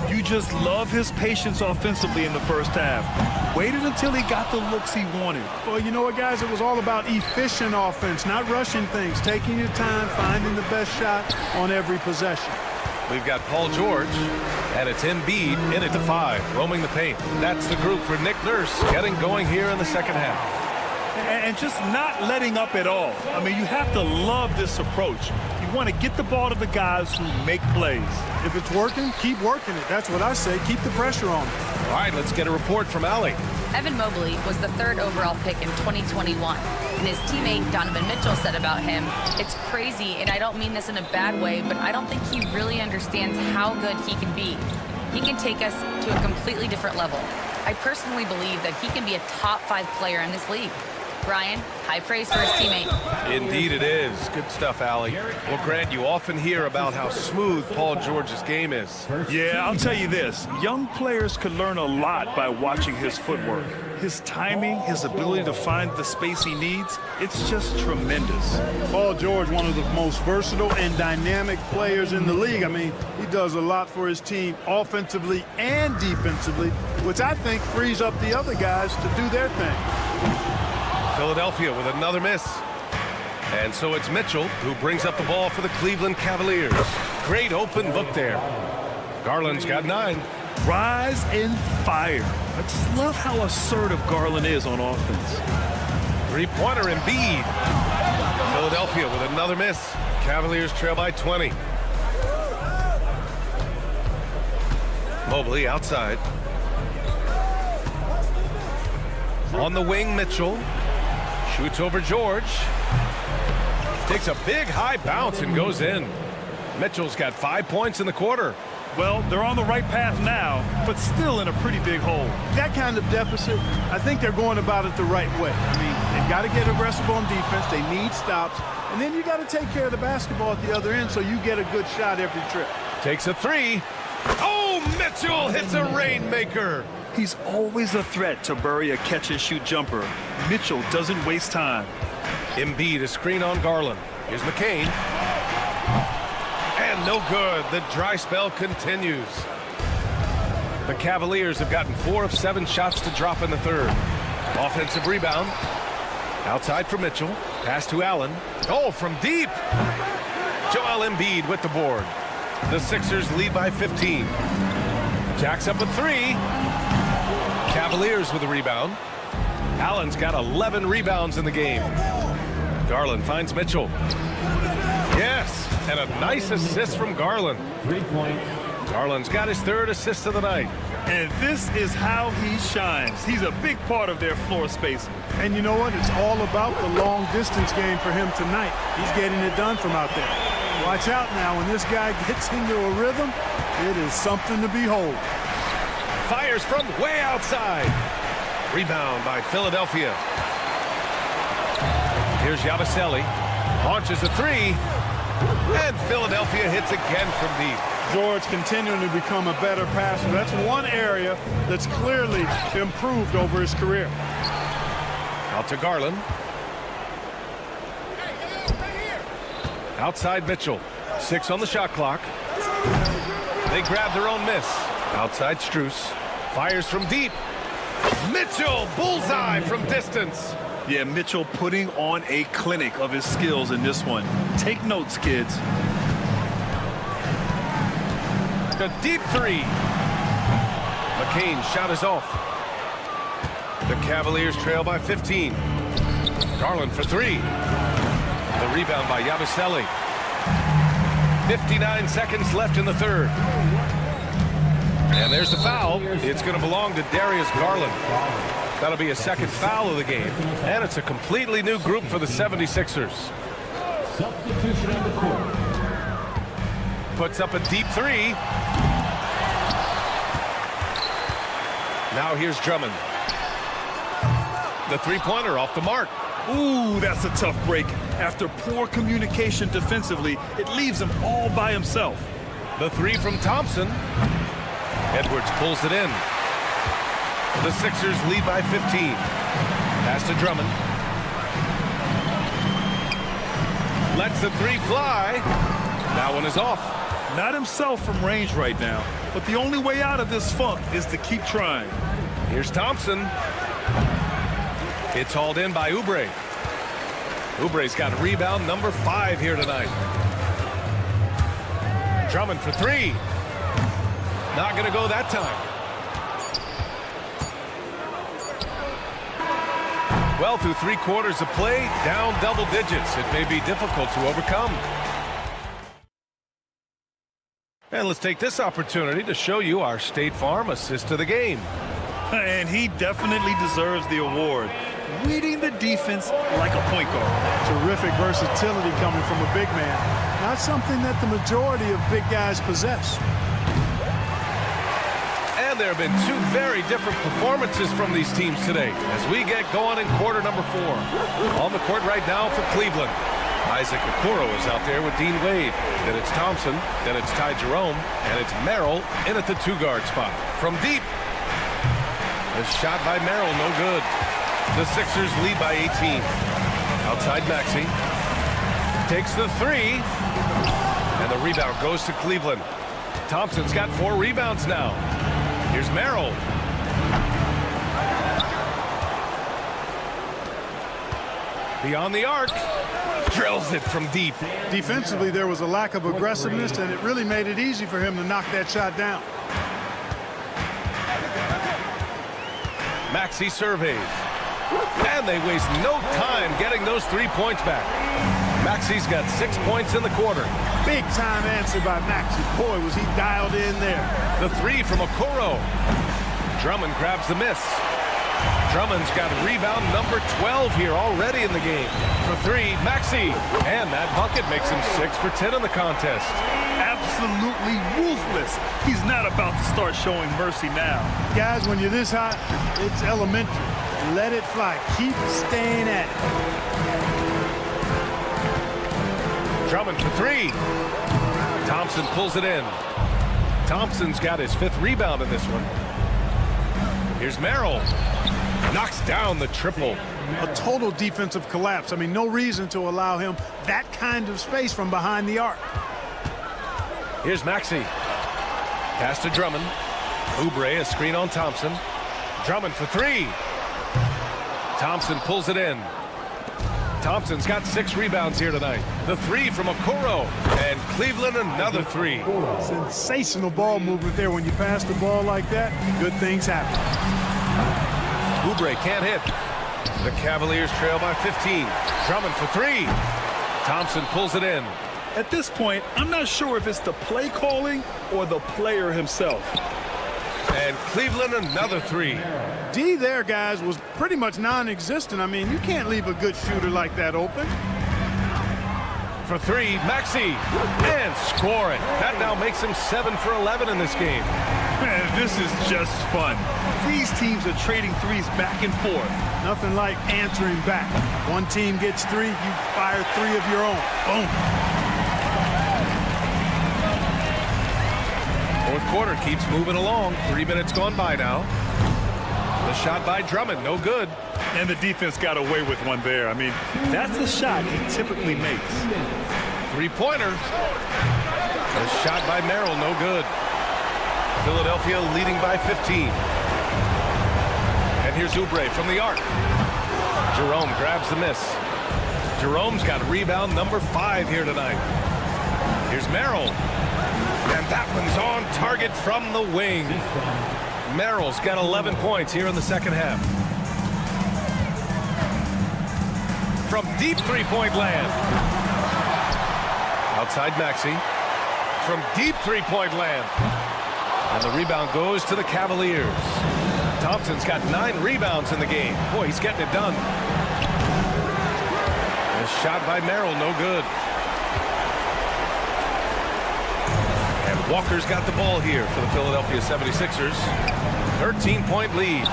You just love his patience offensively in the first half. Waited until he got the looks he wanted. Well, you know what, guys? It was all about efficient offense, not rushing things, taking your time, finding the best shot on every possession. We've got Paul George, and it's Embiid in at the 5, roaming the paint. That's the group for Nick Nurse getting going here in the second half. And just not letting up at all. I mean, you have to love this approach. You want to get the ball to the guys who make plays. If it's working, keep working it. That's what I say. Keep the pressure on them. All right, let's get a report from Allie. Evan Mobley was the 3rd overall pick in 2021. And his teammate Donovan Mitchell said about him, "It's crazy, and I don't mean this in a bad way, but I don't think he really understands how good he can be. He can take us to a completely different level. I personally believe that he can be a top 5 player in this league." Brian, high praise for his teammate. Indeed it is. Good stuff, Allie. Well, Grant, you often hear about how smooth Paul George's game is. Yeah, I'll tell you this. Young players could learn a lot by watching his footwork. His timing, his ability to find the space he needs, it's just tremendous. Paul George, one of the most versatile and dynamic players in the league. I mean, he does a lot for his team offensively and defensively, which I think frees up the other guys to do their thing. Philadelphia with another miss. And so it's Mitchell who brings up the ball for the Cleveland Cavaliers. Great open look there. Garland's got 9. Rise and fire. I just love how assertive Garland is on offense. 3-pointer Embiid. Philadelphia with another miss. Cavaliers trail by 20. Mobley outside. On the wing, Mitchell. Shoots over George. Takes a big high bounce and goes in. Mitchell's got 5 points in the quarter. Well, they're on the right path now, but still in a pretty big hole. That kind of deficit, I think they're going about it the right way. I mean, they've got to get aggressive on defense. They need stops. And then you got to take care of the basketball at the other end so you get a good shot every trip. Takes a three. Oh, Mitchell hits a rainmaker. He's always a threat to bury a catch-and-shoot jumper. Mitchell doesn't waste time. Embiid a screen on Garland. Here's McCain. And no good. The dry spell continues. The Cavaliers have gotten 4 of 7 shots to drop in the third. Offensive rebound. Outside for Mitchell. Pass to Allen. Oh, from deep. Joel Embiid with the board. The Sixers lead by 15. Jacks up a 3. Cavaliers with a rebound. Allen's got 11 rebounds in the game. Garland finds Mitchell. Yes, and a nice assist from Garland. 3 points. Garland's got his 3rd assist of the night. And this is how he shines. He's a big part of their floor space. And you know what? It's all about the long distance game for him tonight. He's getting it done from out there. Watch out now. When this guy gets into a rhythm, it is something to behold. Fires from way outside. Rebound by Philadelphia. Here's Yabusele. Launches a 3. And Philadelphia hits again from deep. George continuing to become a better passer. That's one area that's clearly improved over his career. Out to Garland. Outside Mitchell. 6 on the shot clock. They grab their own miss. Outside Strus. Fires from deep. Mitchell, bullseye from distance. Yeah, Mitchell putting on a clinic of his skills in this one. Take notes, kids. A deep 3. McCain's shot is off. The Cavaliers trail by 15. Garland for 3. The rebound by Yabusele. 59 seconds left in the third. And there's the foul. It's going to belong to Darius Garland. That'll be a second foul of the game. And it's a completely new group for the 76ers. Substitution on the court. Puts up a deep 3. Now here's Drummond. The three-pointer off the mark. Ooh, that's a tough break. After poor communication defensively, it leaves him all by himself. The 3 from Thompson. Edwards pulls it in. The Sixers lead by 15. Pass to Drummond. Lets the 3 fly. That one is off. Not himself from range right now, but the only way out of this funk is to keep trying. Here's Thompson. It's hauled in by Oubre. Oubre's got rebound number 5 here tonight. Drummond for 3. Not going to go that time. Well, through 3 quarters of play, down double digits. It may be difficult to overcome. And let's take this opportunity to show you our State Farm assist of the game. And he definitely deserves the award. Reading the defense like a point guard. Terrific versatility coming from a big man. Not something that the majority of big guys possess. And there have been 2 very different performances from these teams today as we get going in quarter number 4. On the court right now for Cleveland. Isaac Okoro is out there with Dean Wade. Then it's Thompson. Then it's Ty Jerome. And it's Merrill in at the 2-guard spot. From deep. A shot by Merrill, no good. The Sixers lead by 18. Outside Maxey. Takes the 3. And the rebound goes to Cleveland. Thompson's got 4 rebounds now. Here's Merrill. Beyond the arc. Drills it from deep. Defensively, there was a lack of aggressiveness, and it really made it easy for him to knock that shot down. Maxey surveys. And they waste no time getting those 3 points back. Maxey's got 6 points in the quarter. Big time answer by Maxey. Boy, was he dialed in there. The 3 from Okoro. Drummond grabs the miss. Drummond's got rebound number 12 here already in the game. For three, Maxey. And that bucket makes him 6 for 10 in the contest. Absolutely ruthless. He's not about to start showing mercy now. Guys, when you're this hot, it's elementary. Let it fly. Keep staying at it. Drummond for three. Thompson pulls it in. Thompson's got his 5th rebound in this one. Here's Merrill. Knocks down the triple. A total defensive collapse. I mean, no reason to allow him that kind of space from behind the arc. Here's Maxey. Pass to Drummond. Oubre, a screen on Thompson. Drummond for three. Thompson pulls it in. Thompson's got 6 rebounds here tonight. The three from Okoro. And Cleveland another 3. Sensational ball movement there. When you pass the ball like that, good things happen. Oubre can't hit. The Cavaliers trail by 15. Drummond for three. Thompson pulls it in. At this point, I'm not sure if it's the play calling or the player himself. And Cleveland another 3. D there, guys, was pretty much non-existent. I mean, you can't leave a good shooter like that open. For three, Maxey. And score it. That now makes him 7 for 11 in this game. Man, this is just fun. These teams are trading threes back and forth. Nothing like answering back. One team gets 3, you fire 3 of your own. Boom. Fourth quarter keeps moving along. 3 minutes gone by now. The shot by Drummond, no good. And the defense got away with one there. I mean, that's a shot he typically makes. Three-pointer. The shot by Merrill, no good. Philadelphia leading by 15. And here's Oubre from the arc. Jerome grabs the miss. Jerome's got rebound number 5 here tonight. Here's Merrill. And that one's on target from the wing. Merrill's got 11 points here in the second half. From deep three-point land. Outside Maxey. From deep three-point land. And the rebound goes to the Cavaliers. Thompson's got 9 rebounds in the game. Boy, he's getting it done. A shot by Merrill, no good. And Walker's got the ball here for the Philadelphia 76ers. 13-point lead.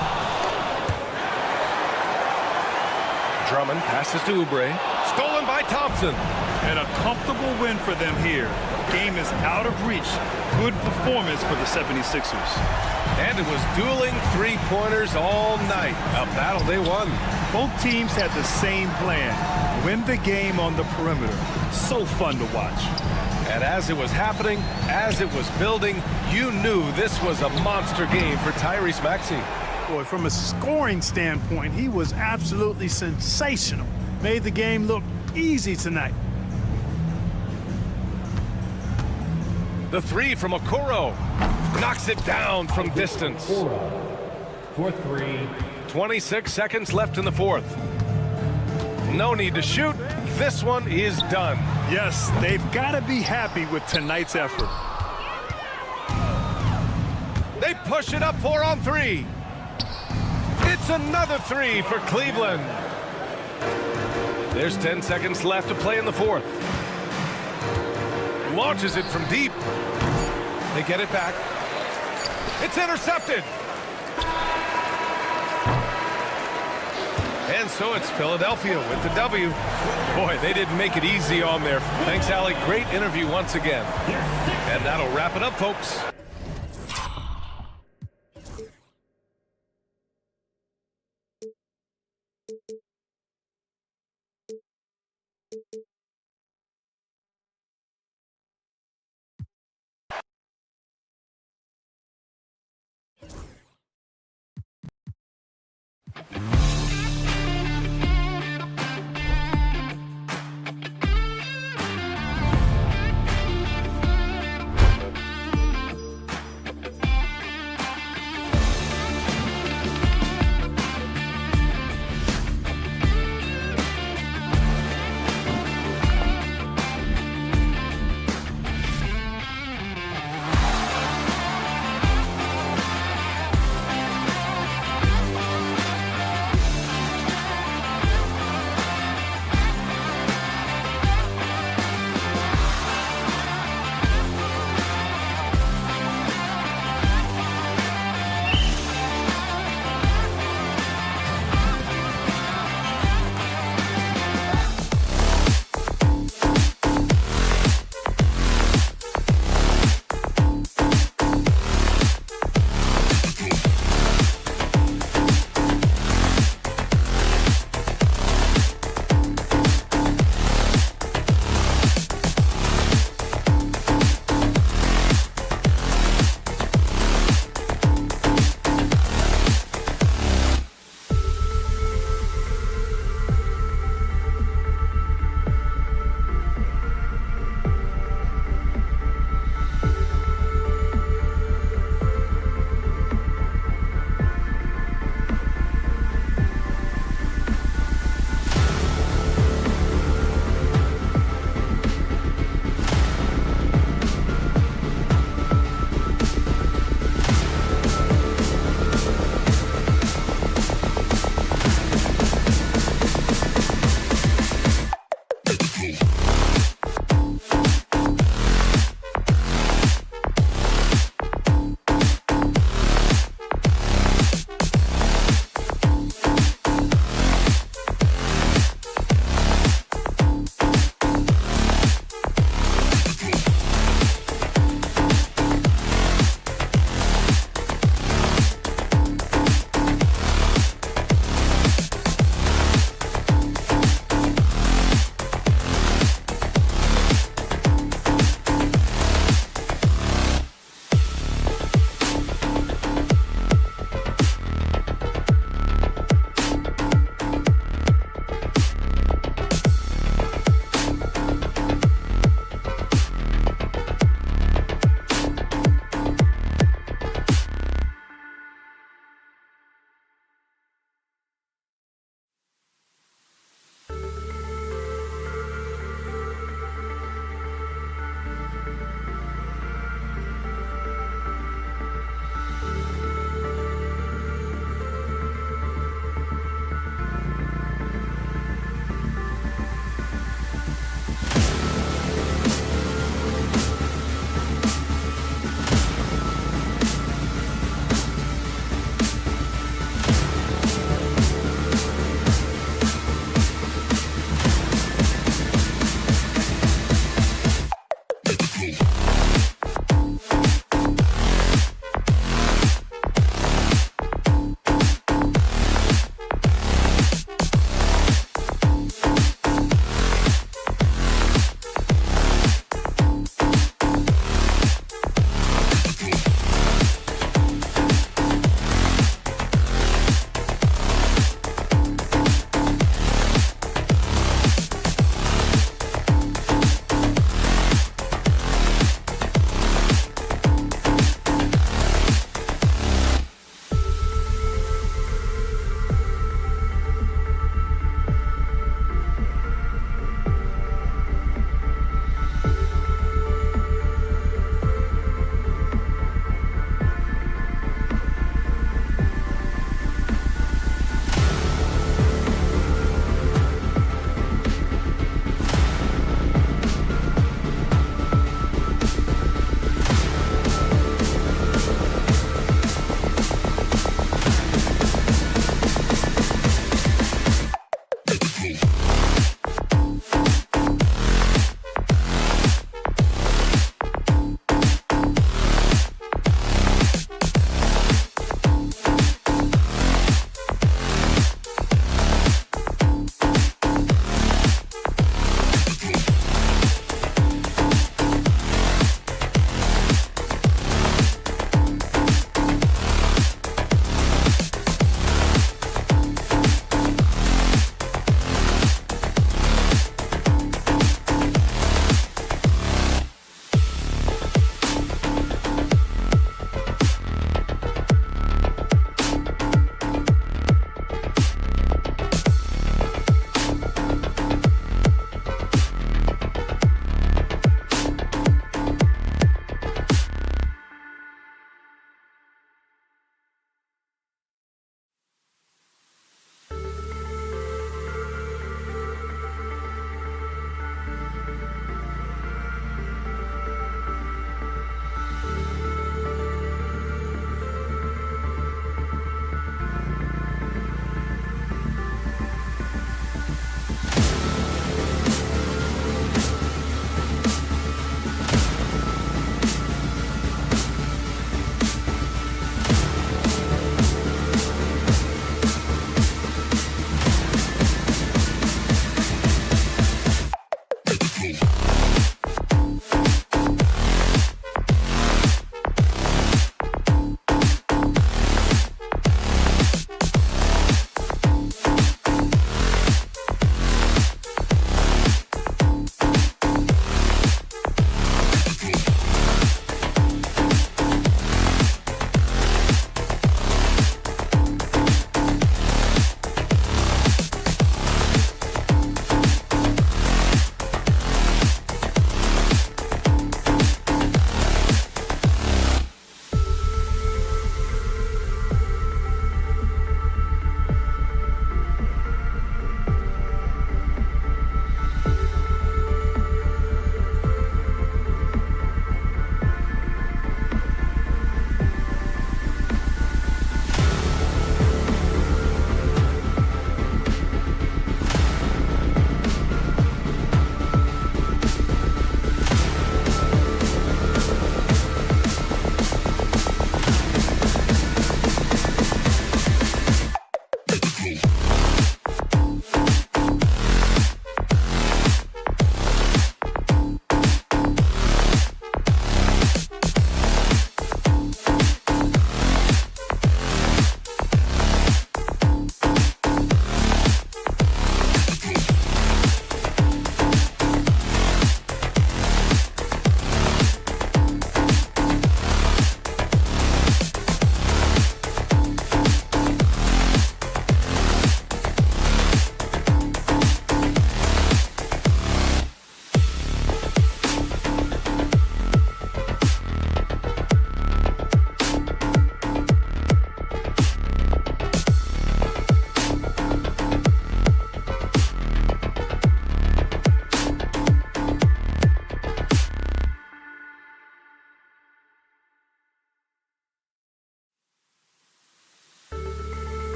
Drummond passes to Oubre. Stolen by Thompson. And a comfortable win for them here. Game is out of reach. Good performance for the 76ers. And it was dueling three-pointers all night. A battle they won. Both teams had the same plan. Win the game on the perimeter. So fun to watch. And as it was happening, as it was building, you knew this was a monster game for Tyrese Maxey. Boy, from a scoring standpoint, he was absolutely sensational. Made the game look easy tonight. The three from Okoro. Knocks it down from distance. For three. 26 seconds left in the fourth. No need to shoot. This one is done. Yes, they've got to be happy with tonight's effort. They push it up 4 on 3. It's another 3 for Cleveland. There's 10 seconds left to play in the fourth. Launches it from deep. They get it back. It's intercepted. And so it's Philadelphia with the W. Boy, they didn't make it easy on there. Thanks, Allie. Great interview once again. And that'll wrap it up, folks.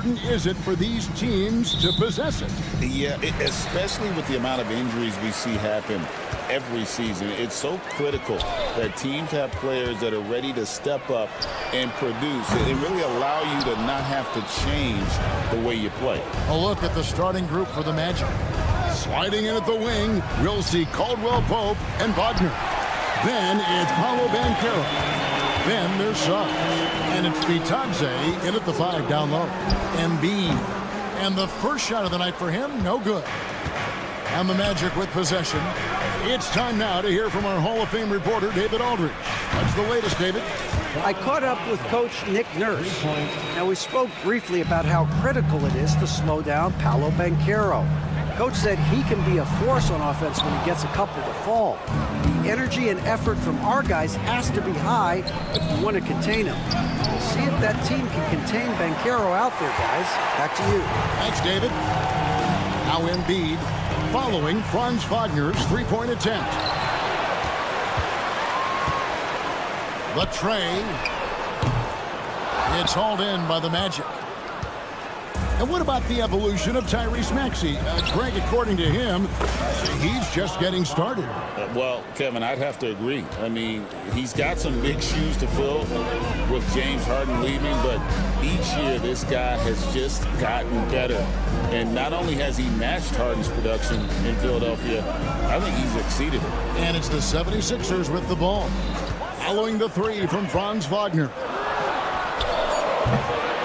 important is it for these teams to possess it? Yeah, especially with the amount of injuries we see happen every season. It's so critical that teams have players that are ready to step up and produce and really allow you to not have to change the way you play. A look at the starting group for the Magic. Sliding in at the wing, we'll see Caldwell Pope and Wagner. Then it's Paolo Banchero. Then there's Suggs. And it's Vitadze in at the 5 down low. Embiid. And the first shot of the night for him, no good. And the Magic with possession. It's time now to hear from our Hall of Fame reporter, David Aldridge. What's the latest, David? I caught up with Coach Nick Nurse. Now, we spoke briefly about how critical it is to slow down Paolo Banchero. Coach said he can be a force on offense when he gets a couple to fall. The energy and effort from our guys has to be high if we want to contain him. We'll see if that team can contain Banchero out there, guys. Back to you. Thanks, David. Now Embiid following Franz Wagner's three-point attempt. The tray. It's hauled in by the Magic. And what about the evolution of Tyrese Maxey? Greg, according to him, he's just getting started. Well, Kevin, I'd have to agree. I mean, he's got some big shoes to fill with James Harden leaving, but each year this guy has just gotten better. And not only has he matched Harden's production in Philadelphia, I think he's exceeded it. And it's the 76ers with the ball. Following the three from Franz Wagner.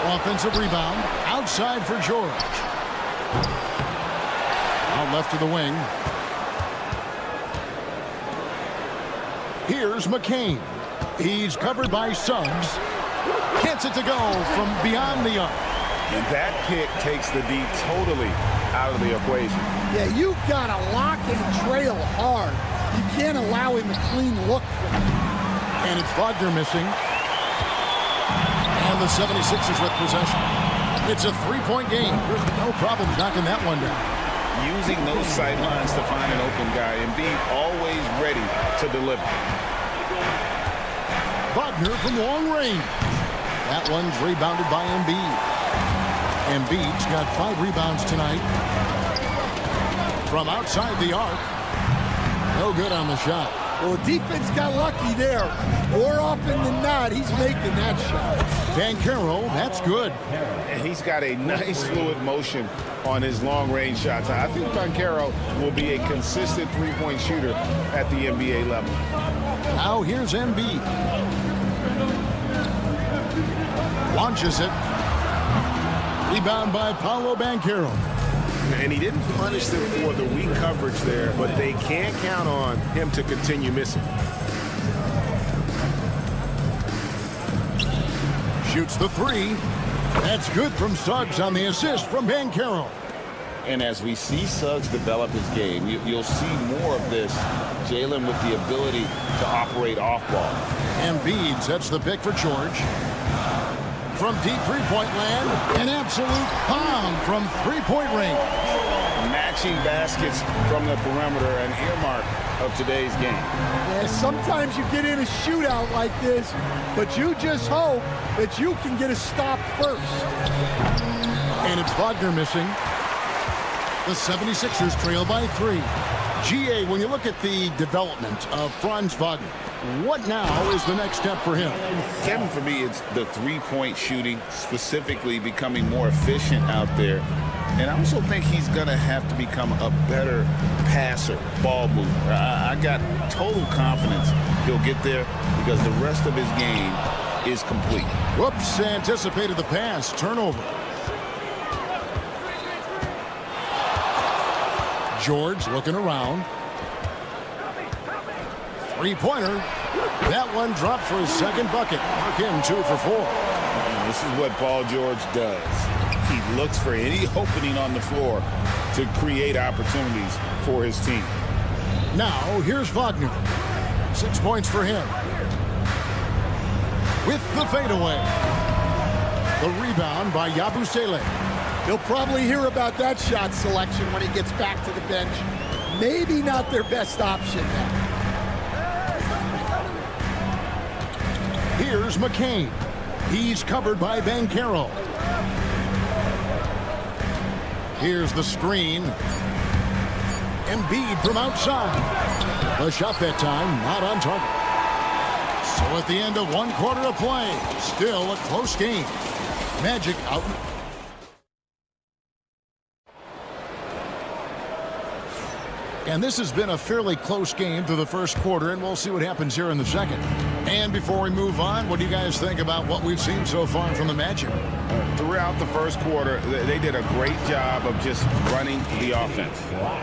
Offensive rebound. Outside for George. Out left to the wing. Here's McCain. He's covered by Suggs. Gets it to go from beyond the arc. And that pick takes the D totally out of the equation. Yeah, you've got to lock and trail hard. You can't allow him a clean look for him. And it's Wagner missing. And the 76ers with possession. It's a three-point game. No problem knocking that one down. Using those sidelines to find an open guy and being always ready to deliver. Wagner from long range. That one's rebounded by Embiid. Embiid's got 5 rebounds tonight. From outside the arc. No good on the shot. Well, defense got lucky there. More often than not, he's making that shot. Banchero, that's good. And he's got a nice fluid motion on his long-range shots. I think Banchero will be a consistent three-point shooter at the NBA level. Now here's Embiid. Launches it. Rebound by Paolo Banchero. And he didn't punish them for the weak coverage there, but they can't count on him to continue missing. Shoots the three. That's good from Suggs on the assist from Banchero. And as we see Suggs develop his game, you'll see more of this. Jalen with the ability to operate off ball. Embiid sets the pick for George. From deep three-point land, an absolute bomb from three-point range. Matching baskets from the perimeter, an earmark of today's game. Yeah, sometimes you get in a shootout like this, but you just hope that you can get a stop first. And it's Wagner missing. The 76ers trail by 3. GA, when you look at the development of Franz Wagner, what now is the next step for him? Kevin, for me, it's the three-point shooting, specifically becoming more efficient out there. And I also think he's going to have to become a better passer, ball mover. I got total confidence he'll get there because the rest of his game is complete. Whoops, anticipated the pass. Turnover. George looking around. Three-pointer. That one dropped for his second bucket. Mark him 2 for 4. And this is what Paul George does. He looks for any opening on the floor to create opportunities for his team. Now, here's Wagner. 6 points for him. With the fadeaway. The rebound by Yabusele. He'll probably hear about that shot selection when he gets back to the bench. Maybe not their best option now. Here's McCain. He's covered by Banchero. Here's the screen. Embiid from outside. The shot that time not on target. So at the end of 1 quarter of play, still a close game. Magic out. And this has been a fairly close game through the first quarter, and we'll see what happens here in the second. And before we move on, what do you guys think about what we've seen so far from the Magic? Throughout the first quarter, they did a great job of just running the offense.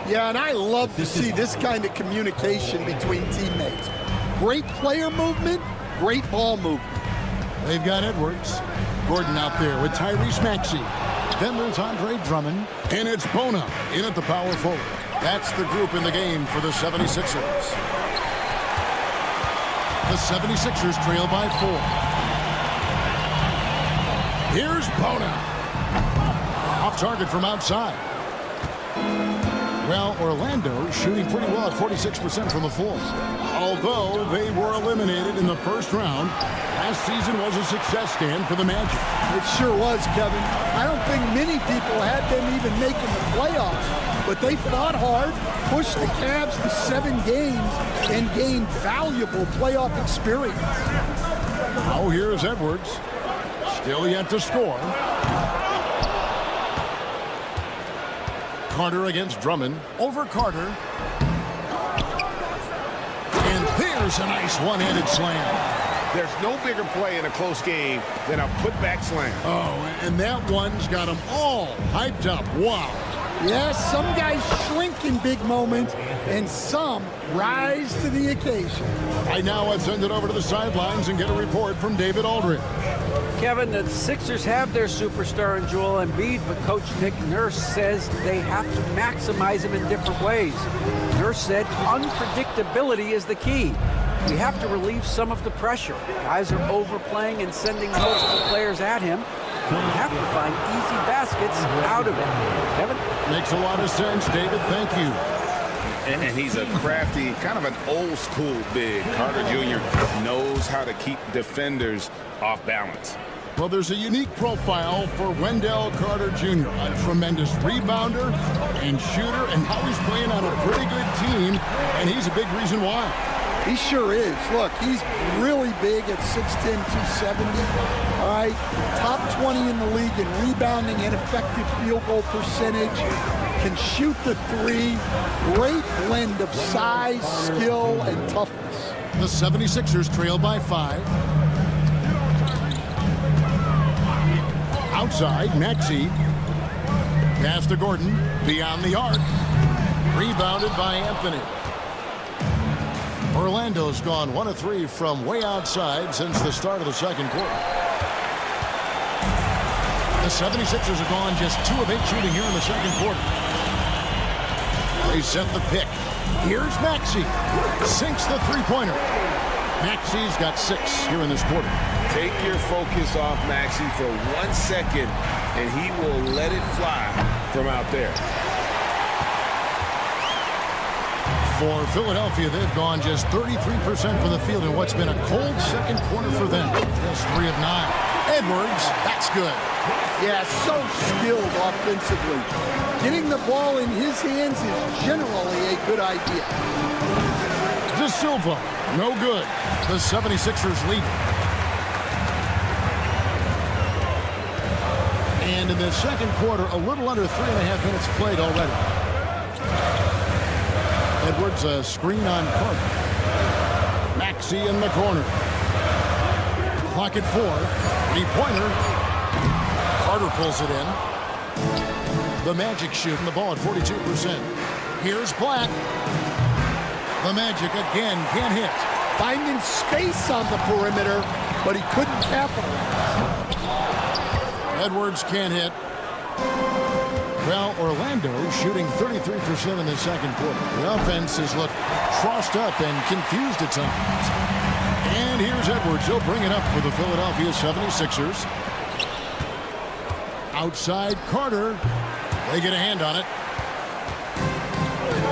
Yeah, and I love to see this kind of communication between teammates. Great player movement, great ball movement. They've got Edwards. Gordon out there with Tyrese Maxey. Then there's Andre Drummond. And it's Bona in at the power forward. That's the group in the game for the 76ers. The 76ers trail by 4. Here's Bona. Off target from outside. Well, Orlando shooting pretty well at 46% from the floor. Although they were eliminated in the first round, last season was a success stand for the Magic. It sure was, Kevin. I don't think many people had them even making the playoffs. But they fought hard, pushed the Cavs to 7 games, and gained valuable playoff experience. Oh, here's Edwards. Still yet to score. Carter against Drummond. Over Carter. And there's a nice one-handed slam. There's no bigger play in a close game than a putback slam. Oh, and that one's got them all hyped up. Wow. Yes, some guys shrink in big moments, and some rise to the occasion. Right now, let's send it over to the sidelines and get a report from David Aldridge. Kevin, the Sixers have their superstar in Joel Embiid, but Coach Nick Nurse says they have to maximize him in different ways. Nurse said unpredictability is the key. We have to relieve some of the pressure. Guys are overplaying and sending multiple players at him. We have to find easy baskets out of it. Kevin? Makes a lot of sense, David. Thank you. And he's a crafty, kind of an old-school big. Carter Jr. knows how to keep defenders off balance. Well, there's a unique profile for Wendell Carter Jr., a tremendous rebounder and shooter, and now he's playing on a pretty good team, and he's a big reason why. He sure is. Look, he's really big at 6'10", 270. All right, top 20 in the league in rebounding and effective field goal percentage. Can shoot the 3. Great blend of size, skill, and toughness. The 76ers trail by 5. Outside, Maxey. Pass to Gordon. Beyond the arc. Rebounded by Anthony. Orlando's gone 1 of 3 from way outside since the start of the second quarter. The 76ers have gone just 2 of 8 shooting here in the second quarter. They set the pick. Here's Maxey. Sinks the three-pointer. Maxey's got 6 here in this quarter. Take your focus off Maxey for 1 second, and he will let it fly from out there. For Philadelphia, they've gone just 33% from the field in what's been a cold second quarter for them. Just 3 of 9. Edwards, that's good. Yeah, so skilled offensively. Getting the ball in his hands is generally a good idea. De Silva, no good. The 76ers lead. And in the second quarter, a little under 3.5 minutes played already. Edwards, a screen on Carter. Maxey in the corner. Clock at 4. 3-pointer. Carter pulls it in. The Magic shooting the ball at 42%. Here's Black. The Magic again can't hit. Finding space on the perimeter, but he couldn't capitalize. Edwards can't hit. Well, Orlando shooting 33% in the second quarter. The offense has looked crossed up and confused at times. And here's Edwards. He'll bring it up for the Philadelphia 76ers. Outside Carter. They get a hand on it.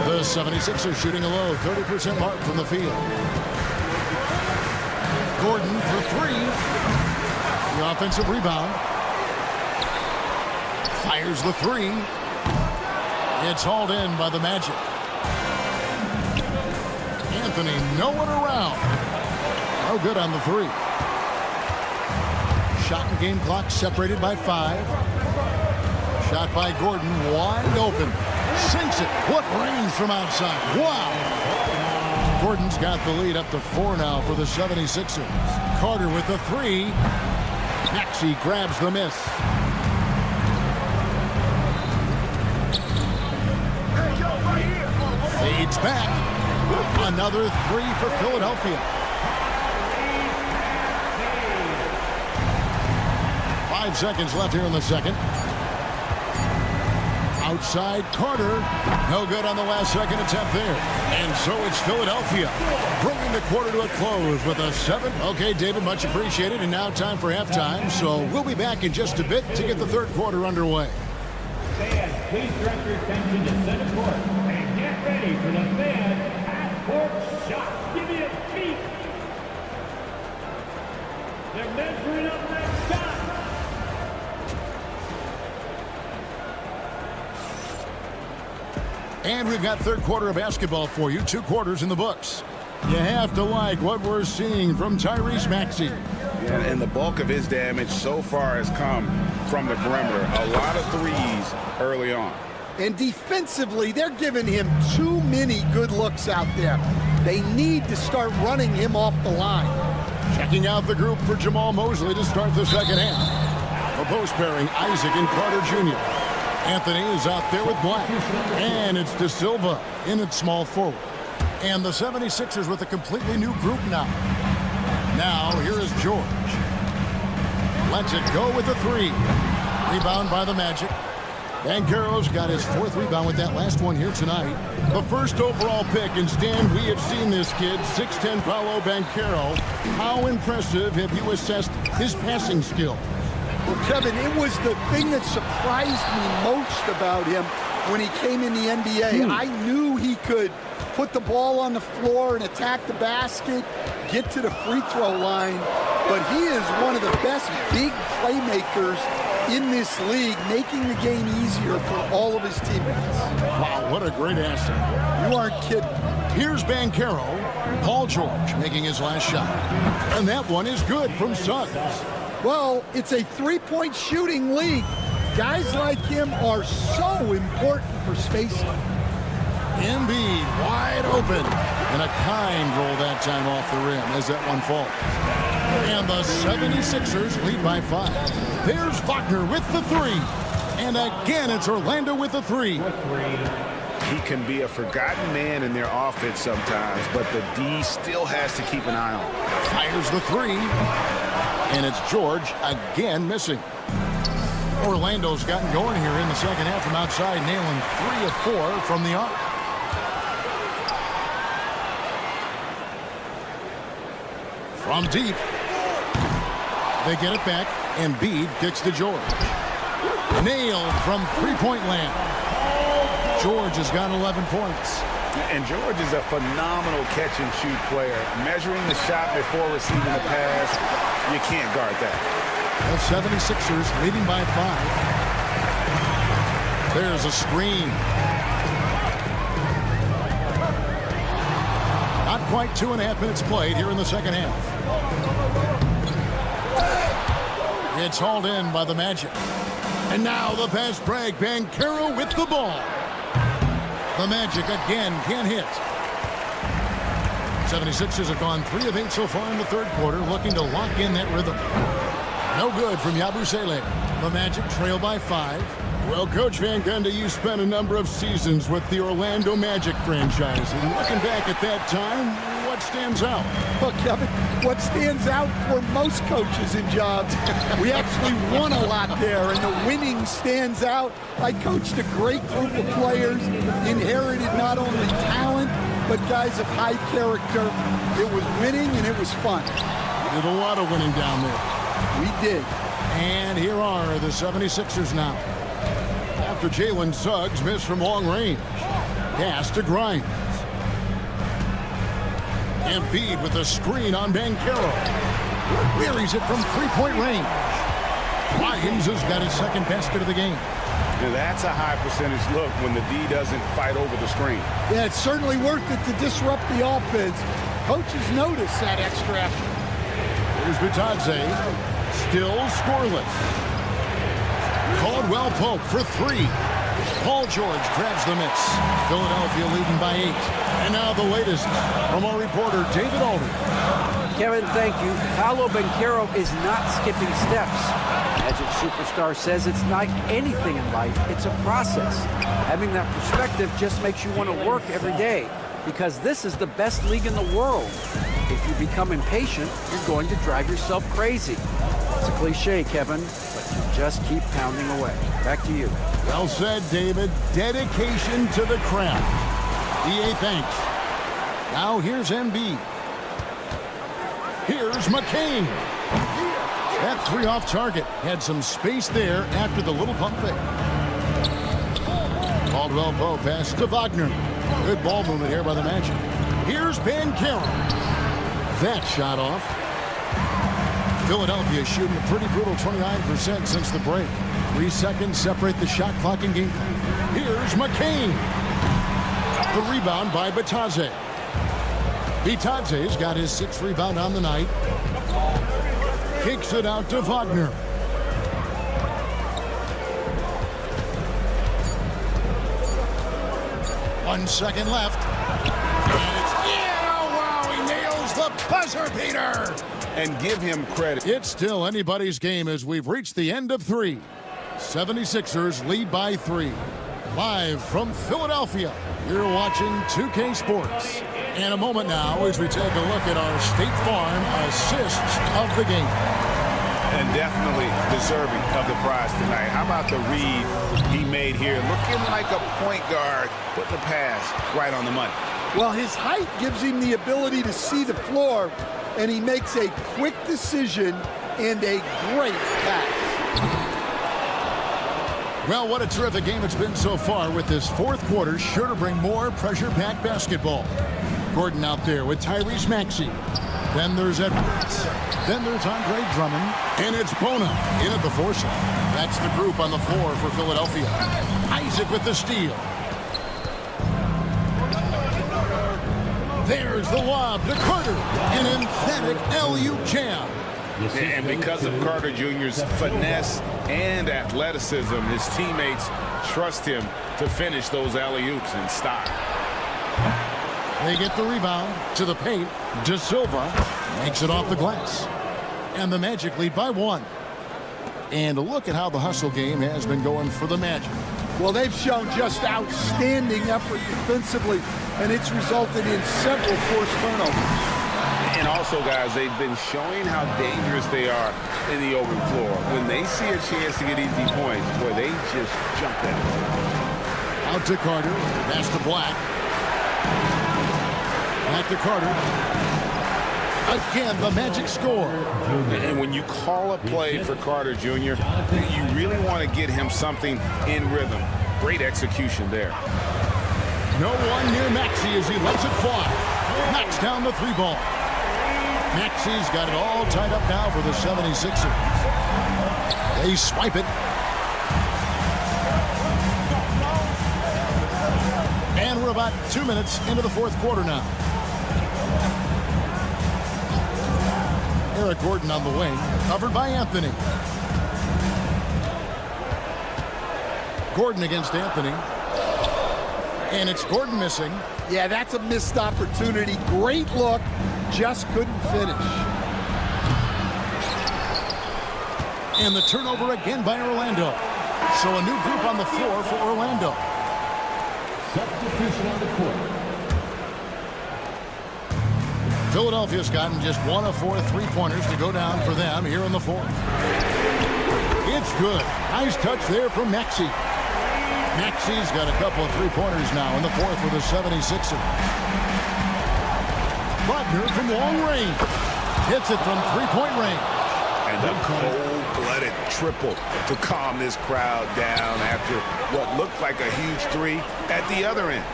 The 76ers shooting a low 30% mark from the field. Gordon for 3. The offensive rebound. Fires the 3. It's hauled in by the Magic. Anthony nowhere around. No good on the three. Shot and game clock separated by 5. Shot by Gordon, wide open. Sinks it. What range from outside. Wow. Gordon's got the lead up to 4 now for the 76ers. Carter with the 3. Maxey grabs the miss. Fades back. Another 3 for Philadelphia. 5 seconds left here in the second. Outside Carter. No good on the last second attempt there. And so it's Philadelphia bringing the quarter to a close with a 7. Okay, David, much appreciated. And now time for halftime. So we'll be back in just a bit to get the third quarter underway. Fans, please direct your attention to center court and get ready for the fan half-court shot. Give me a beat. They're measuring up that shot. And we've got third quarter of basketball for you. 2 quarters in the books. You have to like what we're seeing from Tyrese Maxey. Yeah, and the bulk of his damage so far has come from the perimeter. A lot of threes early on. And defensively, they're giving him too many good looks out there. They need to start running him off the line. Checking out the group for Jamal Mosley to start the second half. A post pairing, Isaac and Carter Jr. Anthony is out there with Black. And it's De Silva in at small forward. And the 76ers with a completely new group now. Now, here is George. Lets it go with the 3. Rebound by the Magic. Banchero's got his 4th rebound with that last one here tonight. The first overall pick, and Stan, we have seen this kid, 6'10" Paolo Banchero. How impressive have you assessed his passing skill? Well, Kevin, it was the thing that surprised me most about him when he came in the NBA. I knew he could put the ball on the floor and attack the basket, get to the free throw line, but he is one of the best big playmakers in this league, making the game easier for all of his teammates. Wow, what a great asset. You aren't kidding. Here's Banchero. Paul George making his last shot. And that one is good from Suggs. Well, it's a three-point shooting league. Guys like him are so important for spacing. Embiid wide open. And a kind roll that time off the rim as that one falls. And the 76ers lead by 5. There's Wagner with the 3. And again, it's Orlando with the 3. He can be a forgotten man in their offense sometimes, but the D still has to keep an eye on. Fires the 3. And it's George again missing. Orlando's gotten going here in the second half from outside, nailing 3 of 4 from the arc. From deep. They get it back. Embiid kicks to George. Nailed from three-point land. George has got 11 points. And George is a phenomenal catch-and-shoot player. Measuring the shot before receiving the pass, you can't guard that. The 76ers leading by 5. There's a screen. Not quite 2.5 minutes played here in the second half. It's hauled in by the Magic. And now the fast break. Banchero with the ball. The Magic again can't hit. 76ers have gone 3 of 8 so far in the third quarter, looking to lock in that rhythm. No good from Yabusele. The Magic trail by 5. Well, Coach Van Gundy, you spent a number of seasons with the Orlando Magic franchise. And looking back at that time, what stands out? Well, Kevin, what stands out for most coaches in jobs, we actually won a lot there, and the winning stands out. I coached a great group of players, inherited not only talent, but guys of high character. It was winning, and it was fun. We did a lot of winning down there. We did. And here are the 76ers now. After Jalen Suggs missed from long range. Pass to Grimes. Embiid with a screen on Banchero. Buries it from three-point range. Grimes has got his second basket of the game. Now that's a high percentage look when the D doesn't fight over the screen. Yeah, it's certainly worth it to disrupt the offense. Coaches notice that extra effort. Here's Vitadze, still scoreless. Caldwell Pope for 3. Paul George grabs the miss. Philadelphia leading by 8. And now the latest from our reporter, David Alden. Kevin, thank you. Paolo Banchero is not skipping steps. Magic Superstar says it's like anything in life. It's a process. Having that perspective just makes you want to work every day because this is the best league in the world. If you become impatient, you're going to drive yourself crazy. It's a cliche, Kevin, but you just keep pounding away. Back to you. Well said, David. Dedication to the craft. EA thanks. Now here's Embiid. Here's McCain. That 3 off target. Had some space there after the little pump fake. Caldwell Pope pass to Wagner. Good ball movement here by the Magic. Here's Banchero. That shot off. Philadelphia shooting a pretty brutal 29% since the break. 3 seconds separate the shot clock and game. Here's McCain. The rebound by Bitadze. Bitadze's got his 6th rebound on the night. Kicks it out to Wagner. 1 second left. And it's oh wow, he nails the buzzer beater. And give him credit. It's still anybody's game as we've reached the end of 3. 76ers lead by 3. Live from Philadelphia, you're watching 2K Sports. In a moment now as we take a look at our State Farm assists of the game. And definitely deserving of the prize tonight. How about the read he made here? Looking like a point guard, putting the pass right on the money. Well, his height gives him the ability to see the floor, and he makes a quick decision and a great pass. Well, what a terrific game it's been so far with this 4th quarter, sure to bring more pressure-packed basketball. Gordon out there with Tyrese Maxey. Then there's Edwards. Then there's Andre Drummond. And it's Bona in at the foursome. That's the group on the floor for Philadelphia. Isaac with the steal. There's the lob to Carter. An emphatic alley-oop jam. And because of Carter Jr.'s finesse and athleticism, his teammates trust him to finish those alley-oops in style. They get the rebound to the paint. De Silva makes it off the glass. And the Magic lead by 1. And look at how the hustle game has been going for the Magic. Well, they've shown just outstanding effort defensively, and it's resulted in several forced turnovers. And also, guys, they've been showing how dangerous they are in the open floor. When they see a chance to get easy points, boy, they just jump at it. Out to Carter. Pass to Black. Back to Carter. Again, the Magic score. And when you call a play for Carter Jr., you really want to get him something in rhythm. Great execution there. No one near Maxey as he lets it fly. Knocks down the 3 ball. Maxey's got it all tied up now for the 76ers. They swipe it. And we're about 2 minutes into the 4th quarter now. Eric Gordon on the wing, covered by Anthony. Gordon against Anthony. And it's Gordon missing. Yeah, that's a missed opportunity. Great look, just couldn't finish. And the turnover again by Orlando. So a new group on the floor for Orlando. Substitution on the court. Philadelphia's gotten just 1 of 4 3-pointers to go down for them here in the 4th. It's good. Nice touch there from Maxey. Maxey's got a couple of 3-pointers now in the 4th for the 76ers. Wagner from long range. Hits it from 3-point range. And a cold-blooded triple to calm this crowd down after what looked like a huge 3 at the other end.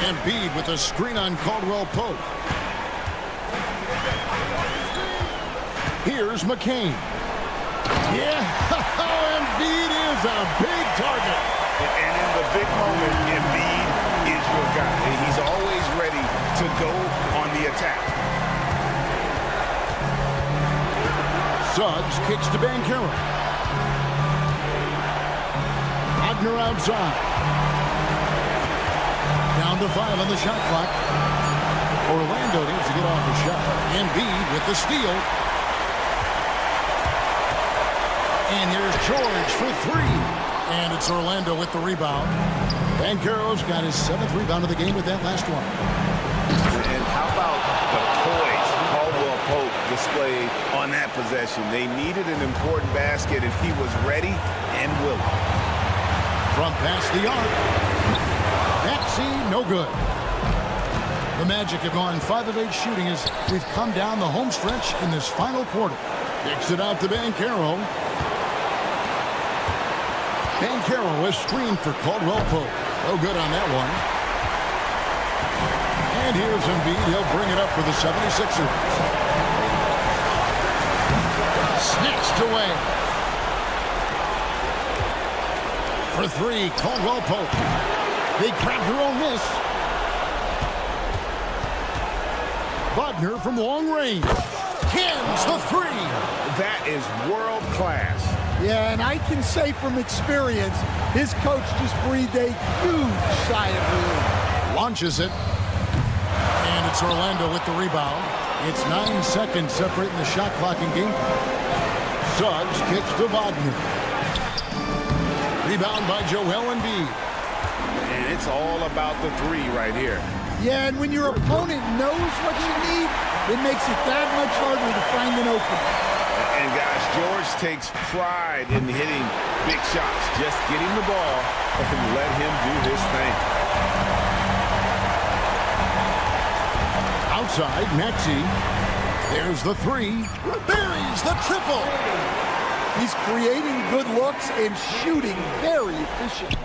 Embiid with a screen on Caldwell Pope. Here's McCain. Yeah, Embiid is a big target. And in the big moment, Embiid is your guy. He's always ready to go on the attack. Suggs kicks to Banchero. Wagner outside. Down to 5 on the shot clock. Orlando needs to get off a shot. Embiid with the steal. And here's George for 3. And it's Orlando with the rebound. Banchero's got his 7th rebound of the game with that last one. And how about the poise Caldwell Pope displayed on that possession? They needed an important basket, and he was ready and willing. From past the arc. Maxey, no good. The Magic have gone 5 of 8 shooting as we've come down the home stretch in this final quarter. Kicks it out to Banchero. Banchero is screened for Caldwell Pope. No good on that one. And here's Embiid. He'll bring it up for the 76ers. Snatched away. For 3, Caldwell Pope. They grab their own miss. Wagner from long range. Cans the 3. That is world class. Yeah, and I can say from experience, his coach just breathed a huge sigh of relief. Launches it. And it's Orlando with the rebound. It's 9 seconds separating the shot clock and game clock. Suggs kicks to Wagner. Rebound by Joel Embiid. And it's all about the 3 right here. Yeah, and when your opponent knows what you need, it makes it that much harder to find an opening. And guys, George takes pride in hitting big shots. Just get him the ball and let him do his thing. Outside, Maxey. There's the 3. Buries the triple. He's creating good looks and shooting very efficiently.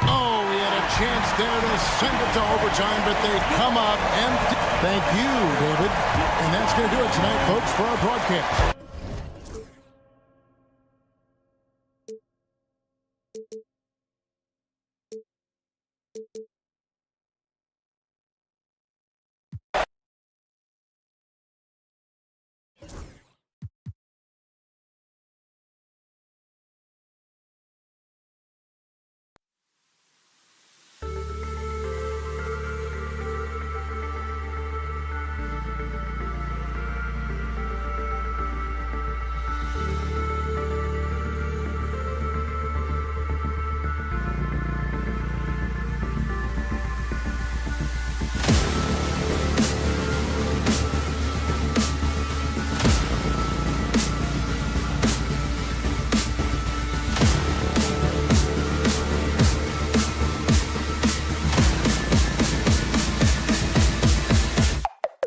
Oh, he had a chance there to send it to overtime, but they come up empty. Thank you, David. And that's going to do it tonight, folks, for our broadcast.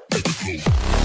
Let's go.